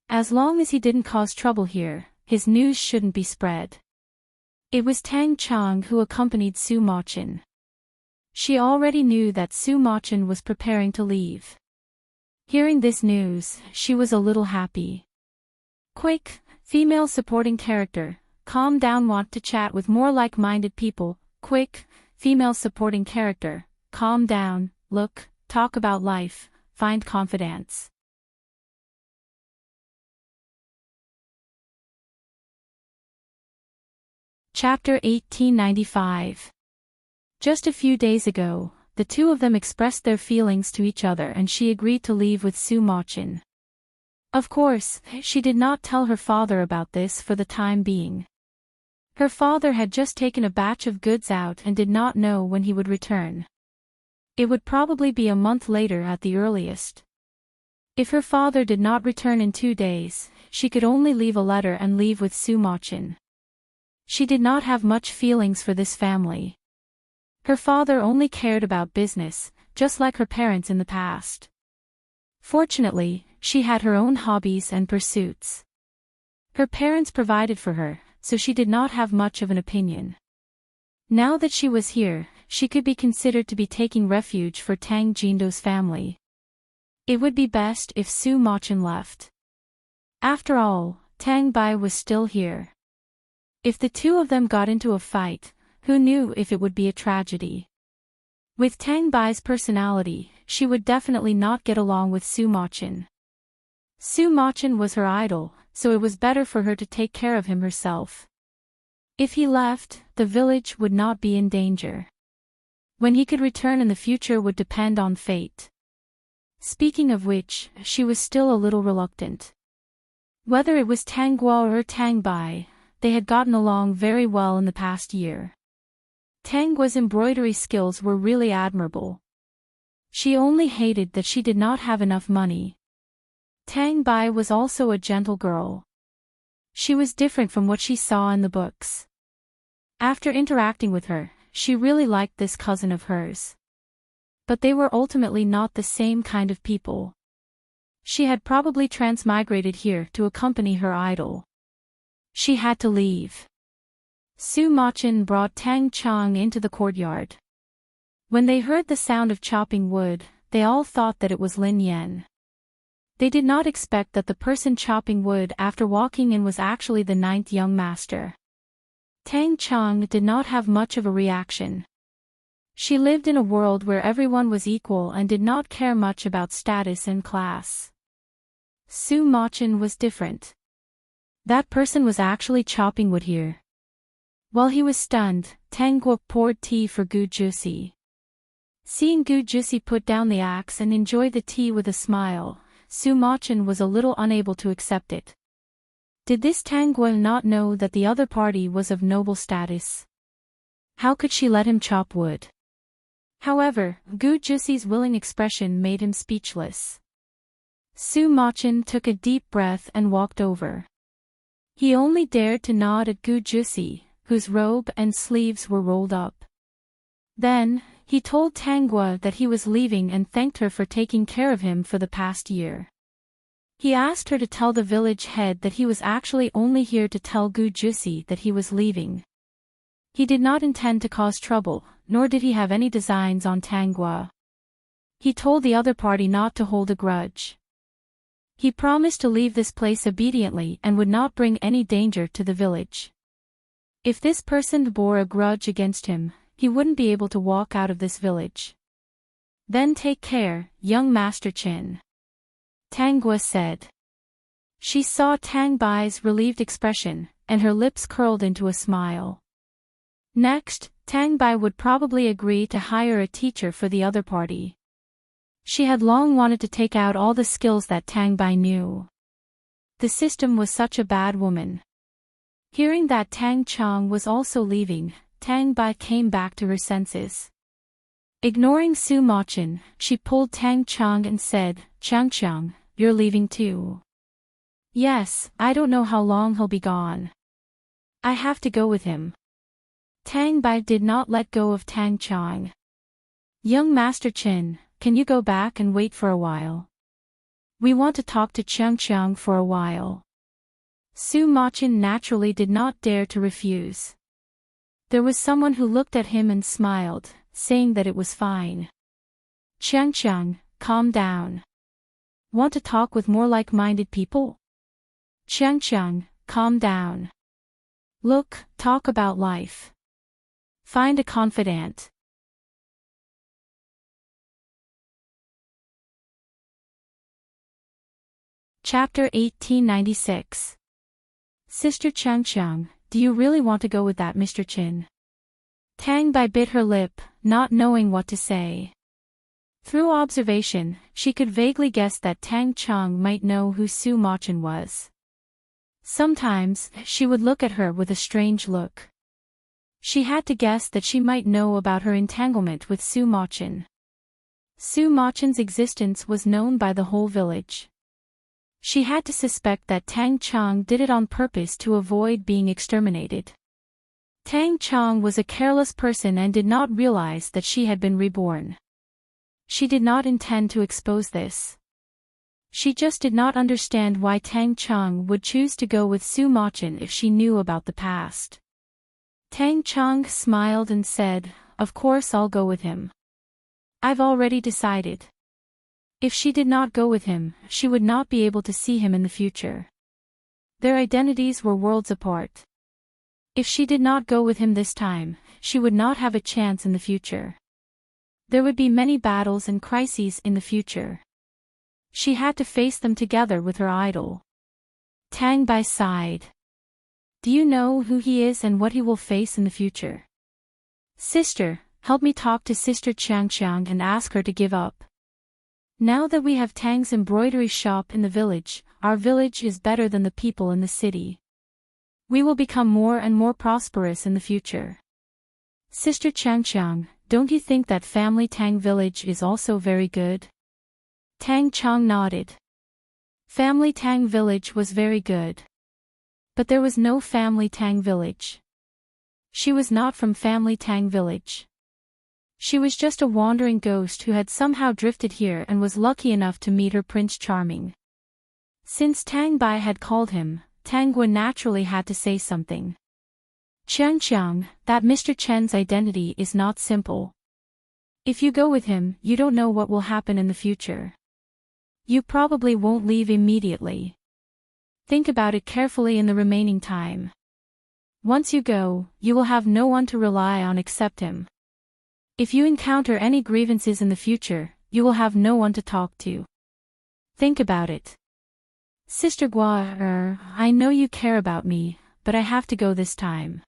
As long as he didn't cause trouble here, his news shouldn't be spread. It was Tang Chang who accompanied Su Machin. She already knew that Su Machin was preparing to leave. Hearing this news, she was a little happy. Quick, female supporting character, calm down, want to chat with more like-minded people. Quick, female supporting character, calm down, look, talk about life, find confidence. Chapter 1895. Just a few days ago, the two of them expressed their feelings to each other and she agreed to leave with Su Machin. Of course, she did not tell her father about this for the time being. Her father had just taken a batch of goods out and did not know when he would return. It would probably be a month later at the earliest. If her father did not return in 2 days, she could only leave a letter and leave with Su Machin. She did not have much feelings for this family. Her father only cared about business, just like her parents in the past. Fortunately, she had her own hobbies and pursuits. Her parents provided for her, so she did not have much of an opinion. Now that she was here, she could be considered to be taking refuge for Tang Jindo's family. It would be best if Su Machin left. After all, Tang Bai was still here. If the two of them got into a fight, who knew if it would be a tragedy? With Tang Bai's personality, she would definitely not get along with Su Machin. Su Machin was her idol, so it was better for her to take care of him herself. If he left, the village would not be in danger. When he could return in the future would depend on fate. Speaking of which, she was still a little reluctant. Whether it was Tang Guo or Tang Bai, they had gotten along very well in the past year. Tang Guo's embroidery skills were really admirable. She only hated that she did not have enough money. Tang Bai was also a gentle girl. She was different from what she saw in the books. After interacting with her, she really liked this cousin of hers. But they were ultimately not the same kind of people. She had probably transmigrated here to accompany her idol. She had to leave. Su Machin brought Tang Chang into the courtyard. When they heard the sound of chopping wood, they all thought that it was Lin Yan. They did not expect that the person chopping wood after walking in was actually the 9th young master. Tang Chang did not have much of a reaction. She lived in a world where everyone was equal and did not care much about status and class. Su Machin was different. That person was actually chopping wood here. While he was stunned, Tang Guo poured tea for Gu Jusi. Seeing Gu Jusi put down the axe and enjoy the tea with a smile, Su Machin was a little unable to accept it. Did this Tang Guo not know that the other party was of noble status? How could she let him chop wood? However, Gu Jusi's willing expression made him speechless. Su Machin took a deep breath and walked over. He only dared to nod at Gu Jusi, whose robe and sleeves were rolled up. Then, he told Tang Guo that he was leaving and thanked her for taking care of him for the past year. He asked her to tell the village head that he was actually only here to tell Gu Jusi that he was leaving. He did not intend to cause trouble, nor did he have any designs on Tang Guo. He told the other party not to hold a grudge. He promised to leave this place obediently and would not bring any danger to the village. If this person bore a grudge against him, he wouldn't be able to walk out of this village. Then take care, young Master Chin. Tang Guo said. She saw Tang Bai's relieved expression, and her lips curled into a smile. Next, Tang Bai would probably agree to hire a teacher for the other party. She had long wanted to take out all the skills that Tang Bai knew. The system was such a bad woman. Hearing that Tang Chang was also leaving, Tang Bai came back to her senses. Ignoring Su Machin, she pulled Tang Chang and said, "Chang Chang, you're leaving too." Yes, I don't know how long he'll be gone. I have to go with him. Tang Bai did not let go of Tang Chong. Young Master Chin, can you go back and wait for a while? We want to talk to Chiang Chiang for a while. Su Machin naturally did not dare to refuse. There was someone who looked at him and smiled, saying that it was fine. Chiang Chiang, calm down. Want to talk with more like-minded people? Chiang Chiang, calm down. Look, talk about life. Find a confidant. Chapter 1896. Sister Chiang Chiang, do you really want to go with that Mr. Chin? Tang Bai bit her lip, not knowing what to say. Through observation, she could vaguely guess that Tang Chong might know who Su Machin was. Sometimes, she would look at her with a strange look. She had to guess that she might know about her entanglement with Su Machin. Su Machin's existence was known by the whole village. She had to suspect that Tang Chong did it on purpose to avoid being exterminated. Tang Chong was a careless person and did not realize that she had been reborn. She did not intend to expose this. She just did not understand why Tang Chong would choose to go with Su Machin if she knew about the past. Tang Chong smiled and said, "Of course I'll go with him. I've already decided." If she did not go with him, she would not be able to see him in the future. Their identities were worlds apart. If she did not go with him this time, she would not have a chance in the future. There would be many battles and crises in the future. She had to face them together with her idol. Tang Bai sighed. Do you know who he is and what he will face in the future? Sister, help me talk to Sister Chiang Chiang and ask her to give up. Now that we have Tang's embroidery shop in the village, our village is better than the people in the city. We will become more and more prosperous in the future. Sister Chiang Chiang, don't you think that family Tang village is also very good? Tang Chong nodded. Family Tang village was very good. But there was no family Tang village. She was not from family Tang village. She was just a wandering ghost who had somehow drifted here and was lucky enough to meet her Prince Charming. Since Tang Bai had called him, Tang Guan naturally had to say something. Chiang Chiang, that Mr. Chen's identity is not simple. If you go with him, you don't know what will happen in the future. You probably won't leave immediately. Think about it carefully in the remaining time. Once you go, you will have no one to rely on except him. If you encounter any grievances in the future, you will have no one to talk to. Think about it. Sister Gua, I know you care about me, but I have to go this time.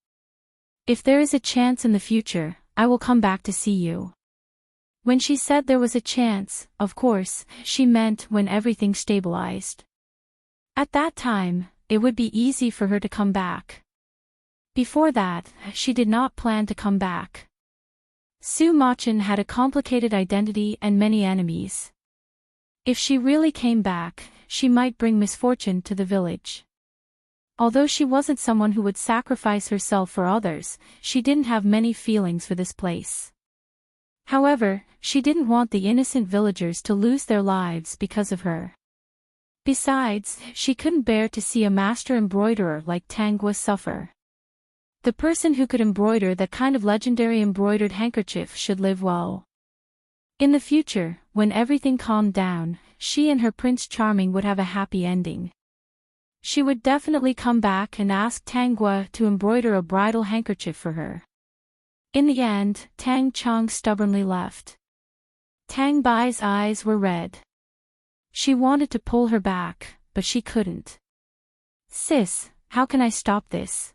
If there is a chance in the future, I will come back to see you. When she said there was a chance, of course, she meant when everything stabilized. At that time, it would be easy for her to come back. Before that, she did not plan to come back. Su Machin had a complicated identity and many enemies. If she really came back, she might bring misfortune to the village. Although she wasn't someone who would sacrifice herself for others, she didn't have many feelings for this place. However, she didn't want the innocent villagers to lose their lives because of her. Besides, she couldn't bear to see a master embroiderer like Tang Gua suffer. The person who could embroider that kind of legendary embroidered handkerchief should live well. In the future, when everything calmed down, she and her Prince Charming would have a happy ending. She would definitely come back and ask Tang Gua to embroider a bridal handkerchief for her. In the end, Tang Chong stubbornly left. Tang Bai's eyes were red. She wanted to pull her back, but she couldn't. Sis, how can I stop this?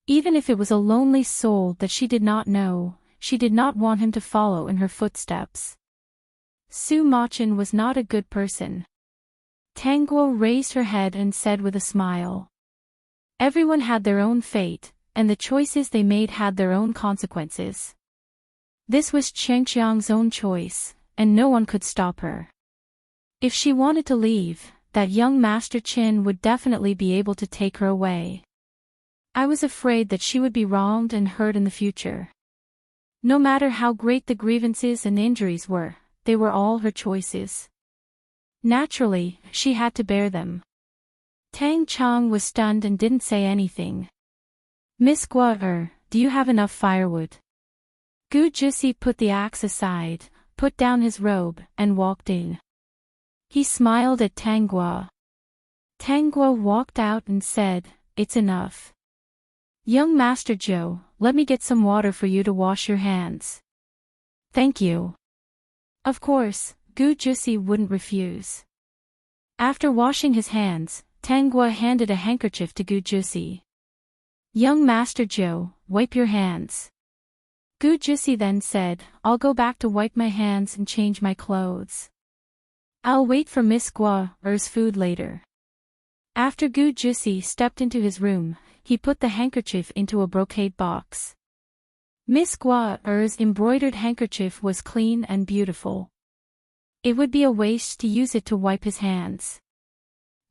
Even if it was a lonely soul that she did not know, she did not want him to follow in her footsteps. Su Machin was not a good person. Tang Guo raised her head and said with a smile. Everyone had their own fate, and the choices they made had their own consequences. This was Chiang Chiang's own choice, and no one could stop her. If she wanted to leave, that young Master Chin would definitely be able to take her away. I was afraid that she would be wronged and hurt in the future. No matter how great the grievances and injuries were, they were all her choices. Naturally, she had to bear them. Tang Chong was stunned and didn't say anything. Miss Gua, do you have enough firewood? Gu Jusi put the axe aside, put down his robe, and walked in. He smiled at Tang Gua. Tang Gua walked out and said, "It's enough. Young Master Zhou, let me get some water for you to wash your hands." "Thank you." Of course, Gu Jusi wouldn't refuse. After washing his hands, Tang Gua handed a handkerchief to Gu Jusi. "Young Master Zhou, wipe your hands." Gu Jusi then said, "I'll go back to wipe my hands and change my clothes. I'll wait for Miss Gua's food later." After Gu Jusi stepped into his room, he put the handkerchief into a brocade box. Miss Gua's embroidered handkerchief was clean and beautiful. It would be a waste to use it to wipe his hands.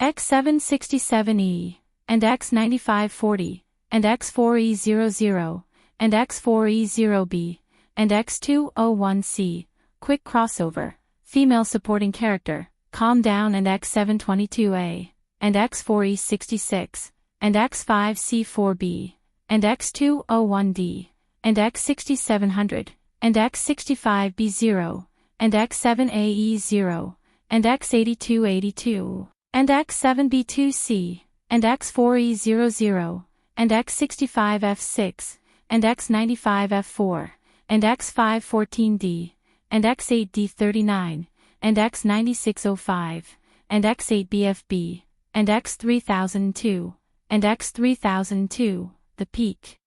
X767E, and X9540, and X4E00, and X4E0B, and X201C, quick crossover, female supporting character, calm down, and X722A, and X4E66, and X5C4B, and X201D, and X6700, and X65B0, and X7AE0, and X8282, and X7B2C, and X4E00, and X65F6, and X95F4, and X514D, and X8D39, and X9605, and X8BFB, and X3002, and X3002, the peak.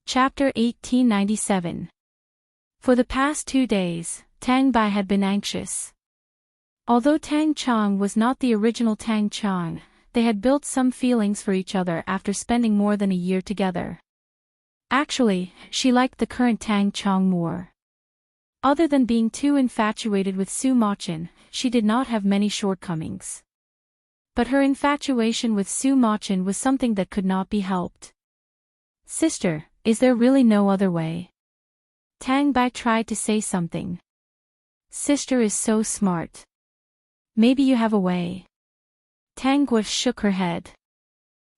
Chapter 1897. For the past 2 days, Tang Bai had been anxious. Although Tang Chong was not the original Tang Chong, they had built some feelings for each other after spending more than a year together. Actually, she liked the current Tang Chong more. Other than being too infatuated with Su Machin, she did not have many shortcomings. But her infatuation with Su Machin was something that could not be helped. "Sister, is there really no other way?" Tang Bai tried to say something. "Sister is so smart. Maybe you have a way." Tang Gua shook her head.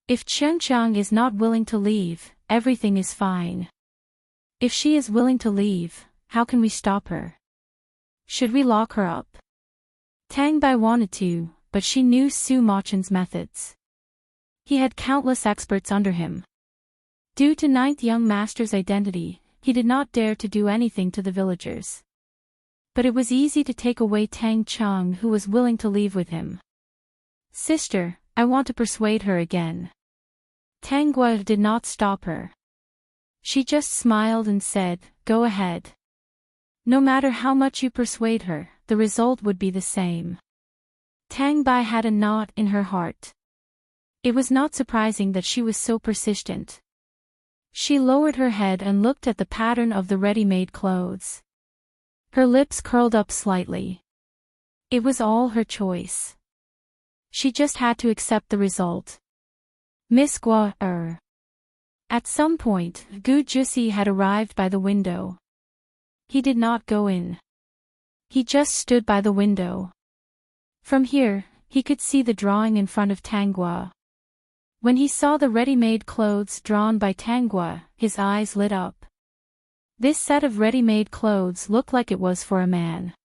"If Chen Chang is not willing to leave, everything is fine. If she is willing to leave, how can we stop her? Should we lock her up?" Tang Bai wanted to, but she knew Su Machin's methods. He had countless experts under him. Due to Ninth Young Master's identity, he did not dare to do anything to the villagers. But it was easy to take away Tang Chong, who was willing to leave with him. "Sister, I want to persuade her again." Tang Gua did not stop her. She just smiled and said, "Go ahead. No matter how much you persuade her, the result would be the same." Tang Bai had a knot in her heart. It was not surprising that she was so persistent. She lowered her head and looked at the pattern of the ready-made clothes. Her lips curled up slightly. It was all her choice. She just had to accept the result. Miss Gua. At some point, Gu Jusi had arrived by the window. He did not go in. He just stood by the window. From here, he could see the drawing in front of Tang Gua. When he saw the ready-made clothes drawn by Tang Gua, his eyes lit up. This set of ready-made clothes looked like it was for a man.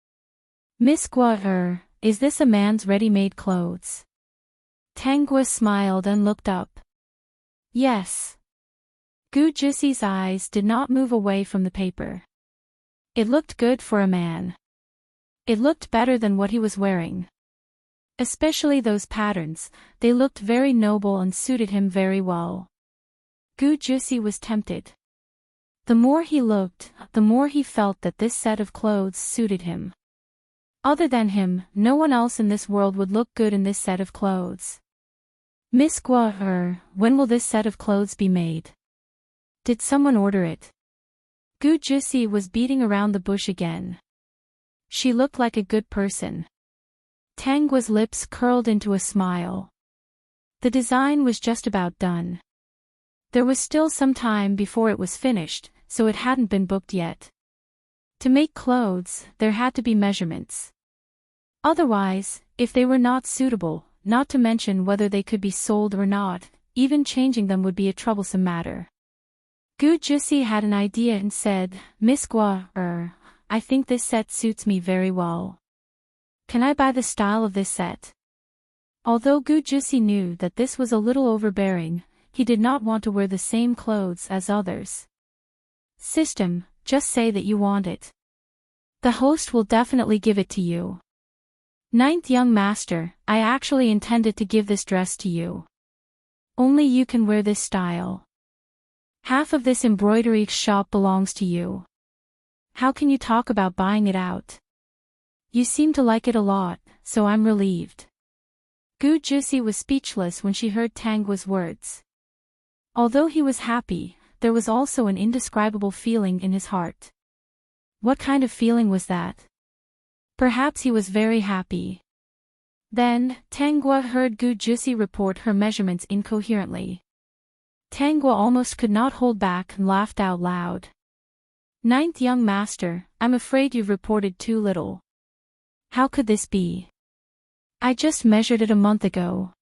"Miss Gua, is this a man's ready-made clothes?" Tang Gua smiled and looked up. "Yes." Gu Jusi's eyes did not move away from the paper. It looked good for a man. It looked better than what he was wearing. Especially those patterns, they looked very noble and suited him very well. Gu Jusi was tempted. The more he looked, the more he felt that this set of clothes suited him. Other than him, no one else in this world would look good in this set of clothes. "Miss Gua, when will this set of clothes be made? Did someone order it?" Gu Jusi was beating around the bush again. She looked like a good person. Tangua's lips curled into a smile. The design was just about done. There was still some time before it was finished, so it hadn't been booked yet. To make clothes, there had to be measurements. Otherwise, if they were not suitable, not to mention whether they could be sold or not, even changing them would be a troublesome matter. Gu Jusi had an idea and said, "Miss Gua, I think this set suits me very well. Can I buy the style of this set?" Although Gu Jusi knew that this was a little overbearing, he did not want to wear the same clothes as others. "System, just say that you want it. The host will definitely give it to you." "Ninth young master, I actually intended to give this dress to you. Only you can wear this style. Half of this embroidery shop belongs to you. How can you talk about buying it out? You seem to like it a lot, so I'm relieved." Gu Jusi was speechless when she heard Tangua's words. Although he was happy, there was also an indescribable feeling in his heart. What kind of feeling was that? Perhaps he was very happy. Then, Tangua heard Gu Jusi report her measurements incoherently. Tangua almost could not hold back and laughed out loud. "Ninth young master, I'm afraid you've reported too little. How could this be? I just measured it a month ago.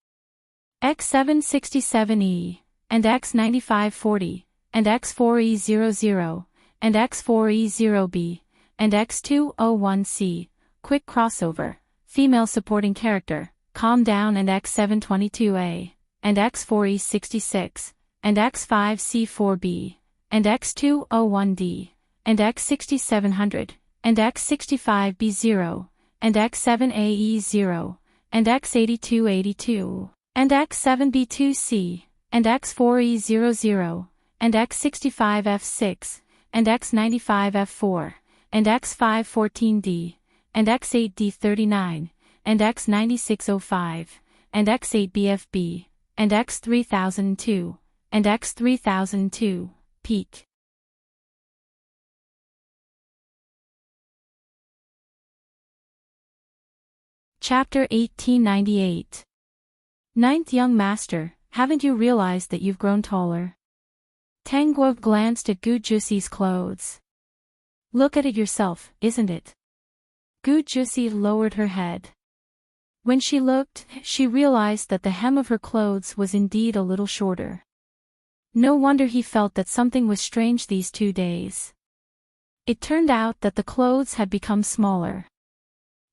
X767E, and X9540, and X4E00, and X4E0B, and X201C, quick crossover, female supporting character, calm down, and X722A, and X4E66, and X5C4B, and X201D, and X6700, and X65B0, and X7AE0, and X8282, and X7B2C, and X4E00, and X65F6, and X95F4, and X514D, and X8D39, and X9605, and X8BFB, and X3002, and X3002, peak. Chapter 1898. Ninth young master, haven't you realized that you've grown taller? Tangua glanced at Gu Jusi's clothes. Look at it yourself, isn't it? Gu Jusi lowered her head. When she looked, she realized that the hem of her clothes was indeed a little shorter. No wonder he felt that something was strange these 2 days. It turned out that the clothes had become smaller.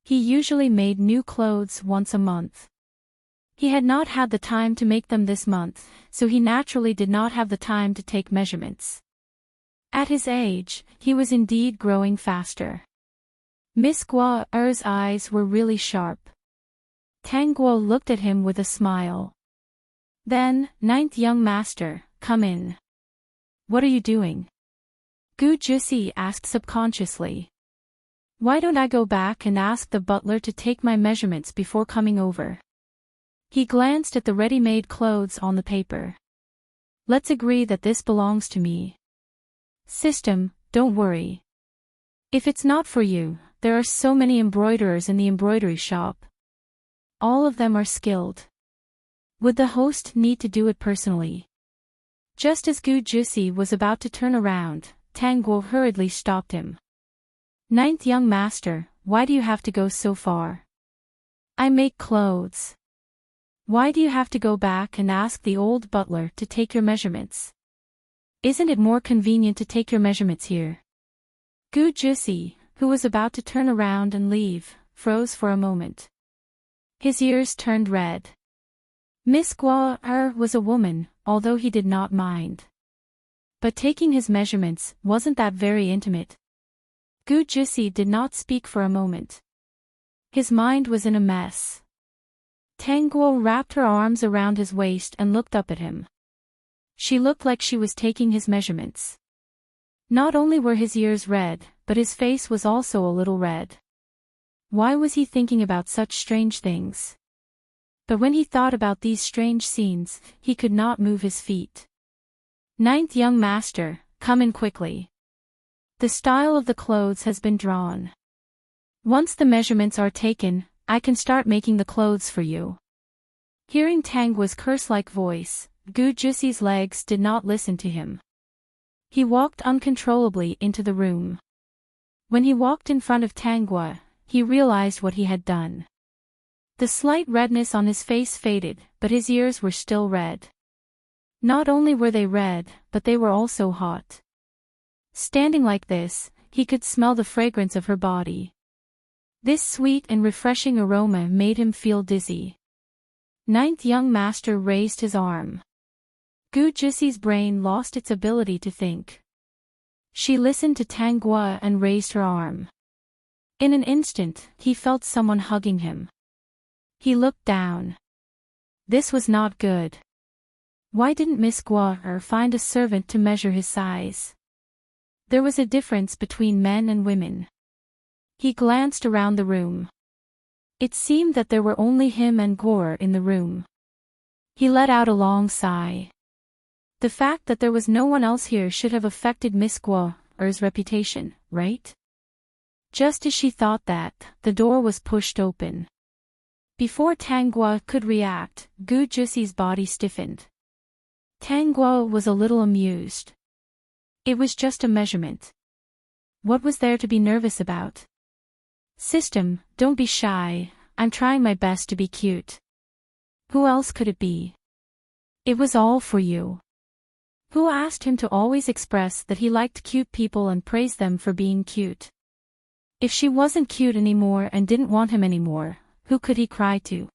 He usually made new clothes once a month. He had not had the time to make them this month, so he naturally did not have the time to take measurements. At his age, he was indeed growing faster. Miss Gua's eyes were really sharp. Tangua looked at him with a smile. Then, "Ninth young master, come in." "What are you doing?" Gu Jusi asked subconsciously. "Why don't I go back and ask the butler to take my measurements before coming over?" He glanced at the ready-made clothes on the paper. "Let's agree that this belongs to me. System, don't worry. If it's not for you, there are so many embroiderers in the embroidery shop. All of them are skilled. Would the host need to do it personally?" Just as Gu Jusi was about to turn around, Tangua hurriedly stopped him. "Ninth young master, why do you have to go so far? I make clothes. Why do you have to go back and ask the old butler to take your measurements? Isn't it more convenient to take your measurements here?" Gu Jusi, who was about to turn around and leave, froze for a moment. His ears turned red. Miss Gua was a woman, although he did not mind. But taking his measurements, wasn't that very intimate? Gu Jusi did not speak for a moment. His mind was in a mess. Tangua wrapped her arms around his waist and looked up at him. She looked like she was taking his measurements. Not only were his ears red, but his face was also a little red. Why was he thinking about such strange things? But when he thought about these strange scenes, he could not move his feet. "Ninth young master, come in quickly." The style of the clothes has been drawn. Once the measurements are taken, I can start making the clothes for you. Hearing Tangua's curse-like voice, Gu Jussi's legs did not listen to him. He walked uncontrollably into the room. When he walked in front of Tangua, he realized what he had done. The slight redness on his face faded, but his ears were still red. Not only were they red, but they were also hot. Standing like this, he could smell the fragrance of her body. This sweet and refreshing aroma made him feel dizzy. Ninth young master raised his arm. Gu Jussi's brain lost its ability to think. She listened to Tangua and raised her arm. In an instant, he felt someone hugging him. He looked down. This was not good. Why didn't Miss Gua find a servant to measure his size? There was a difference between men and women. He glanced around the room. It seemed that there were only him and Gua in the room. He let out a long sigh. The fact that there was no one else here should have affected Miss Gua's reputation, right? Just as she thought that, the door was pushed open. Before Tangua could react, Gu Jussi's body stiffened. Tangua was a little amused. It was just a measurement. What was there to be nervous about? System, don't be shy, I'm trying my best to be cute. Who else could it be? It was all for you. Who asked him to always express that he liked cute people and praise them for being cute? If she wasn't cute anymore and didn't want him anymore, who could he cry to?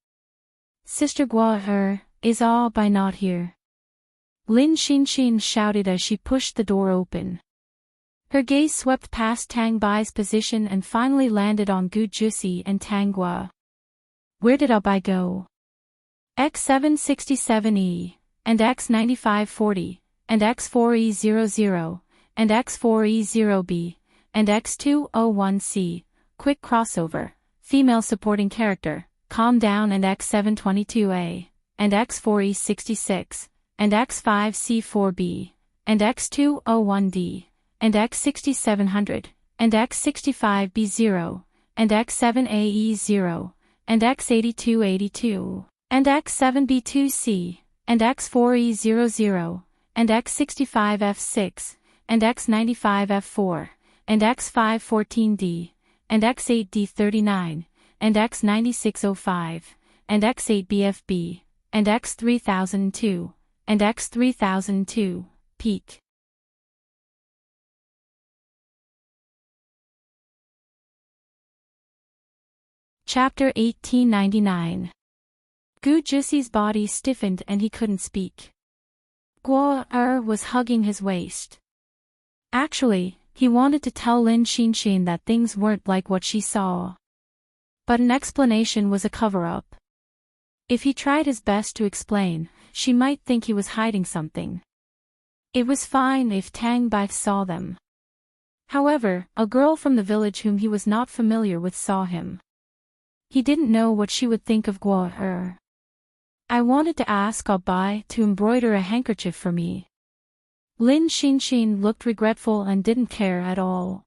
Sister Gua is all by not here. Lin Xinxin shouted as she pushed the door open. Her gaze swept past Tang Bai's position and finally landed on Gu Jussi and Tangua. Where did Abai go? X767E, and X9540, and X4E00, and X4E0B, and X201C, quick crossover, female supporting character, calm down, and X722A, and X4E66, and X5C4B, and X201D, and X6700, and X65B0, and X7AE0, and X8282, and X7B2C, and X4E00, and X65F6, and X95F4, and X514D, and X8D39, and X9605, and X8BFB, and X3002, and X3002, peak. Chapter 1899. Gu Jussi's body stiffened and he couldn't speak. Gua was hugging his waist. Actually, he wanted to tell Lin Xinxin that things weren't like what she saw. But an explanation was a cover-up. If he tried his best to explain, she might think he was hiding something. It was fine if Tang Bai saw them. However, a girl from the village whom he was not familiar with saw him. He didn't know what she would think of Gua. I wanted to ask Abai to embroider a handkerchief for me. Lin Xinxin looked regretful and didn't care at all.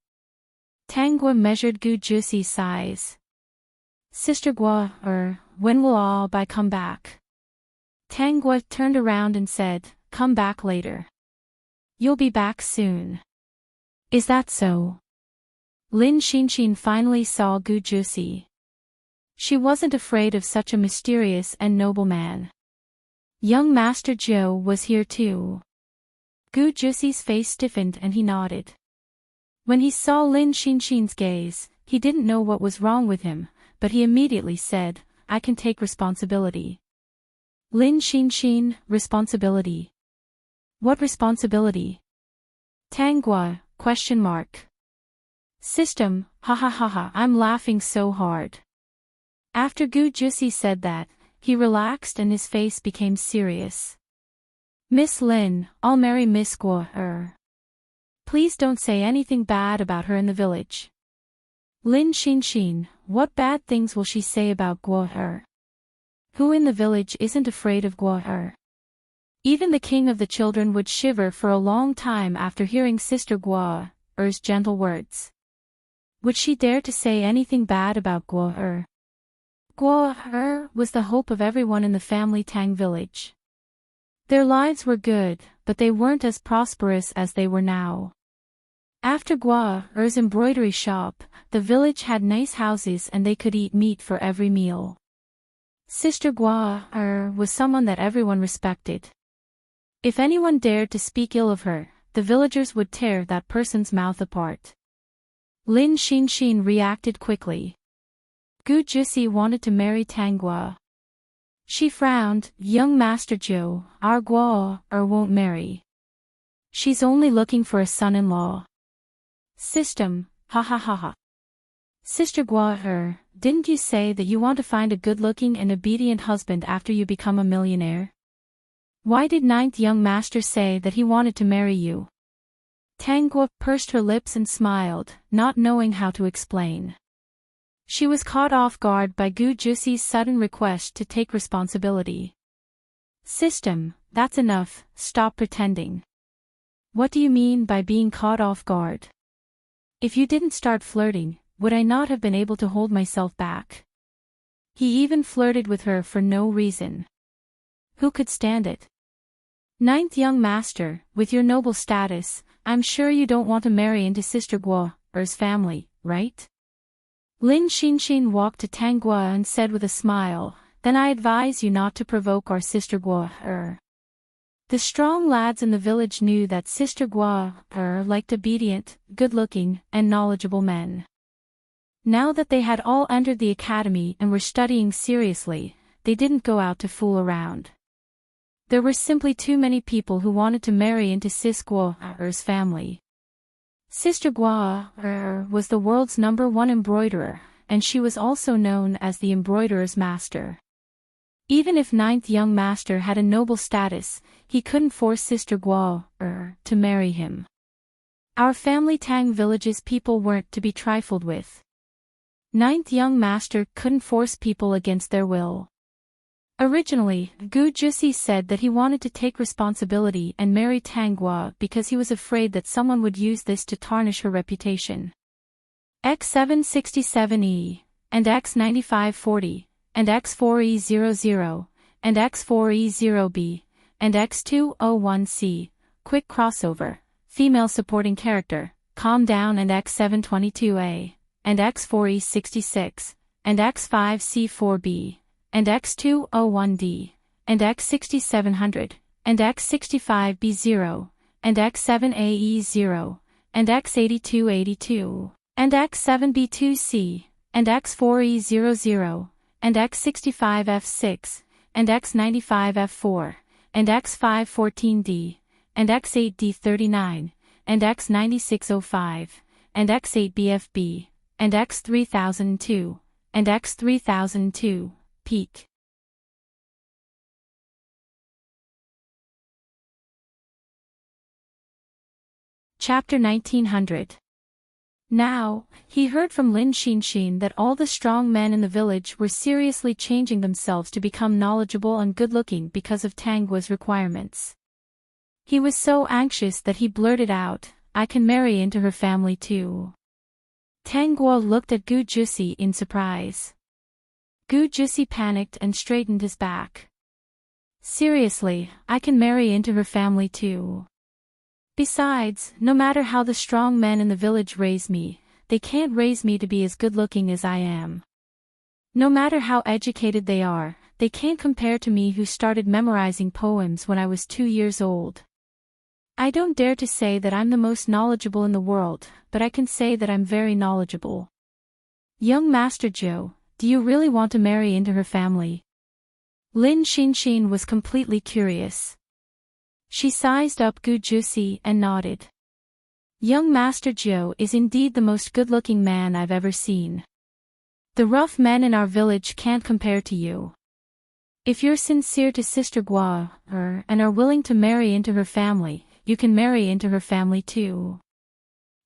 Tangua measured Gu Jussi's size. Sister Gua, when will Abai come back? Tangua turned around and said, come back later. You'll be back soon. Is that so? Lin Xinxin finally saw Gu Jussi. She wasn't afraid of such a mysterious and noble man. Young Master Zhou was here too. Gu Jussi's face stiffened and he nodded. When he saw Lin Xinxin's gaze, he didn't know what was wrong with him, but he immediately said, I can take responsibility. Lin Xinxin, responsibility? What responsibility? Tangua, ? System, ha ha ha ha, I'm laughing so hard. After Gu Jussi said that, he relaxed and his face became serious. Miss Lin, I'll marry Miss Gua. Please don't say anything bad about her in the village. Lin Xinxin, what bad things will she say about Gua? Who in the village isn't afraid of Gua? Even the king of the children would shiver for a long time after hearing Sister Gua Guo-er's gentle words. Would she dare to say anything bad about Guo-er? Guo-er was the hope of everyone in the family Tang village. Their lives were good, but they weren't as prosperous as they were now. After Guo-er's embroidery shop, the village had nice houses and they could eat meat for every meal. Sister Guo-er was someone that everyone respected. If anyone dared to speak ill of her, the villagers would tear that person's mouth apart. Lin Xinxin reacted quickly. Gu Jusi wanted to marry Tang Guo. She frowned. Young Master Zhou, our Guo-er won't marry. She's only looking for a son-in-law. System, ha ha ha ha. Sister Guo-er, didn't you say that you want to find a good-looking and obedient husband after you become a millionaire? Why did ninth young master say that he wanted to marry you? Tang Guo pursed her lips and smiled, not knowing how to explain. She was caught off guard by Gu Jusi's sudden request to take responsibility. System, that's enough, stop pretending. What do you mean by being caught off guard? If you didn't start flirting, would I not have been able to hold myself back? He even flirted with her for no reason. Who could stand it? Ninth young master, with your noble status, I'm sure you don't want to marry into Sister Guo-er's family, right? Lin Xinxin walked to Tang Guo and said with a smile, then I advise you not to provoke our Sister Guo-er. The strong lads in the village knew that Sister Guo-er liked obedient, good-looking, and knowledgeable men. Now that they had all entered the academy and were studying seriously, they didn't go out to fool around. There were simply too many people who wanted to marry into Sis Guo-er's family. Sister Guo-er was the world's #1 embroiderer, and she was also known as the embroiderer's master. Even if ninth young master had a noble status, he couldn't force Sister Guo-er to marry him. Our family Tang village's people weren't to be trifled with. Ninth young master couldn't force people against their will. Originally, Gu Jusi said that he wanted to take responsibility and marry Tang Guo because he was afraid that someone would use this to tarnish her reputation. X767E, and X9540, and X4E00, and X4E0B, and X201C, quick crossover, female supporting character, calm down, and X722A, and X4E66, and X5C4B, and X201D, and X6700, and X65B0, and X7AE0, and X8282, and X7B2C, and X4E00, and X65F6, and X95F4, and X514D, and X8D39, and X9605, and X8BFB, and X3002, and X3002. Peak. Chapter 1900. Now, he heard from Lin Xinxin that all the strong men in the village were seriously changing themselves to become knowledgeable and good-looking because of Tang Guo's requirements. He was so anxious that he blurted out, I can marry into her family too. Tang Guo looked at Gu Jusi in surprise. Gu Jusi panicked and straightened his back. Seriously, I can marry into her family too. Besides, no matter how the strong men in the village raise me, they can't raise me to be as good-looking as I am. No matter how educated they are, they can't compare to me who started memorizing poems when I was 2 years old. I don't dare to say that I'm the most knowledgeable in the world, but I can say that I'm very knowledgeable. Young Master Zhou, do you really want to marry into her family? Lin Xinxin was completely curious. She sized up Gu Jusi and nodded. Young Master Zhou is indeed the most good-looking man I've ever seen. The rough men in our village can't compare to you. If you're sincere to Sister Guo-er and are willing to marry into her family, you can marry into her family too.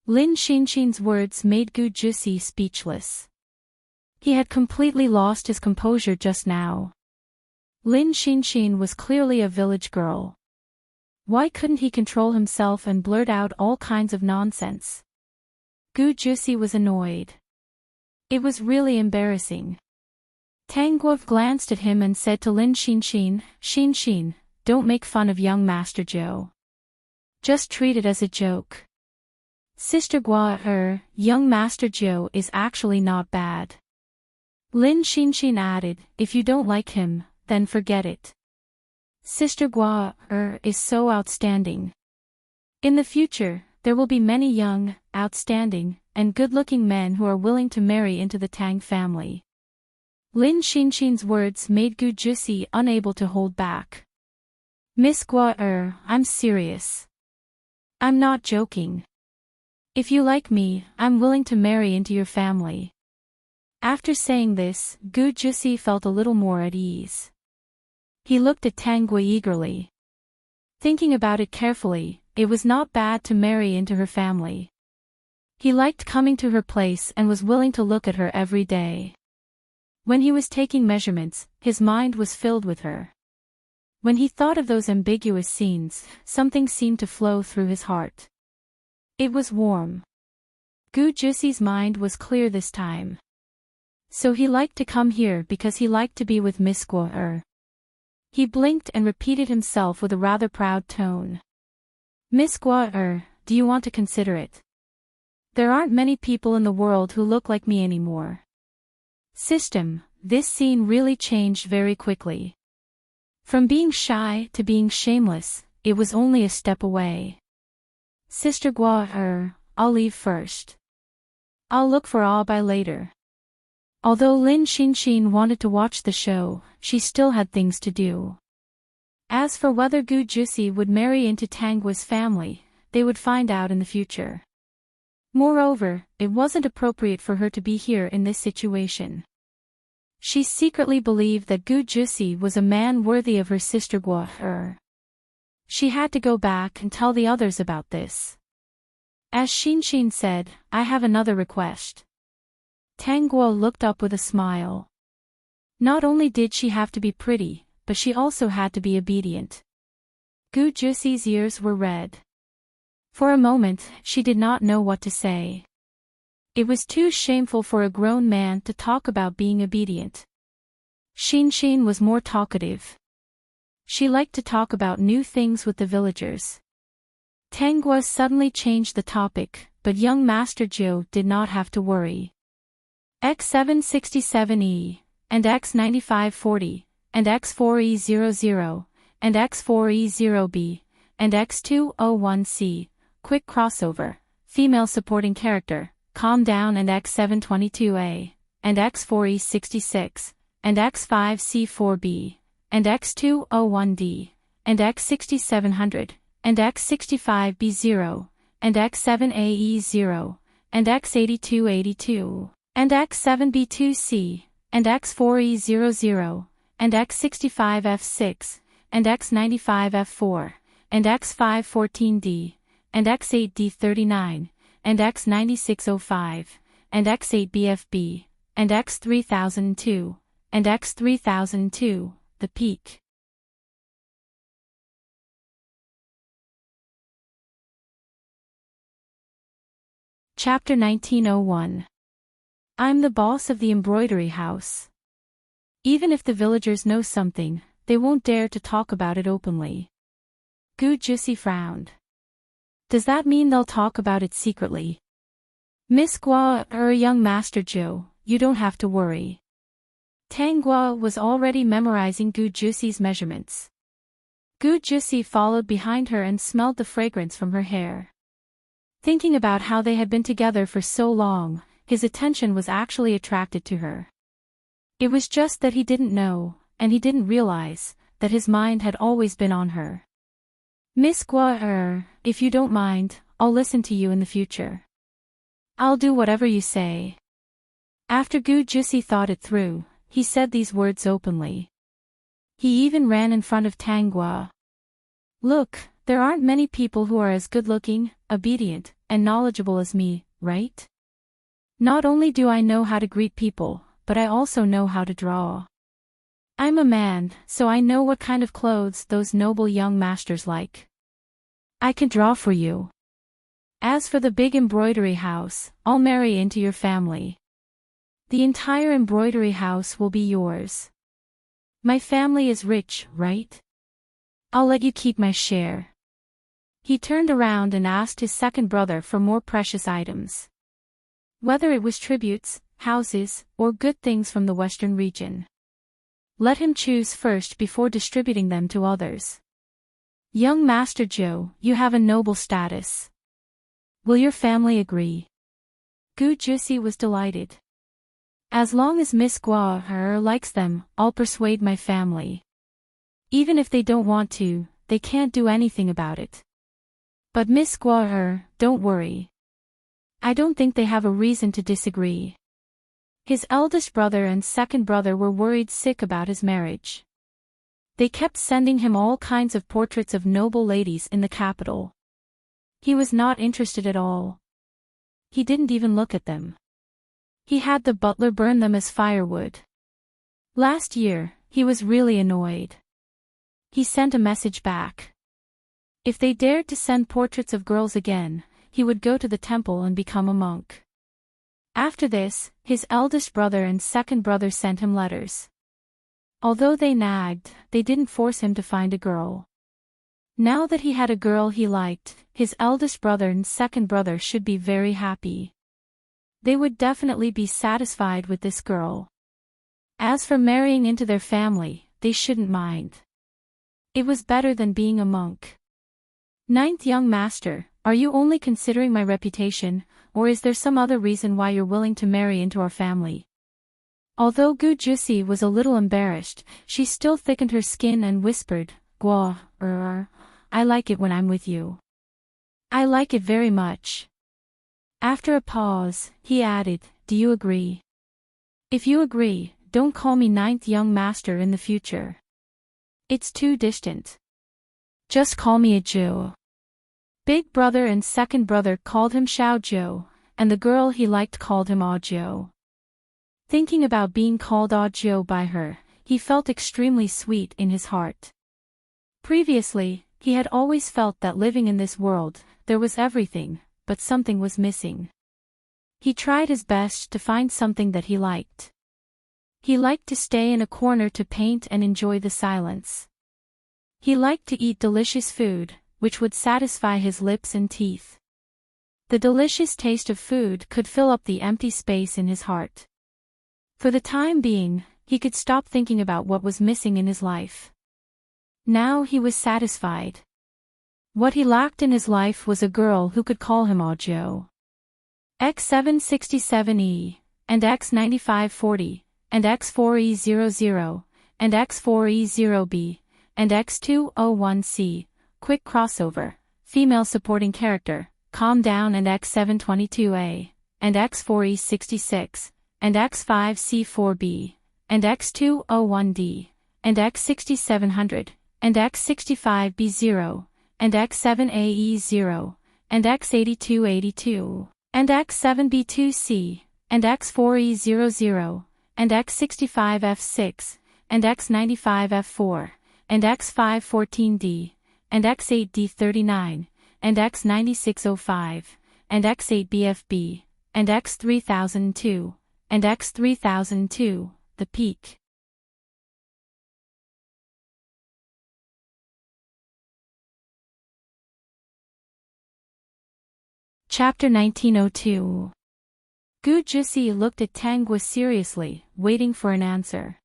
Lin Xinxin's words made Gu Jusi speechless. He had completely lost his composure just now. Lin Xinxin was clearly a village girl. Why couldn't he control himself and blurt out all kinds of nonsense? Gu Jusi was annoyed. It was really embarrassing. Tang Guo glanced at him and said to Lin Xinxin, Xinxin, don't make fun of young Master Zhou. Just treat it as a joke. Sister Guo, young Master Zhou is actually not bad. Lin Xinxin added, if you don't like him, then forget it. Sister Guo, is so outstanding. In the future, there will be many young, outstanding, and good-looking men who are willing to marry into the Tang family. Lin Xinxin's words made Gu Jusi unable to hold back. Miss Guo, I'm serious. I'm not joking. If you like me, I'm willing to marry into your family. After saying this, Gu Jusi felt a little more at ease. He looked at Tang Guo eagerly. Thinking about it carefully, it was not bad to marry into her family. He liked coming to her place and was willing to look at her every day. When he was taking measurements, his mind was filled with her. When he thought of those ambiguous scenes, something seemed to flow through his heart. It was warm. Gu Jusi's mind was clear this time. So he liked to come here because he liked to be with Miss Guo. He blinked and repeated himself with a rather proud tone. Miss Guo, do you want to consider it? There aren't many people in the world who look like me anymore. System, this scene really changed very quickly. From being shy to being shameless, it was only a step away. Sister Guo, I'll leave first. I'll look for Ah Bai later. Although Lin Xinxin wanted to watch the show, she still had things to do. As for whether Gu Jusi would marry into Tang Guo's family, they would find out in the future. Moreover, it wasn't appropriate for her to be here in this situation. She secretly believed that Gu Jusi was a man worthy of her sister Guo. She had to go back and tell the others about this. As Xinxin said, I have another request. Tang Guo looked up with a smile. Not only did she have to be pretty, but she also had to be obedient. Gu Jusi's ears were red. For a moment, she did not know what to say. It was too shameful for a grown man to talk about being obedient. Xinxin was more talkative. She liked to talk about new things with the villagers. Tang Guo suddenly changed the topic, but young Master Zhou did not have to worry. X767E, and X9540, and X4E00, and X4E0B, and X201C, quick crossover, female supporting character, calm down, and X722A, and X4E66, and X5C4B, and X201D, and X6700, and X65B0, and X7AE0, and X8282, and X7B2C, and X4E00, and X65F6, and X95F4, and X514D, and X8D39, and X9605, and X8BFB, and X3002, and X3002, the peak. Chapter 1901. I'm the boss of the embroidery house. Even if the villagers know something, they won't dare to talk about it openly. Gu Jusi frowned. Does that mean they'll talk about it secretly? Miss Guo, young Master Zhou, you don't have to worry. Tang Guo was already memorizing Gu Jusi's measurements. Gu Jusi followed behind her and smelled the fragrance from her hair. Thinking about how they had been together for so long, his attention was actually attracted to her. It was just that he didn't know, and he didn't realize, that his mind had always been on her. Miss Guo, if you don't mind, I'll listen to you in the future. I'll do whatever you say. After Gu Jusi thought it through, he said these words openly. He even ran in front of Tang Guo. Look, there aren't many people who are as good-looking, obedient, and knowledgeable as me, right? Not only do I know how to greet people, but I also know how to draw. I'm a man, so I know what kind of clothes those noble young masters like. I can draw for you. As for the big embroidery house, I'll marry into your family. The entire embroidery house will be yours. My family is rich, right? I'll let you keep my share. He turned around and asked his second brother for more precious items. Whether it was tributes, houses, or good things from the western region. Let him choose first before distributing them to others. Young Master Joe, you have a noble status. Will your family agree? Gu Jusi was delighted. As long as Miss Guo likes them, I'll persuade my family. Even if they don't want to, they can't do anything about it. But Miss Guo, don't worry. I don't think they have a reason to disagree. His eldest brother and second brother were worried sick about his marriage. They kept sending him all kinds of portraits of noble ladies in the capital. He was not interested at all. He didn't even look at them. He had the butler burn them as firewood. Last year, he was really annoyed. He sent a message back. If they dared to send portraits of girls again, he would go to the temple and become a monk. After this, his eldest brother and second brother sent him letters. Although they nagged, they didn't force him to find a girl. Now that he had a girl he liked, his eldest brother and second brother should be very happy. They would definitely be satisfied with this girl. As for marrying into their family, they shouldn't mind. It was better than being a monk. Ninth young master, are you only considering my reputation, or is there some other reason why you're willing to marry into our family? Although Gu Jusi was a little embarrassed, she still thickened her skin and whispered, Guo, I like it when I'm with you. I like it very much. After a pause, he added, do you agree? If you agree, don't call me ninth young master in the future. It's too distant. Just call me a Zhou. Big brother and second brother called him Xiao Zhou, and the girl he liked called him Ah Zhou. Thinking about being called Ah Zhou by her, he felt extremely sweet in his heart. Previously, he had always felt that living in this world, there was everything, but something was missing. He tried his best to find something that he liked. He liked to stay in a corner to paint and enjoy the silence. He liked to eat delicious food, which would satisfy his lips and teeth. The delicious taste of food could fill up the empty space in his heart. For the time being, he could stop thinking about what was missing in his life. Now he was satisfied. What he lacked in his life was a girl who could call him Ajo. X767E, and X9540, and X4E00, and X4E0B, and X201C, quick crossover, female supporting character, calm down, and X722A, and X4E66, and X5C4B, and X201D, and X6700, and X65B0, and X7AE0, and X8282, and X7B2C, and X4E00, and X65F6, and X95F4, and X514D, and X8D39, and X9605, and X8BFB, and X3002, and X3002, the peak. Chapter 1902. Gu Jusi looked at Tangua's seriously, waiting for an answer.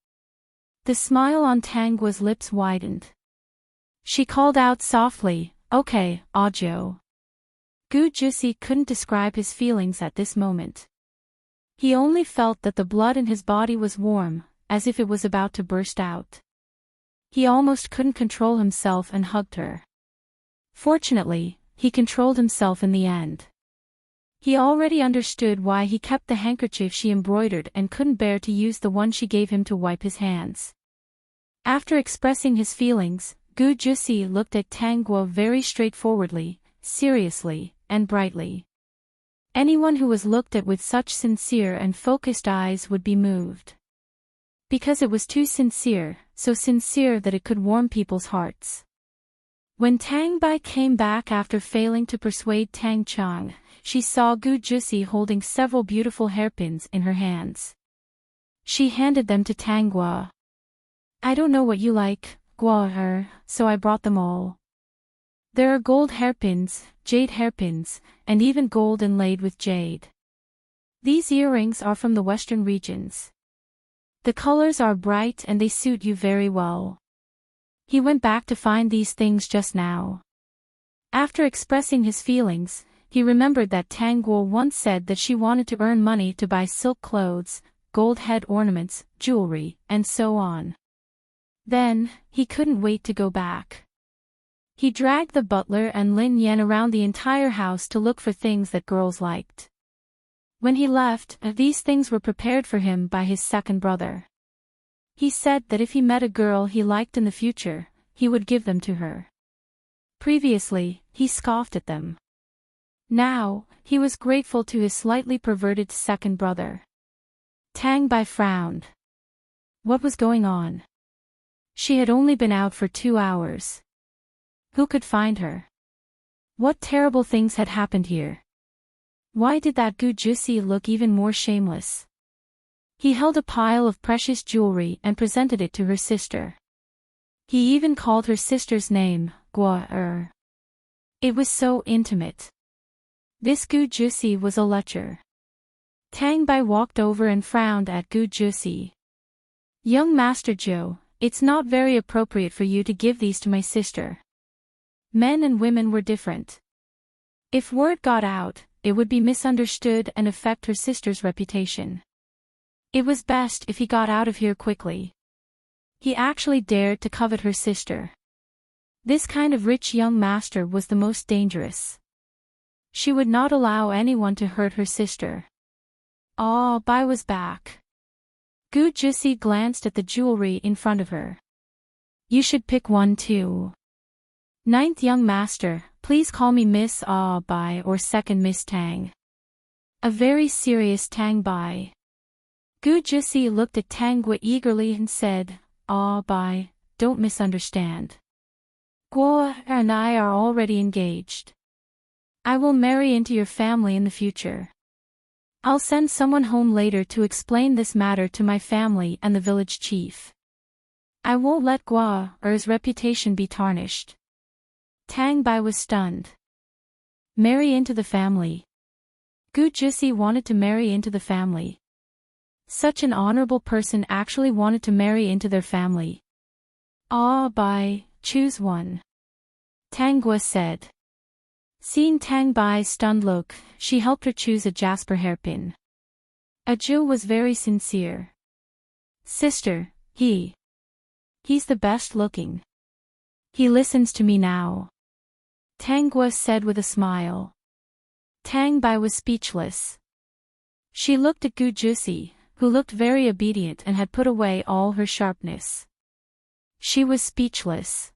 The smile on Tangua's lips widened. She called out softly, "Okay, Ajo." Gu Jusi couldn't describe his feelings at this moment. He only felt that the blood in his body was warm, as if it was about to burst out. He almost couldn't control himself and hugged her. Fortunately, he controlled himself in the end. He already understood why he kept the handkerchief she embroidered and couldn't bear to use the one she gave him to wipe his hands. After expressing his feelings, Gu Jusi looked at Tanguo very straightforwardly, seriously, and brightly. Anyone who was looked at with such sincere and focused eyes would be moved. Because it was too sincere, so sincere that it could warm people's hearts. When Tang Bai came back after failing to persuade Tang Chang, she saw Gu Jusi holding several beautiful hairpins in her hands. She handed them to Tang Gua. I don't know what you like, Gua so I brought them all. There are gold hairpins, jade hairpins, and even gold inlaid with jade. These earrings are from the western regions. The colors are bright and they suit you very well. He went back to find these things just now. After expressing his feelings, he remembered that Tang Guo once said that she wanted to earn money to buy silk clothes, gold head ornaments, jewelry, and so on. Then, he couldn't wait to go back. He dragged the butler and Lin Yan around the entire house to look for things that girls liked. When he left, these things were prepared for him by his second brother. He said that if he met a girl he liked in the future, he would give them to her. Previously, he scoffed at them. Now, he was grateful to his slightly perverted second brother. Tang Bai frowned. What was going on? She had only been out for 2 hours. Who could find her? What terrible things had happened here? Why did that Gu Jusi look even more shameless? He held a pile of precious jewelry and presented it to her sister. He even called her sister's name, Gua It was so intimate. This Gu Jusi was a lecher. Tang Bai walked over and frowned at Gu Jusi. Young Master Zhou, it's not very appropriate for you to give these to my sister. Men and women were different. If word got out, it would be misunderstood and affect her sister's reputation. It was best if he got out of here quickly. He actually dared to covet her sister. This kind of rich young master was the most dangerous. She would not allow anyone to hurt her sister. Bai was back. Gu Jusi glanced at the jewelry in front of her. You should pick one too. Ninth young master, please call me Miss Bai or second Miss Tang. A very serious Tang Bai. Gu Jusi looked at Tang Gua eagerly and said, Bai, don't misunderstand. Gua and I are already engaged. I will marry into your family in the future. I'll send someone home later to explain this matter to my family and the village chief. I won't let Gua's reputation be tarnished. Tang Bai was stunned. Marry into the family. Gu Jusi wanted to marry into the family. Such an honorable person actually wanted to marry into their family. Bai, choose one. Tang Gua said. Seeing Tang Bai's stunned look, she helped her choose a jasper hairpin. Zhou was very sincere. Sister, he's the best looking. He listens to me now. Tang Gua said with a smile. Tang Bai was speechless. She looked at Gu Jusi, who looked very obedient and had put away all her sharpness. She was speechless.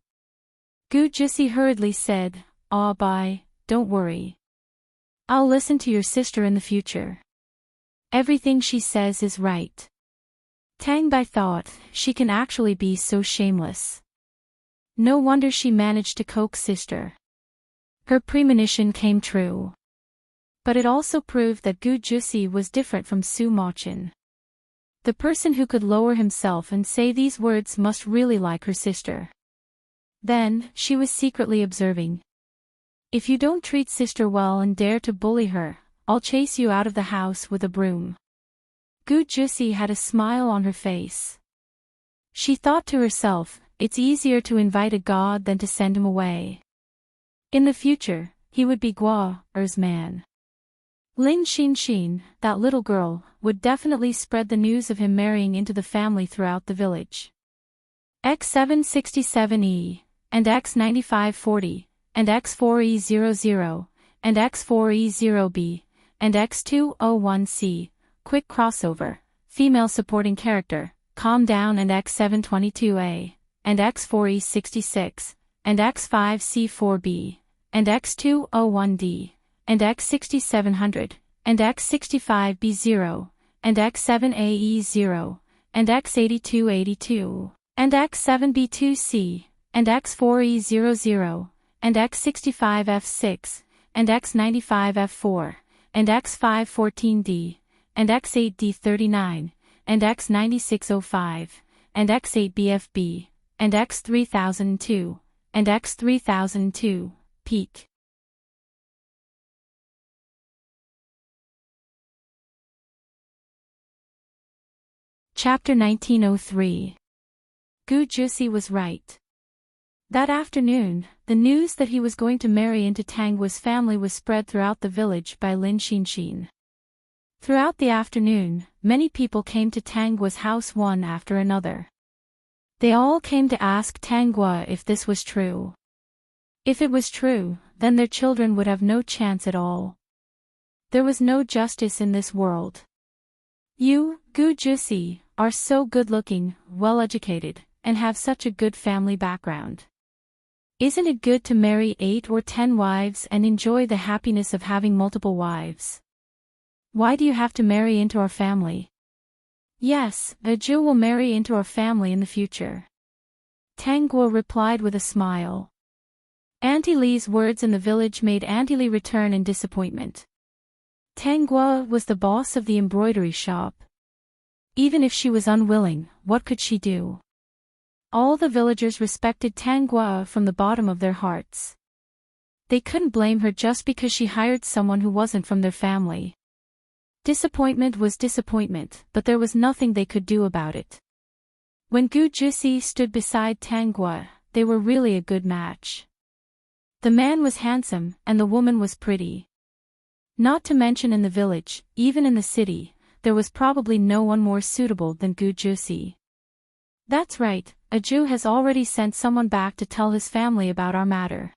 Gu Jusi hurriedly said, Bai, don't worry. I'll listen to your sister in the future. Everything she says is right. Tang Bai thought, she can actually be so shameless. No wonder she managed to coax sister. Her premonition came true. But it also proved that Gu Jusi was different from Su Mochin. The person who could lower himself and say these words must really like her sister. Then, she was secretly observing. If you don't treat sister well and dare to bully her, I'll chase you out of the house with a broom. Gu Jusi had a smile on her face. She thought to herself, it's easier to invite a god than to send him away. In the future, he would be Gua's man. Lin Xin, that little girl, would definitely spread the news of him marrying into the family throughout the village. X767E, and X9540, and X4E00, and X4E0B, and X201C, quick crossover, female supporting character, calm down, and X722A, and X4E66, and X5C4B, and X201D, and X6700, and X65B0, and X7AE0, and X8282, and X7B2C, and X4E00, and X65F6, and X95F4, and X514D, and X8D39, and X9605, and X8BFB, and X3002, and X3002, peak. Chapter 1903. Gu Jusi was right. That afternoon, the news that he was going to marry into Tanggua's family was spread throughout the village by Lin Xinshin. Throughout the afternoon, many people came to Tanggua's house one after another. They all came to ask Tanggua if this was true. If it was true, then their children would have no chance at all. There was no justice in this world. You, Gu Jusi, are so good-looking, well-educated, and have such a good family background. Isn't it good to marry 8 or 10 wives and enjoy the happiness of having multiple wives? Why do you have to marry into our family? Yes, Aju will marry into our family in the future. Tanggua replied with a smile. Auntie Li's words in the village made Auntie Li return in disappointment. Tanggua was the boss of the embroidery shop. Even if she was unwilling, what could she do? All the villagers respected Tanggua from the bottom of their hearts. They couldn't blame her just because she hired someone who wasn't from their family. Disappointment was disappointment, but there was nothing they could do about it. When Gu Jusi stood beside Tanggua, they were really a good match. The man was handsome, and the woman was pretty. Not to mention in the village, even in the city, there was probably no one more suitable than Gu Jusi. That's right, Aju has already sent someone back to tell his family about our matter.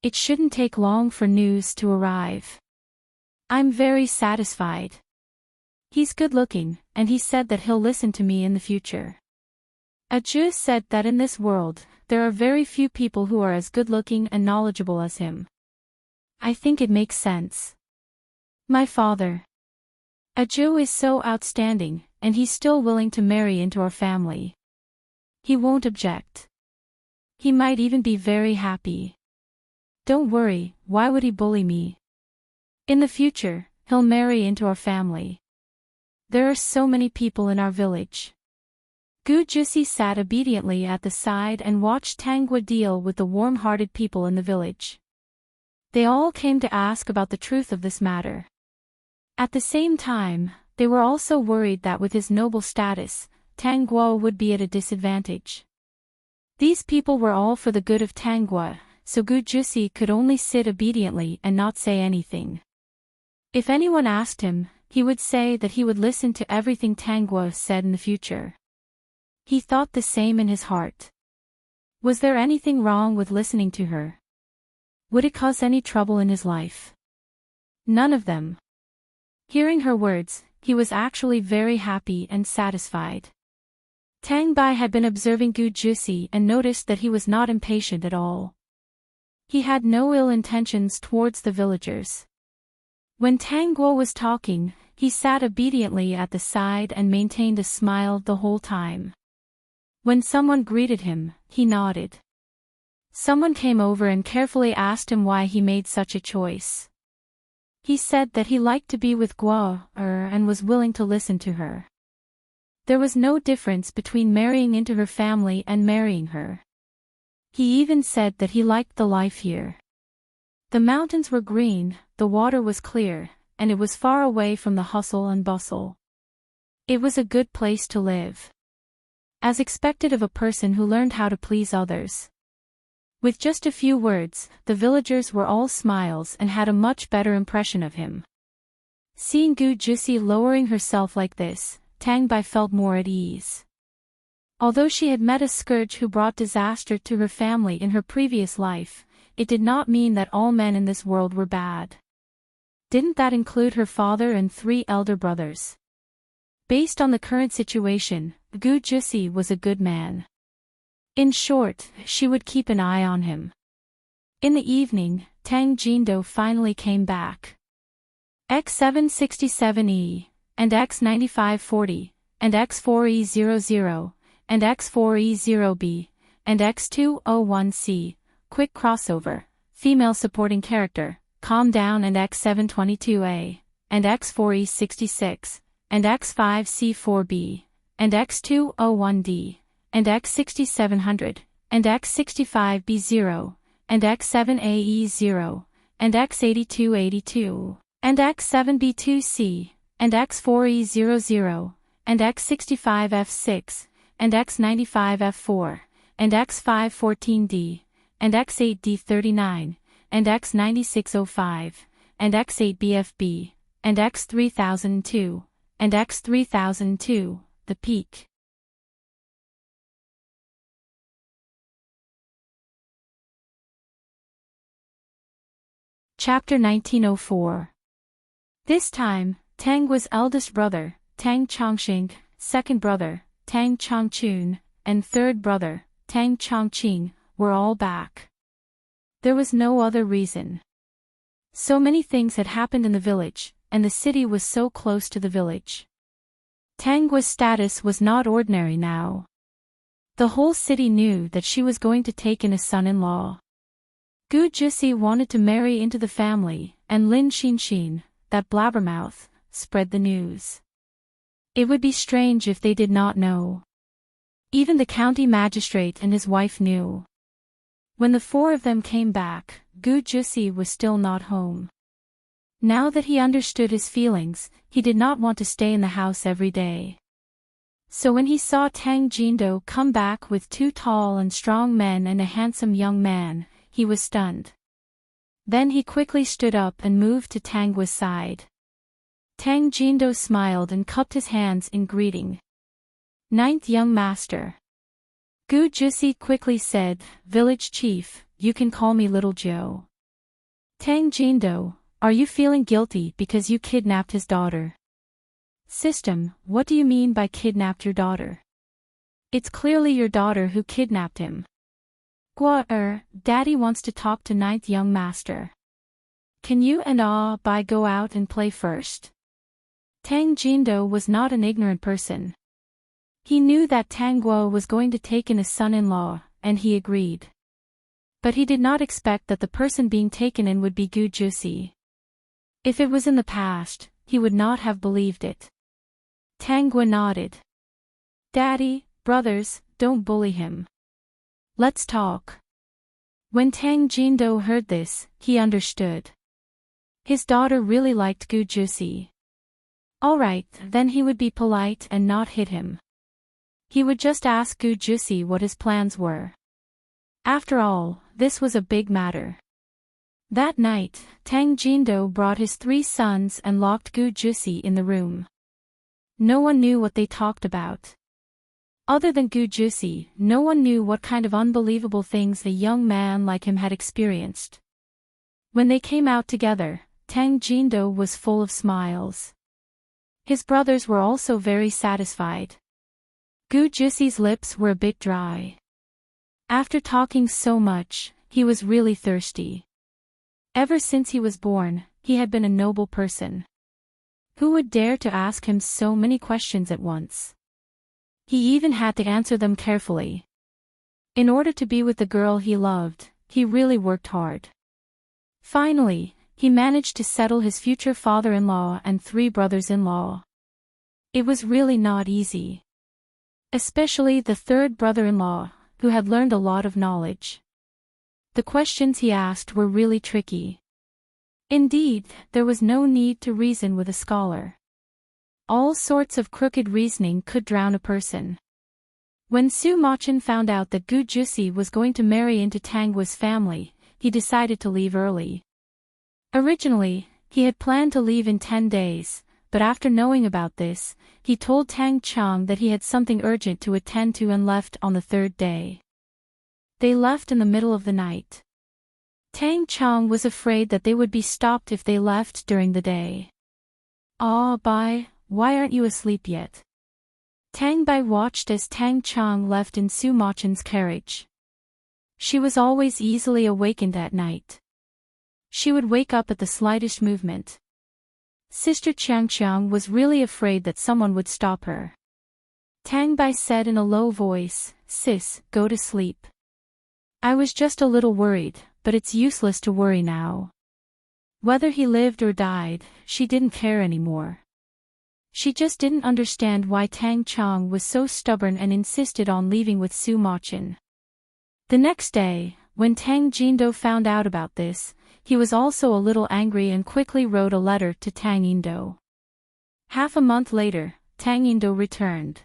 It shouldn't take long for news to arrive. I'm very satisfied. He's good-looking, and he said that he'll listen to me in the future. Aju said that in this world, there are very few people who are as good-looking and knowledgeable as him. I think it makes sense. My father. Aju is so outstanding, and he's still willing to marry into our family. He won't object. He might even be very happy. Don't worry, why would he bully me? In the future, he'll marry into our family. There are so many people in our village. Gu Jusi sat obediently at the side and watched Tanggua deal with the warm-hearted people in the village. They all came to ask about the truth of this matter. At the same time, they were also worried that with his noble status, Tanggua would be at a disadvantage. These people were all for the good of Tanggua, so Gu Jusi could only sit obediently and not say anything. If anyone asked him, he would say that he would listen to everything Tanggua said in the future. He thought the same in his heart. Was there anything wrong with listening to her? Would it cause any trouble in his life? None of them. Hearing her words, he was actually very happy and satisfied. Tang Bai had been observing Gu Jusi and noticed that he was not impatient at all. He had no ill intentions towards the villagers. When Tanggua was talking, he sat obediently at the side and maintained a smile the whole time. When someone greeted him, he nodded. Someone came over and carefully asked him why he made such a choice. He said that he liked to be with Gua and was willing to listen to her. There was no difference between marrying into her family and marrying her. He even said that he liked the life here. The mountains were green, the water was clear, and it was far away from the hustle and bustle. It was a good place to live. As expected of a person who learned how to please others. With just a few words, the villagers were all smiles and had a much better impression of him. Seeing Gu Jusi lowering herself like this, Tang Bai felt more at ease. Although she had met a scourge who brought disaster to her family in her previous life, it did not mean that all men in this world were bad. Didn't that include her father and 3 elder brothers? Based on the current situation, Gu Jusi was a good man. In short, she would keep an eye on him. In the evening, Tang Jindo finally came back. X767E, and X9540, and X4E00, and X4E0B, and X201C, quick crossover, female supporting character, calm down, and X722A, and X4E66, and X5C4B, and X201D, and X6700, and X65B0, and X7AE0, and X8282, and X7B2C, and X4E00, and X65F6, and X95F4, and X514D, and X8D39, and X9605, and X8BFB, and X3002, and X3002, the peak. Chapter 1904. This time, Tang's eldest brother, Tang Chongqing, second brother, Tang Chongchun, and third brother, Tang Chongqing, were all back. There was no other reason. So many things had happened in the village, and the city was so close to the village. Tang's status was not ordinary now. The whole city knew that she was going to take in a son-in-law. Gu Jisi wanted to marry into the family, and Lin Xinxin, that blabbermouth, spread the news. It would be strange if they did not know. Even the county magistrate and his wife knew. When the four of them came back, Gu Jisi was still not home. Now that he understood his feelings, he did not want to stay in the house every day. So when he saw Tang Jindo come back with two tall and strong men and a handsome young man, he was stunned. Then he quickly stood up and moved to Tang's side. Tang Jindo smiled and cupped his hands in greeting. Ninth young master. Gu Jisi quickly said, Village chief, you can call me Little Joe. Tang Jindo, are you feeling guilty because you kidnapped his daughter? System, what do you mean by kidnapped your daughter? It's clearly your daughter who kidnapped him. Daddy wants to talk to ninth young master. Can you and Bai go out and play first? Tang Jindo was not an ignorant person. He knew that Tang Guo was going to take in a son-in-law, and he agreed. But he did not expect that the person being taken in would be Gu Jisi. If it was in the past, he would not have believed it. Tang Guo nodded. Daddy, brothers, don't bully him. Let's talk. When Tang Jindo heard this, he understood. His daughter really liked Gu Jisi. Alright, then he would be polite and not hit him. He would just ask Gu Jisi what his plans were. After all, this was a big matter. That night, Tang Jindo brought his three sons and locked Gu Jisi in the room. No one knew what they talked about. Other than Gu Jisi, no one knew what kind of unbelievable things a young man like him had experienced. When they came out together, Tang Jindo was full of smiles. His brothers were also very satisfied. Gu Jisi's lips were a bit dry. After talking so much, he was really thirsty. Ever since he was born, he had been a noble person. Who would dare to ask him so many questions at once? He even had to answer them carefully. In order to be with the girl he loved, he really worked hard. Finally, he managed to settle his future father-in-law and three brothers-in-law. It was really not easy. Especially the third brother-in-law, who had learned a lot of knowledge. The questions he asked were really tricky. Indeed, there was no need to reason with a scholar. All sorts of crooked reasoning could drown a person. When Su Machin found out that Gu Jisi was going to marry into Tang's family, he decided to leave early. Originally, he had planned to leave in 10 days, but after knowing about this, he told Tang Chong that he had something urgent to attend to and left on the third day. They left in the middle of the night. Tang Chong was afraid that they would be stopped if they left during the day. Bai, why aren't you asleep yet? Tang Bai watched as Tang Chong left in Su Machin's carriage. She was always easily awakened at night. She would wake up at the slightest movement. Sister Chiang was really afraid that someone would stop her. Tang Bai said in a low voice, Sis, go to sleep. I was just a little worried, but it's useless to worry now. Whether he lived or died, she didn't care anymore. She just didn't understand why Tang Chong was so stubborn and insisted on leaving with Su Machin. The next day, when Tang Jindo found out about this, he was also a little angry and quickly wrote a letter to Tang Indo. Half a month later, Tang Indo returned.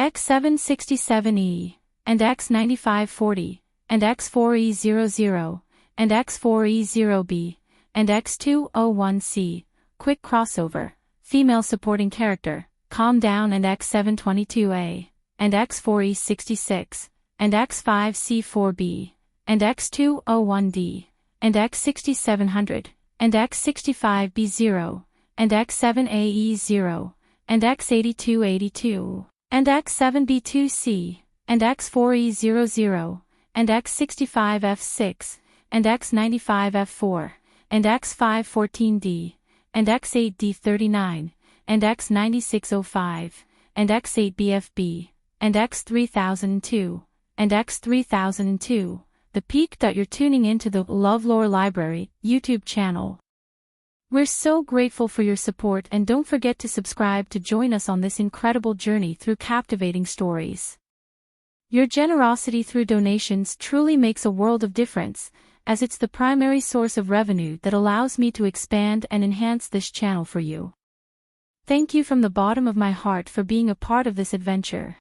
X767E, and X9540, and X4E00, and X4E0B, and X201C, quick crossover, female supporting character, calm down, and X722A, and X4E66, and X5C4B, and X201D, and X6700, and X65B0, and X7AE0, and X8282, and X7B2C, and X4E00, and X65F6, and X95F4, and X514D, and X8D39, and X9605, and X8BFB, and X3002, and X3002, the peak. You're tuning into the LoveLore Library YouTube channel. We're so grateful for your support, and don't forget to subscribe to join us on this incredible journey through captivating stories. Your generosity through donations truly makes a world of difference, as it's the primary source of revenue that allows me to expand and enhance this channel for you. Thank you from the bottom of my heart for being a part of this adventure.